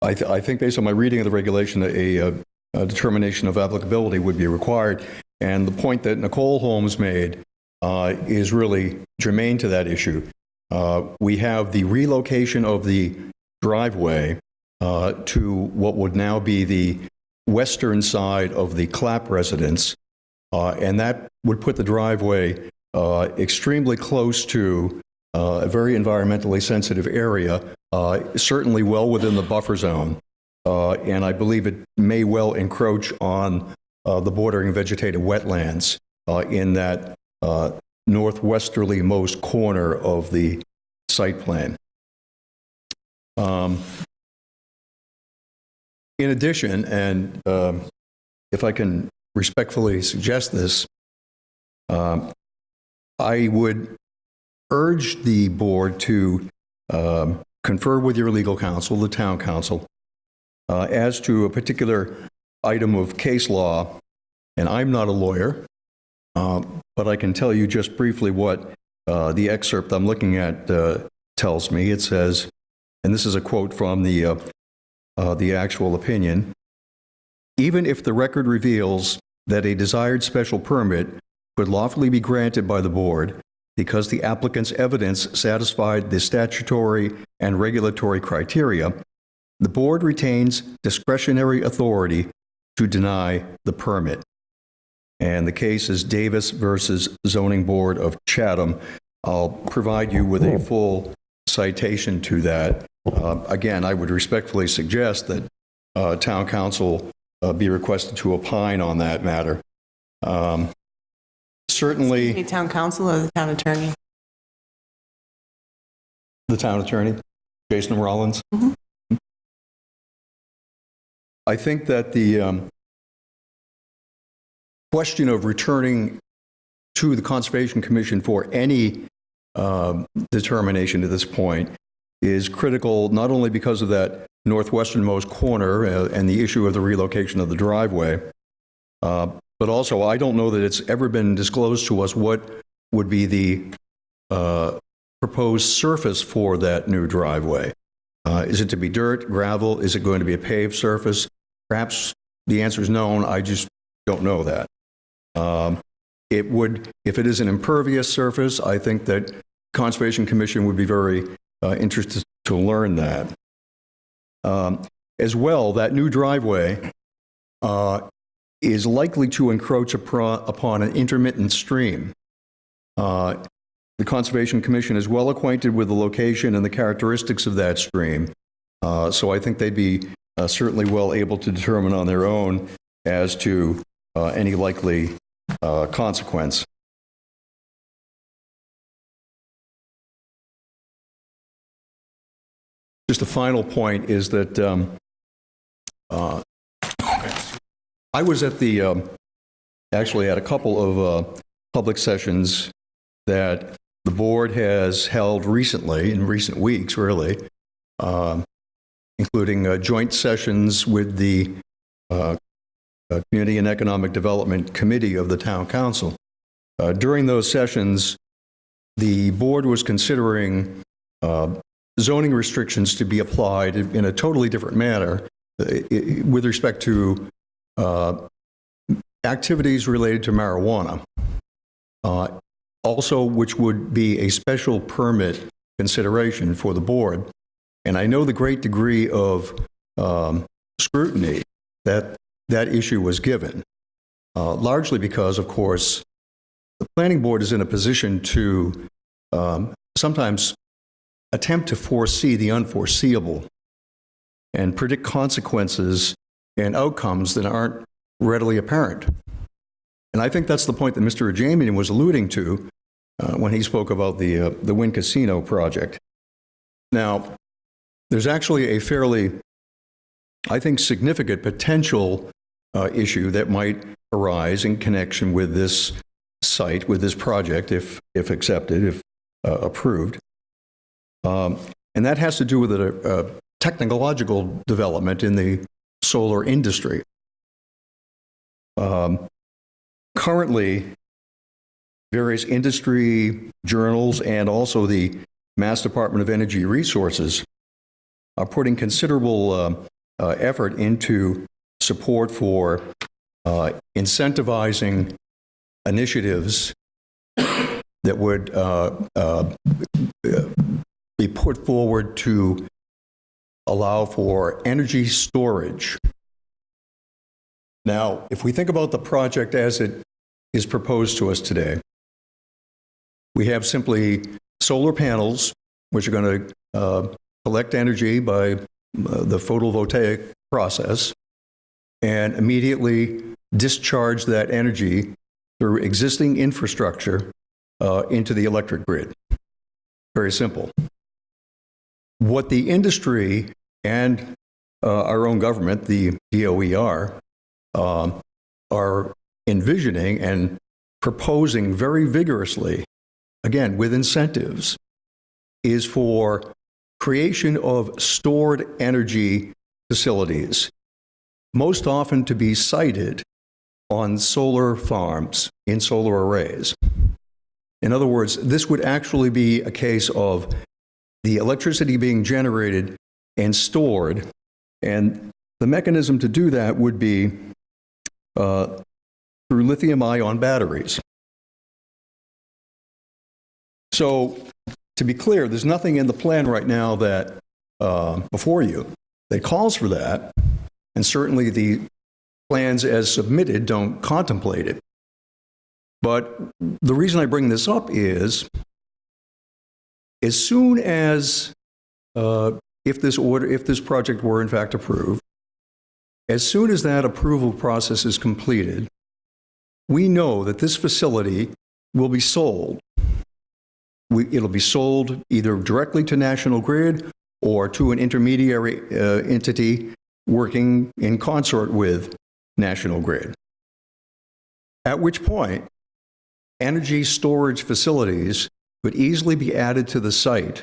I think based on my reading of the regulation, a determination of applicability would be required. And the point that Nicole Holmes made is really germane to that issue. We have the relocation of the driveway to what would now be the western side of the Clapp residence, and that would put the driveway extremely close to a very environmentally sensitive area, certainly well within the buffer zone, and I believe it may well encroach on the bordering vegetated wetlands in that northwesterly most corner of the site plan. In addition, and if I can respectfully suggest this, I would urge the board to confer with your legal counsel, the town council, as to a particular item of case law. And I'm not a lawyer, but I can tell you just briefly what the excerpt I'm looking at tells me. It says, and this is a quote from the actual opinion, even if the record reveals that a desired special permit could lawfully be granted by the board because the applicant's evidence satisfied the statutory and regulatory criteria, the board retains discretionary authority to deny the permit. And the case is Davis versus Zoning Board of Chatham. I'll provide you with a full citation to that. Again, I would respectfully suggest that town council be requested to opine on that matter. Certainly... The town council or the town attorney? The town attorney, Jason Rollins. Mm-hmm. I think that the question of returning to the Conservation Commission for any determination at this point is critical, not only because of that northwesternmost corner and the issue of the relocation of the driveway, but also I don't know that it's ever been disclosed to us what would be the proposed surface for that new driveway. Is it to be dirt, gravel? Is it going to be a paved surface? Perhaps the answer is known, I just don't know that. It would, if it is an impervious surface, I think that Conservation Commission would be very interested to learn that. As well, that new driveway is likely to encroach upon an intermittent stream. The Conservation Commission is well acquainted with the location and the characteristics of that stream, so I think they'd be certainly well able to determine on their own as to any likely consequence. Just a final point is that I was at actually at a couple of public sessions that the board has held recently, in recent weeks, really, including joint sessions with the Community and Economic Development Committee of the Town Council. During those sessions, the board was considering zoning restrictions to be applied in a totally different manner with respect to activities related to marijuana. Also, which would be a special permit consideration for the board. And I know the great degree of scrutiny that issue was given, largely because, of course, the planning board is in a position to sometimes attempt to foresee the unforeseeable and predict consequences and outcomes that aren't readily apparent. And I think that's the point that Mr. Ajamian was alluding to when he spoke about the Wynn Casino project. Now, there's actually a fairly, I think, significant potential issue that might arise in connection with this site, with this project, if accepted, if approved. And that has to do with a technological development in the solar industry. Currently, various industry journals and also the Mass Department of Energy Resources are putting considerable effort into support for incentivizing initiatives that would be put forward to allow for energy storage. Now, if we think about the project as it is proposed to us today, we have simply solar panels, which are going to collect energy by the photovoltaic process and immediately discharge that energy through existing infrastructure into the electric grid. Very simple. What the industry and our own government, the DOER, are envisioning and proposing very vigorously, again, with incentives, is for creation of stored energy facilities, most often to be sited on solar farms, in solar arrays. In other words, this would actually be a case of the electricity being generated and stored, and the mechanism to do that would be through lithium-ion batteries. So, to be clear, there's nothing in the plan right now that, before you, that calls for that, and certainly the plans as submitted don't contemplate it. But the reason I bring this up is, as soon as, if this project were in fact approved, as soon as that approval process is completed, we know that this facility will be sold. It'll be sold either directly to National Grid or to an intermediary entity working in consort with National Grid. At which point, energy storage facilities could easily be added to the site,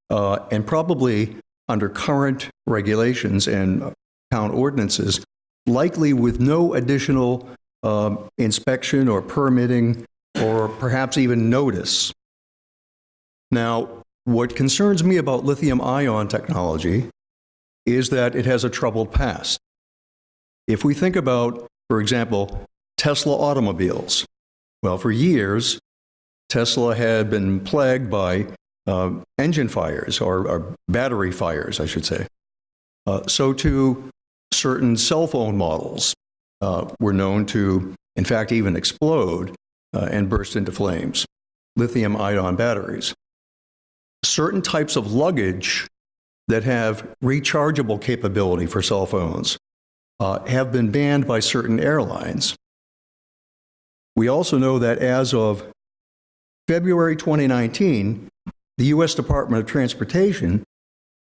and probably under current regulations and town ordinances, likely with no additional inspection or permitting or perhaps even notice. Now, what concerns me about lithium-ion technology is that it has a troubled past. If we think about, for example, Tesla automobiles. Well, for years, Tesla had been plagued by engine fires, or battery fires, I should say. So too, certain cell phone models were known to, in fact, even explode and burst into flames. Lithium-ion batteries. Certain types of luggage that have rechargeable capability for cell phones have been banned by certain airlines. We also know that as of February 2019, the U.S. Department of Transportation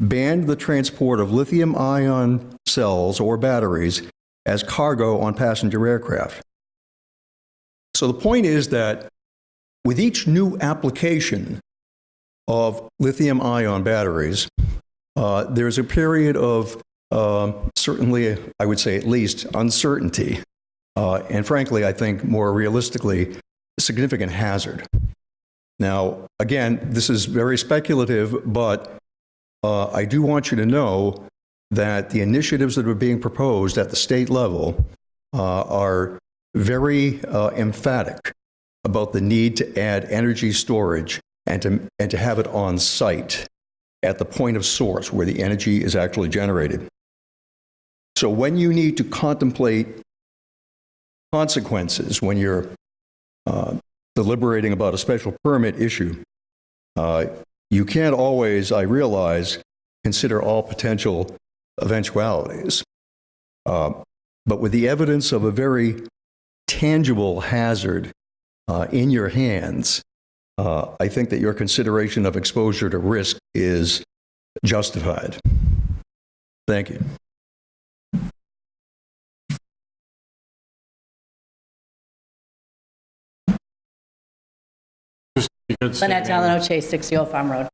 banned the transport of lithium-ion cells or batteries as cargo on passenger aircraft. So the point is that with each new application of lithium-ion batteries, there's a period of certainly, I would say at least, uncertainty, and frankly, I think more realistically, significant hazard. Now, again, this is very speculative, but I do want you to know that the initiatives that are being proposed at the state level are very emphatic about the need to add energy storage and to have it on site at the point of source where the energy is actually generated. So when you need to contemplate consequences, when you're deliberating about a special permit issue, you can't always, I realize, consider all potential eventualities. But with the evidence of a very tangible hazard in your hands, I think that your consideration of exposure to risk is justified. Thank you. Lynette Delano Chase, 60 Old Farm Road.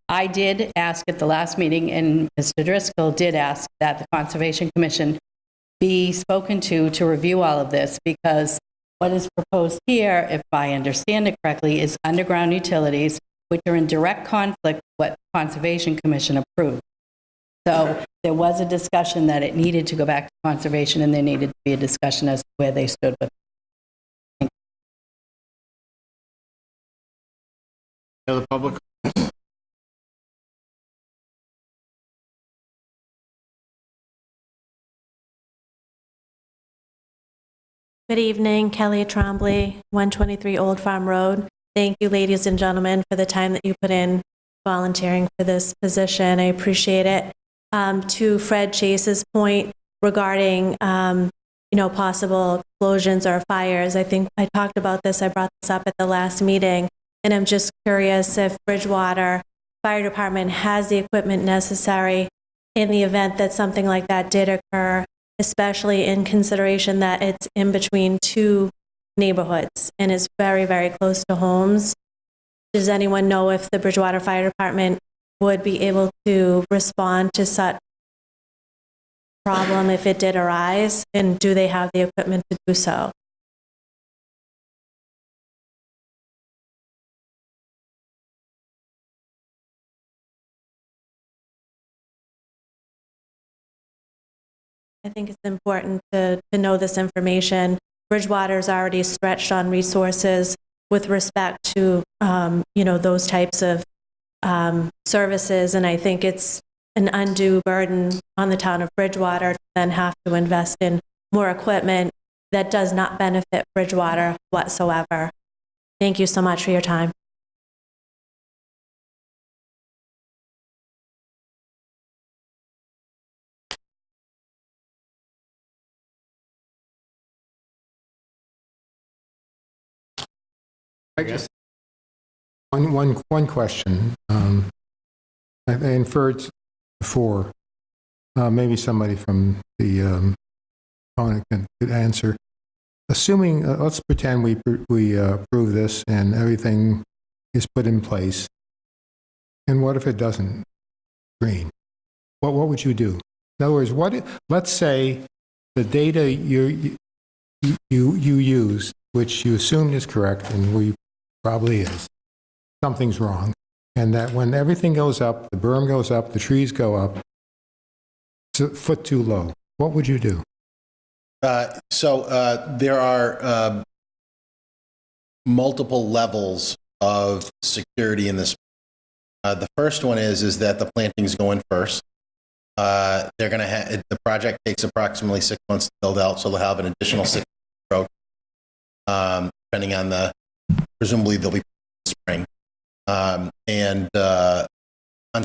I did ask at the last meeting, and Mr. Driscoll did ask that the Conservation Commission be spoken to review all of this, because what is proposed here, if I understand it correctly, is underground utilities, which are in direct conflict with what the Conservation Commission approved. So there was a discussion that it needed to go back to Conservation, and there needed to be a discussion as to where they stood with it. Any other public? Good evening, Kelly Trombley, 123 Old Farm Road. Thank you, ladies and gentlemen, for the time that you put in volunteering for this position. I appreciate it. To Fred Chase's point regarding, possible explosions or fires, I think I talked about this, I brought this up at the last meeting, and I'm just curious if Bridgewater Fire Department has the equipment necessary in the event that something like that did occur, especially in consideration that it's in between two neighborhoods and is very, very close to homes. Does anyone know if the Bridgewater Fire Department would be able to respond to such problem if it did arise, and do they have the equipment to do so? I think it's important to know this information. Bridgewater's already stretched on resources with respect to, those types of services, and I think it's an undue burden on the town of Bridgewater to then have to invest in more equipment that does not benefit Bridgewater whatsoever. Thank you so much for your time. I guess. One question. I inferred before, maybe somebody from the opponent could answer. Assuming, let's pretend we approve this and everything is put in place, and what if it doesn't green? What would you do? In other words, let's say the data you used, which you assumed is correct, and we probably is, something's wrong, and that when everything goes up, the berm goes up, the trees go up, it's a foot too low. What would you do? There are multiple levels of security in this. The first one is that the plantings go in first. They're going to have the project takes approximately 6 months to build out, so they'll have an additional 6 months, depending on presumably they'll be spring. On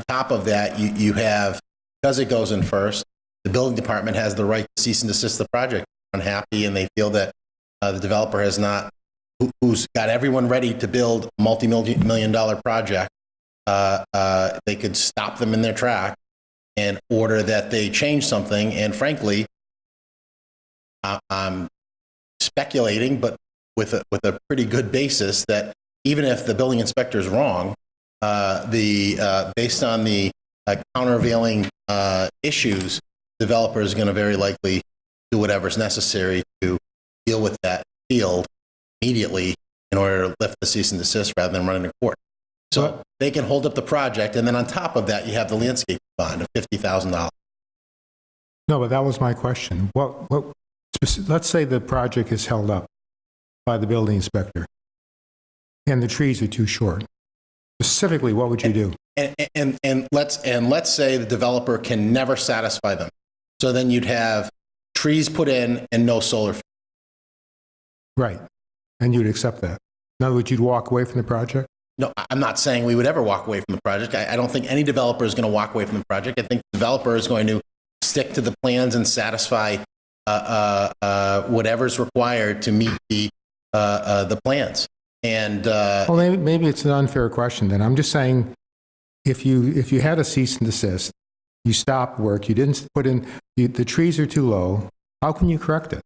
top of that, you have, because it goes in first, the building department has the right to cease and desist the project. Unhappy, and they feel that the developer has not, who's got everyone ready to build a multi-million-dollar project, they could stop them in their track and order that they change something. And frankly, I'm speculating, but with a pretty good basis, that even if the building inspector is wrong, based on the countervailing issues, developer is going to very likely do whatever's necessary to deal with that field immediately in order to lift the cease and desist rather than running to court. So they can hold up the project, and then on top of that, you have the landscape bond of $50,000. No, but that was my question. Let's say the project is held up by the building inspector and the trees are too short. Specifically, what would you do? And let's say the developer can never satisfy them. So then you'd have trees put in and no solar. Right. And you'd accept that. In other words, you'd walk away from the project? No, I'm not saying we would ever walk away from the project. I don't think any developer is going to walk away from the project. I think the developer is going to stick to the plans and satisfy whatever's required to meet the plans. And well, maybe it's an unfair question. Then I'm just saying, if you had a cease and desist, you stopped work, you didn't put in the trees are too low. How can you correct it?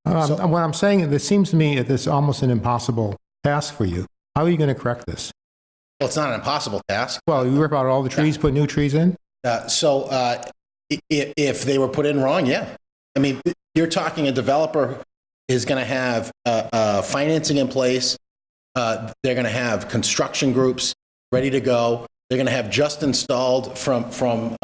What I'm saying, it seems to me that it's almost an impossible task for you. How are you going to correct this? Well, it's not an impossible task. Well, you rip out all the trees, put new trees in? If they were put in wrong, yeah. I mean, you're talking a developer is going to have financing in place. They're going to have construction groups ready to go. They're going to have just installed from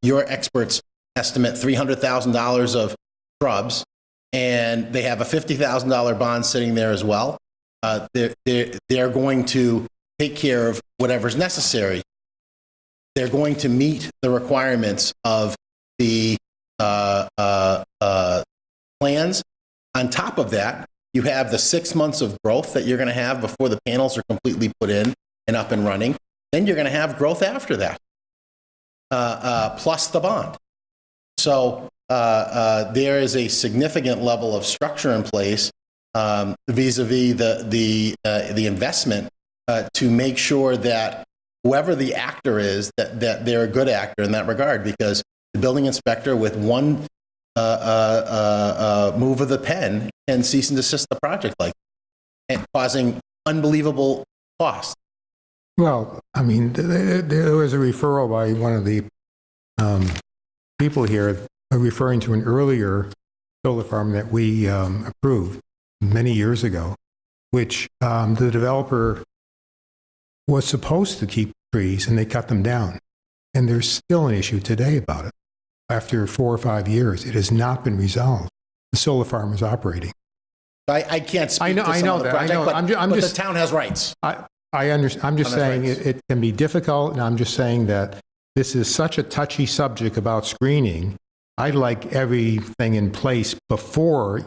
your expert's estimate $300,000 of shrubs, and they have a $50,000 bond sitting there as well. They're going to take care of whatever's necessary. They're going to meet the requirements of the plans. On top of that, you have the 6 months of growth that you're going to have before the panels are completely put in and up and running. Then you're going to have growth after that, plus the bond. So there is a significant level of structure in place vis-a-vis the investment to make sure that whoever the actor is, that they're a good actor in that regard, because the building inspector with one move of the pen can cease and desist the project, and causing unbelievable costs. Well, I mean, there was a referral by one of the people here referring to an earlier solar farm that we approved many years ago, which the developer was supposed to keep trees and they cut them down. And there's still an issue today about it. After 4 or 5 years, it has not been resolved. The solar farm is operating. I can't speak to some of the project, but the town has rights. I understand. I'm just saying it can be difficult, and I'm just saying that this is such a touchy subject about screening. I'd like everything in place before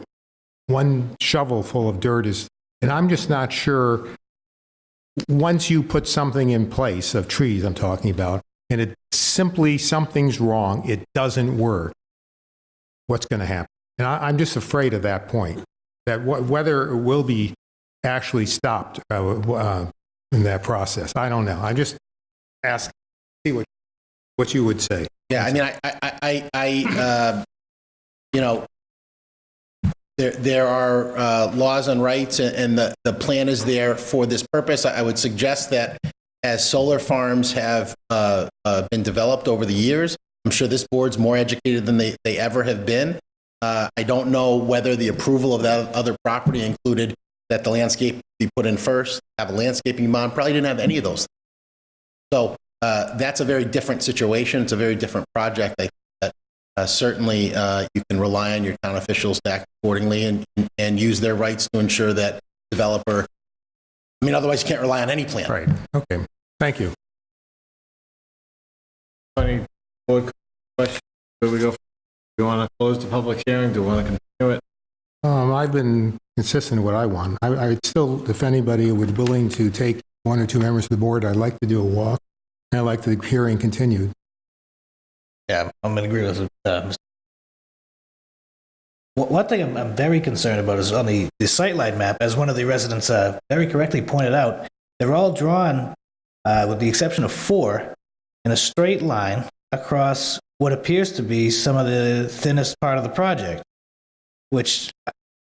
one shovel full of dirt is, and I'm just not sure, once you put something in place of trees I'm talking about, and it simply, something's wrong, it doesn't work, what's going to happen? And I'm just afraid of that point, that whether it will be actually stopped in that process. I don't know. I just ask, see what you would say. Yeah, I mean, you know, there are laws and rights, and the plan is there for this purpose. I would suggest that as solar farms have been developed over the years, I'm sure this board's more educated than they ever have been. I don't know whether the approval of that other property included that the landscape be put in first, have a landscaping bond, probably didn't have any of those. So that's a very different situation. It's a very different project that certainly you can rely on your town officials to act accordingly and use their rights to ensure that developer, I mean, otherwise you can't rely on any plan. Right, okay. Thank you. Any board questions? Where we go? Do you want to close the public hearing? Do you want to continue it? I've been consistent with what I want. I still, if anybody would be willing to take one or two members of the board, I'd like to do a walk, and I'd like the hearing continued. Yeah, I'm in agreement with Mr. One thing I'm very concerned about is on the sightline map, as one of the residents very correctly pointed out, they're all drawn, with the exception of 4, in a straight line across what appears to be some of the thinnest part of the project, which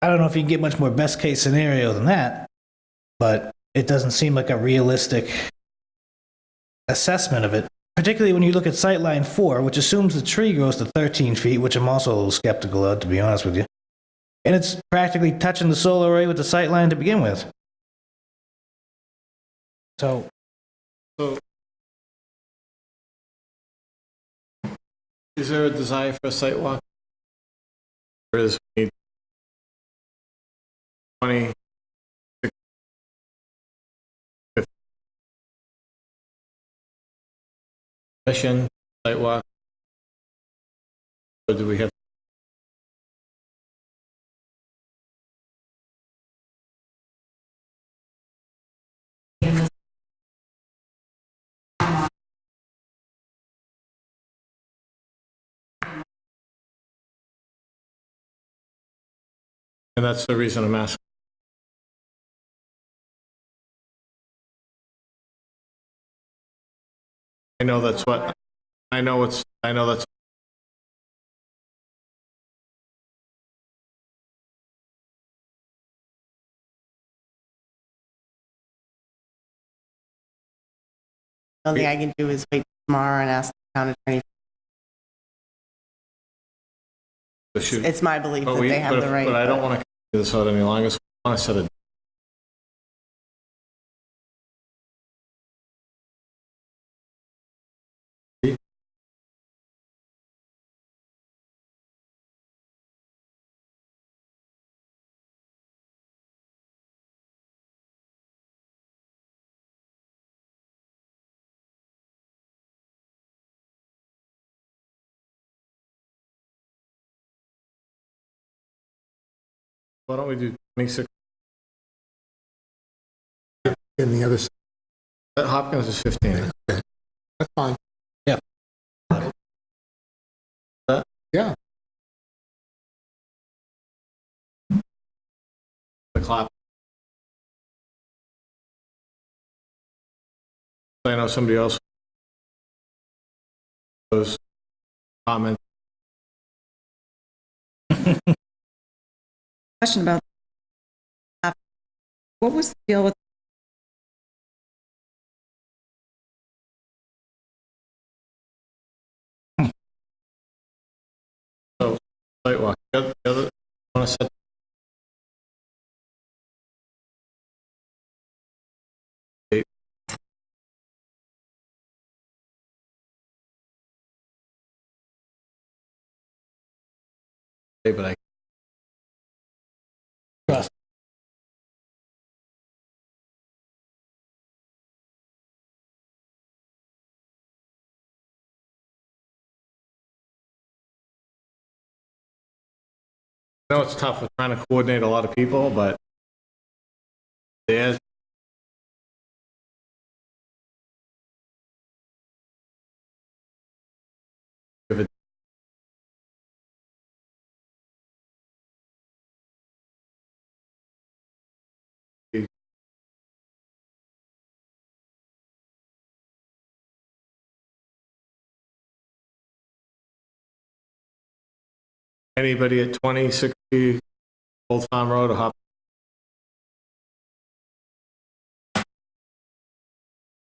I don't know if you can get much more best case scenario than that, but it doesn't seem like a realistic assessment of it, particularly when you look at sightline 4, which assumes the tree grows to 13 feet, which I'm also a little skeptical of, to be honest with you. And it's practically touching the solar array with the sightline to begin with. So, Is there a desire for a site walk? Or is we 20, 50, mission, site walk? Or do we have? And that's the reason I'm asking. I know that's what, I know that's. The only thing I can do is wait tomorrow and ask the town attorney. It's my belief that they have the right. But I don't want to do this out any longer, so I want to set a. Why don't we do 26? And the other side. Hopkins is 15. Okay, that's fine. Yeah. Yeah. The clock. I know somebody else. Those comments. Question about what was the deal with So, site walk. The other, I want to set. But I. I know it's tough with trying to coordinate a lot of people, but there's anybody at 2060 Old Farm Road or Hop.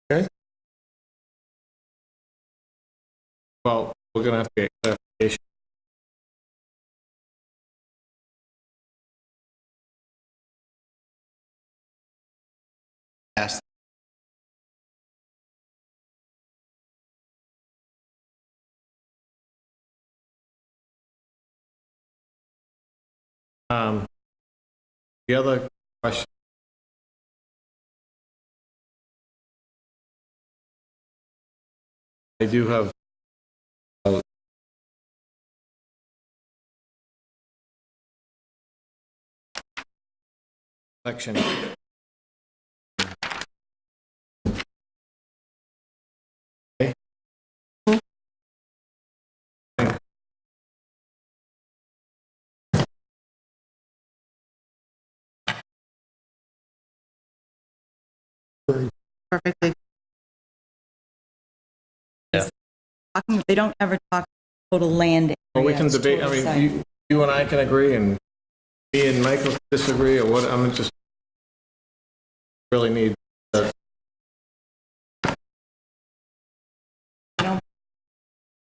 Okay. Well, we're gonna have to get clarification. Ask The other question. I do have section. Okay. Perfectly. Yeah. They don't ever talk total land Well, we area, can it's debate, I total mean, site. you and I can agree, and me and Michael disagree, or what, I'm just really need that.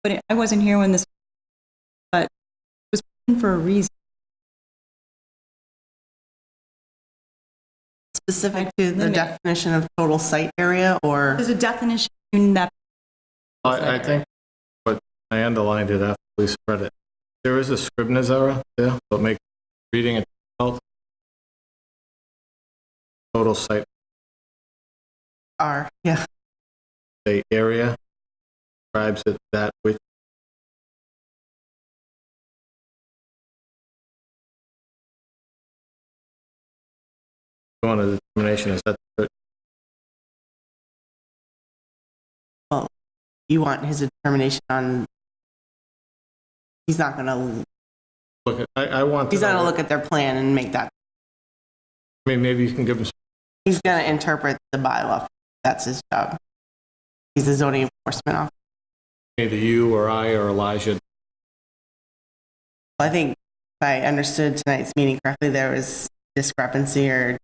But I wasn't here when this, but it was put in for a reason. Specific to the definition of total site area, or? There's a definition in that. I think, but I underlined it after we spread it. There is a Scribner's error there, so it makes reading it difficult. Total site, Yeah. the area describes it that which. You want a determination, is that Well, you want his determination on, he's not going to, look at, I want. he's not going to look at their plan and make that. I mean, maybe you can give him. He's going to interpret the bylaw. That's his job. He's a zoning enforcement officer. Either you or I or Elijah. I think if I understood tonight's meeting correctly, there was discrepancy or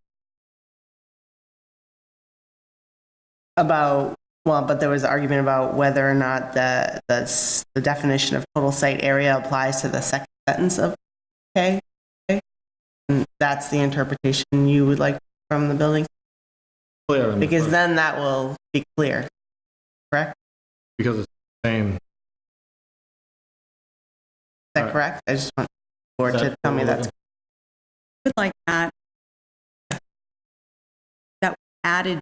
about, well, but there was argument about whether or not the definition of total site area applies to the second sentence of okay. And that's the interpretation you would like from the building? Clear. Because then that will be clear, correct? Because it's the same. Is that correct? I just want the board to tell me that's. Would like that added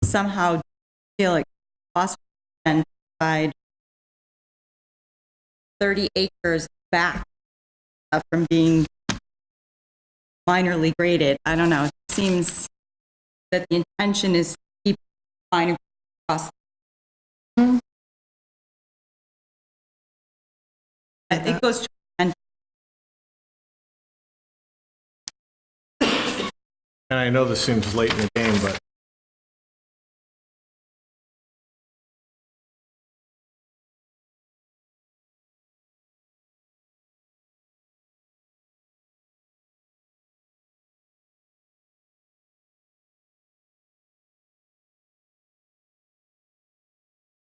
somehow feel like possible and provide 30 acres back from being minorly graded. I don't know. It seems that the intention is to keep minor across. It goes to And I know this seems late in the game, but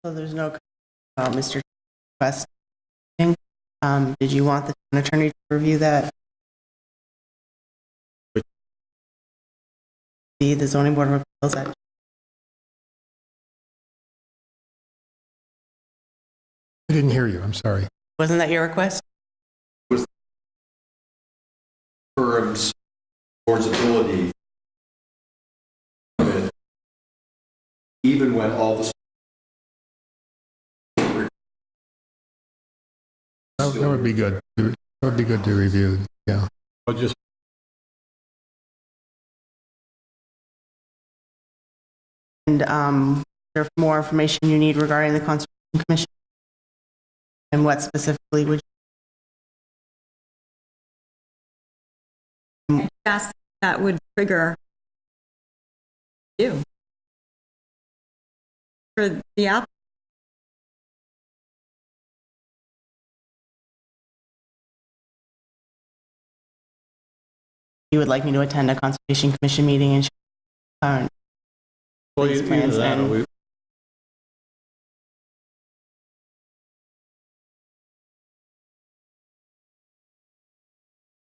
So there's no Mr. West. Did you want the town attorney to review that? The zoning board of appeals act. I didn't hear you, I'm sorry. Wasn't that your request? Firm's board's ability, even when all the That would be good. That would be good to review, yeah. I'll just. And there's more information you need regarding the Conservation Commission? And what specifically would you? That would trigger you for the app. You would like me to attend a Conservation Commission meeting and Well, these either plans that or and we.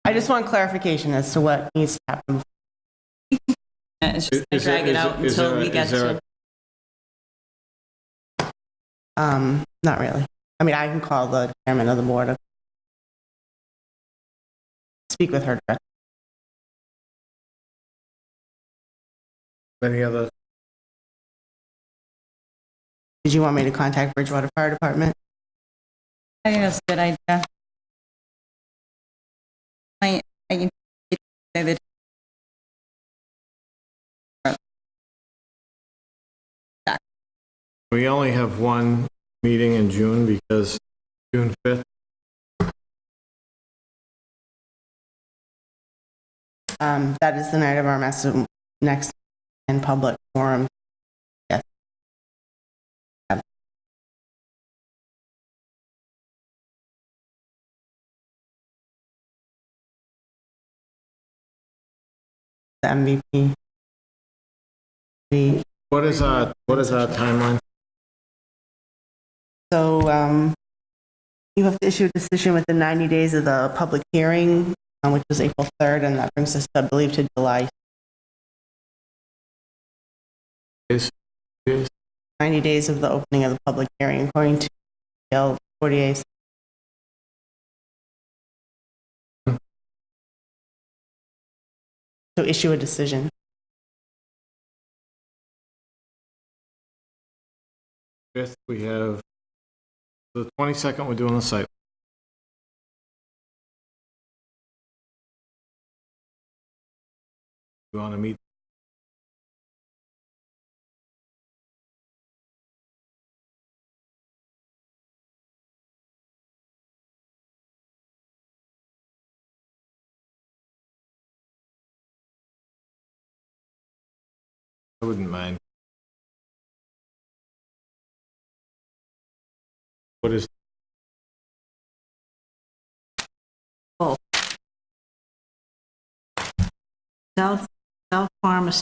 I just want clarification as to what needs to happen. It's just Is there- drag it is out there- is until there- we is get there to. Not really. I mean, I can call the chairman of the board speak with her directly. Any other? Did you want me to contact Bridgewater Fire Department? I think that's a good idea. I can say that We only have one meeting in June because June 5th. That is the night of our next in public forum. Yes. The MVP. What is our timeline? So you have to issue a decision within 90 days of the public hearing, which was April 3rd, and that brings us, I believe, to July. 90 days of the opening of the public hearing, according to L 48. To issue a decision. Fifth, we have the 22nd, we're doing the site. You want to meet? I wouldn't mind. What is? Oh. South Pharmacy.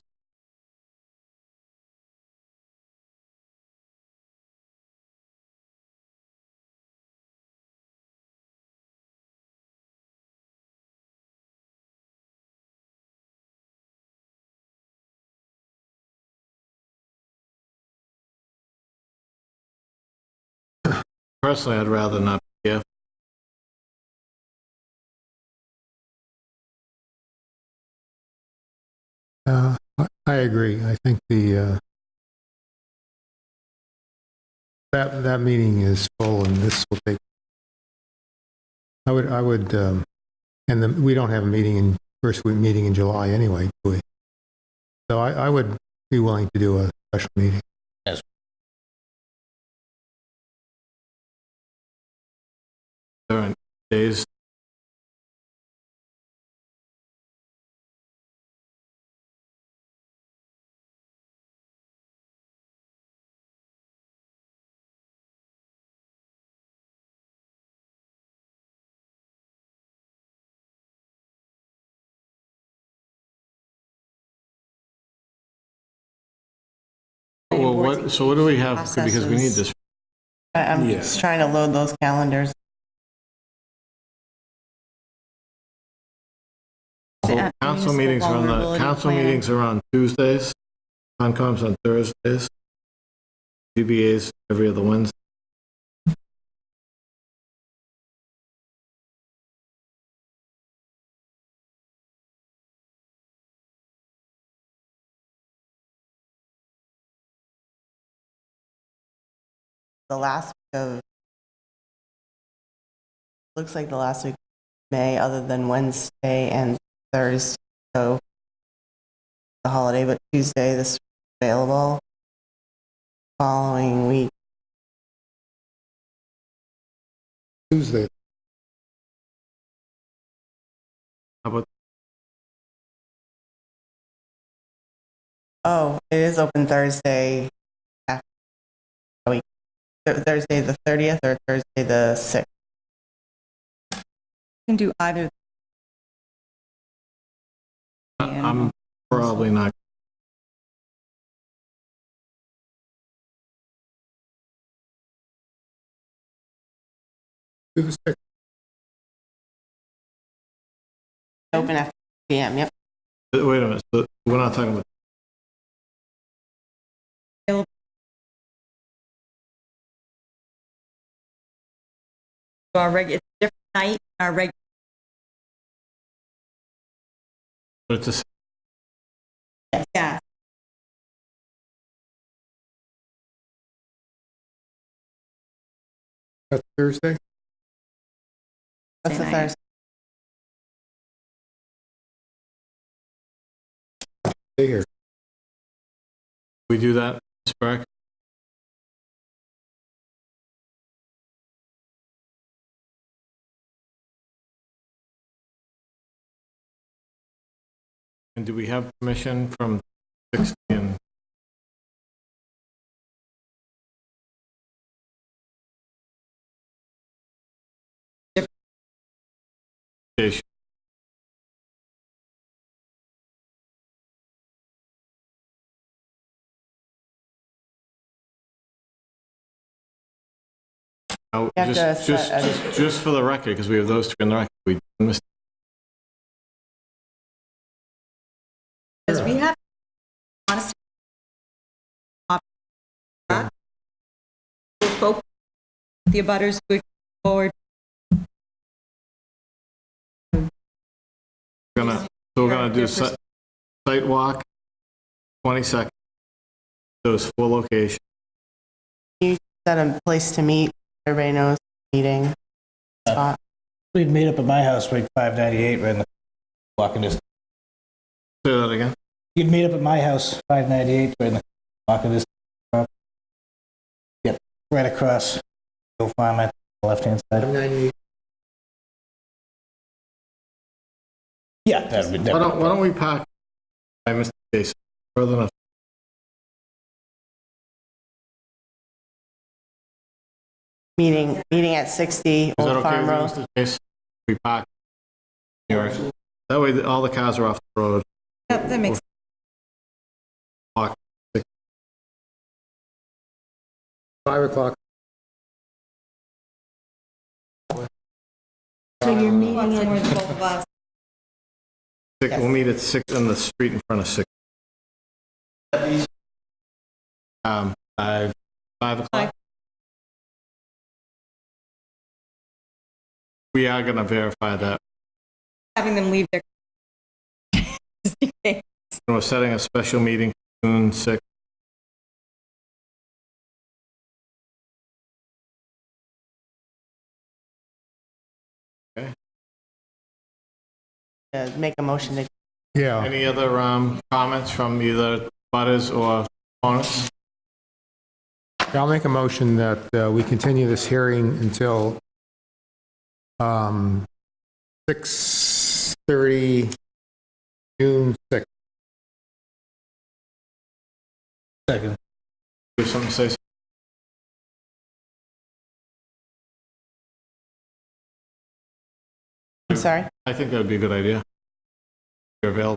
Personally, I'd rather not be here. I agree. I think that meeting is full, and this will take. I would, and we don't have a meeting in first week meeting in July anyway, do we? So I would be willing to do a special meeting. During days. Well, what do we have? Because we need this. I'm just trying to load those calendars. So council meetings are on Tuesdays, Concom's on Thursdays, ZBA's every other Wednesday. The last week of, looks like the last week of May, other than Wednesday and Thursday. So the holiday, but Tuesday this available. Following week. Tuesday. How about? Oh, it is open Thursday. After a week. Thursday the 30th or Thursday the 6th. you can do either. I'm probably not. Open after PM, yep. Wait a minute, so we're not talking about. It's a different night, our regular But it's a Yeah. That's Thursday? That's the Thursday. Stay here. we do that, Ms. Burke? And do we have permission from 60 and Station? Now, You have to just for the record, because we have those two in the record, we missed. Because we have, honestly, focus the abutters who forward. We're gonna do site walk, 20 seconds, those 4 locations. You set a place to meet. Everybody knows meeting spot. We'd meet up at my house, right 598, right in the walking distance. Say that again? You'd meet up at my house, 598, right in the walking distance. Yep, right across Hill Farm at the left-hand side. 98. Yeah, that'd be Why don't we park by Mr. Jason, further enough? Meeting at 60 Is that Old okay Farm with Road. you, Mr. Jason? We park yours. That way, all the cars are off the road. Yep, that makes Walk 6. 5 o'clock. So you're meeting sense. at, Both of us. We'll meet at 6 on the street in front of 6. 5 o'clock. We are going to verify that. Having them leave their. Just in case. We're setting a special meeting June 6th. Okay. Make a motion to. Yeah. Any other comments from either butters or opponents? I'll make a motion that we continue this hearing until 6:30, June 6th. Second. Do something to say? I'm sorry? I think that would be a good idea. You're available.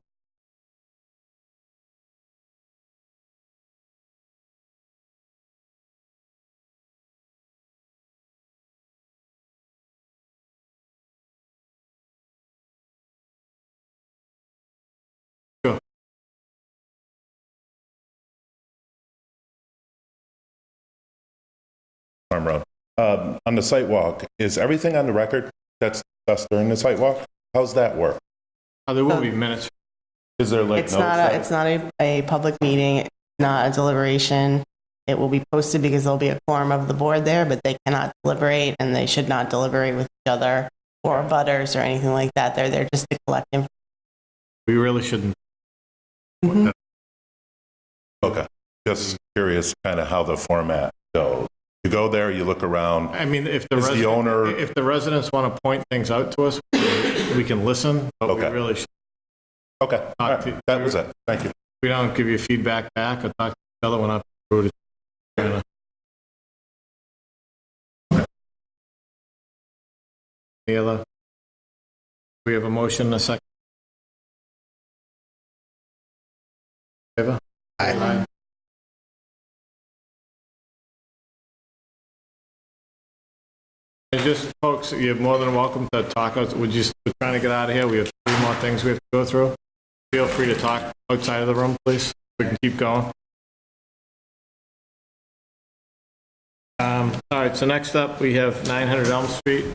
Sure. Farm Road. On the site walk, is everything on the record that's discussed during the site walk? How's that work? There will be minutes. Is there like It's notes not that- it's not a public meeting, it's not a deliberation. It will be posted because there'll be a quorum of the board there, but they cannot deliberate and they should not deliberate with each other or butters or anything like that. They're there just to collect information. We really shouldn't. Okay, just curious kind of how the format goes. You go there, you look around. I mean, if the, Is the owner- if the residents want to point things out to us, we can listen, but we Okay. really should. Okay, all right, that was it. Thank you. We don't give you feedback back or talk to each other. We're not rude. Any other? We have a motion and a second. Favor? Aye. And just, folks, you're more than welcome to talk. We're trying to get out of here. We have 3 more things we have to go through. Feel free to talk outside of the room, please. We can keep going. All right, so next up, we have 900 Elm Street.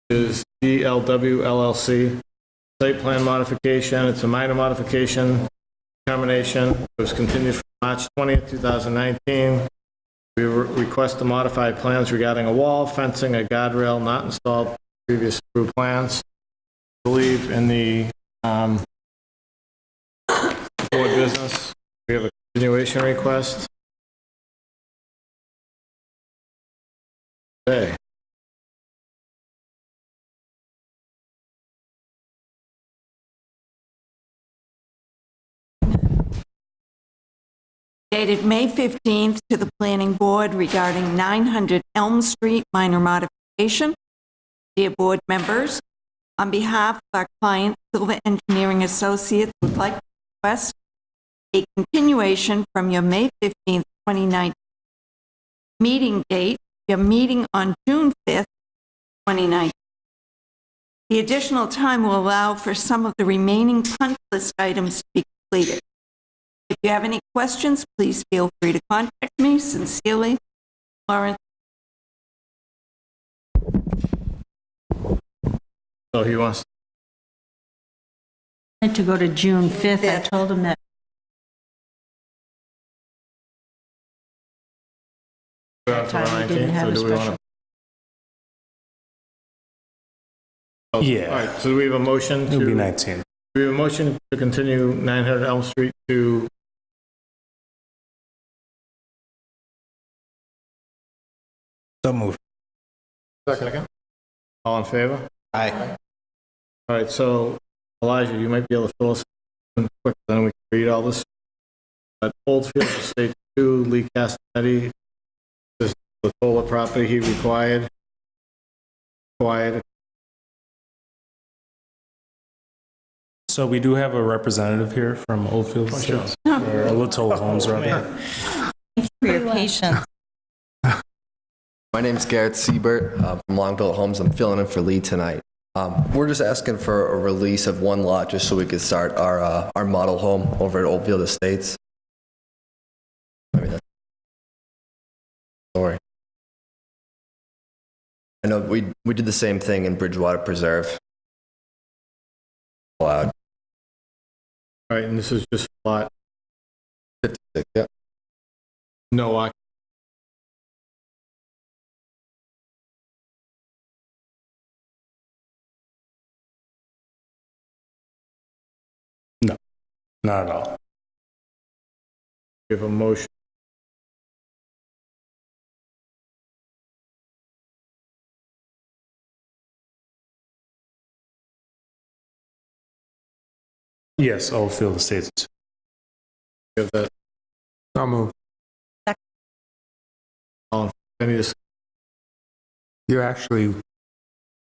Is DLW LLC. site plan modification. It's a minor modification, termination. It was continued from March 20th, 2019. We request to modify plans regarding a wall, fencing, a guardrail not installed in previous approved plans. I believe in the board business, we have a continuation request. Okay. Dated May 15th to the Planning Board regarding 900 Elm Street minor modification. Dear board members, on behalf of our client, Silva Engineering Associates, would like to request a continuation from your May 15th, 2019 meeting date, your meeting on June 5th, 2019. The additional time will allow for some of the remaining punch list items to be completed. If you have any questions, please feel free to contact me. Sincerely, Lawrence. So he wants To go to June 5th, I told him that. that time he didn't have a special. Yeah. All right, so do we have a motion to... It would be 19. We have a motion to continue 900 Elm Street to... So moved. Second. All in favor? Aye. All right, so Elijah, you might be able to fill us in quick, then we can read all this. But Oldfield Estate 2, Lee Castanetti, this is the solar property he required. So we do have a representative here from Oldfield Estates, or Little Homes rather. Thanks for your patience. My name's Garrett Siebert from Longbill Homes. I'm filling in for Lee tonight. We're just asking for a release of one lot just so we could start our model home over at Oldfield Estates. I mean, that's sorry. I know we did the same thing in Bridgewater Preserve. Allowed. All right, and this is just lot 56, yeah. no occupancy. No, not at all. We have a motion. Yes, Oldfield Estates. We have that. So moved. Any discussion? You actually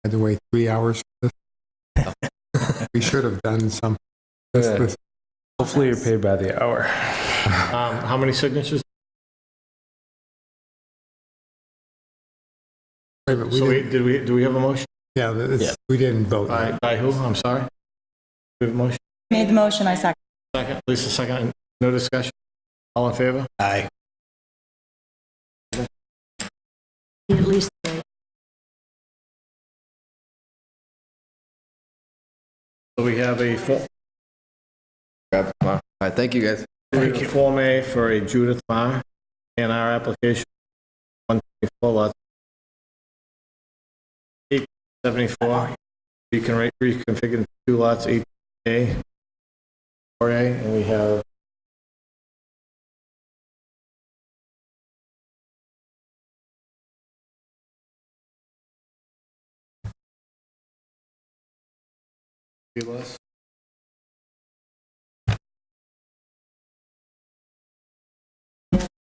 had to wait 3 hours for this. We should have done some. Hopefully you're paid by the hour. How many signatures? Wait, but So do we have a motion? Yeah, we didn't vote. By who? I'm sorry. We have a motion? Made the motion, I second. Second, Lisa, second. No discussion? All in favor? Aye. At least three. So we have a All right, thank you guys. Form A for a Judith Farr and our application 124 lots 874. We can reconfigure 2 lots 8A, 4A, and we have list.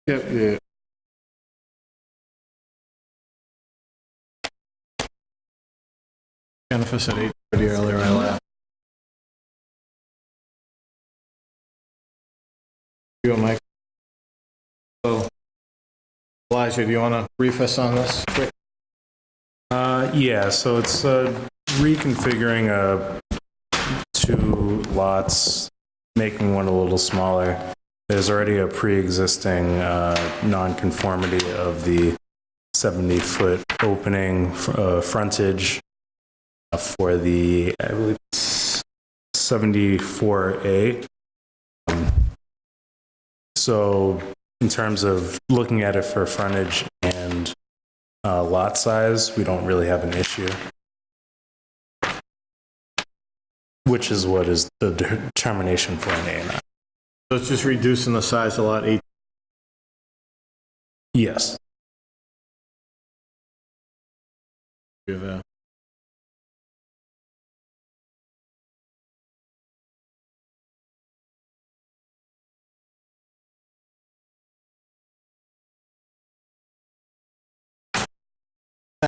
Yep, yeah. Jennifer said 8:30 earlier, I laughed. You and Mike. So, Elijah, do you want to brief us on this quick? Yeah, so it's reconfiguring 2 lots, making one a little smaller. There's already a pre-existing nonconformity of the 70-foot opening frontage for the, I believe, 74A. So in terms of looking at it for frontage and lot size, we don't really have an issue, which is what is the determination for an A&R. So it's just reducing the size of lot 8. Yes. Give a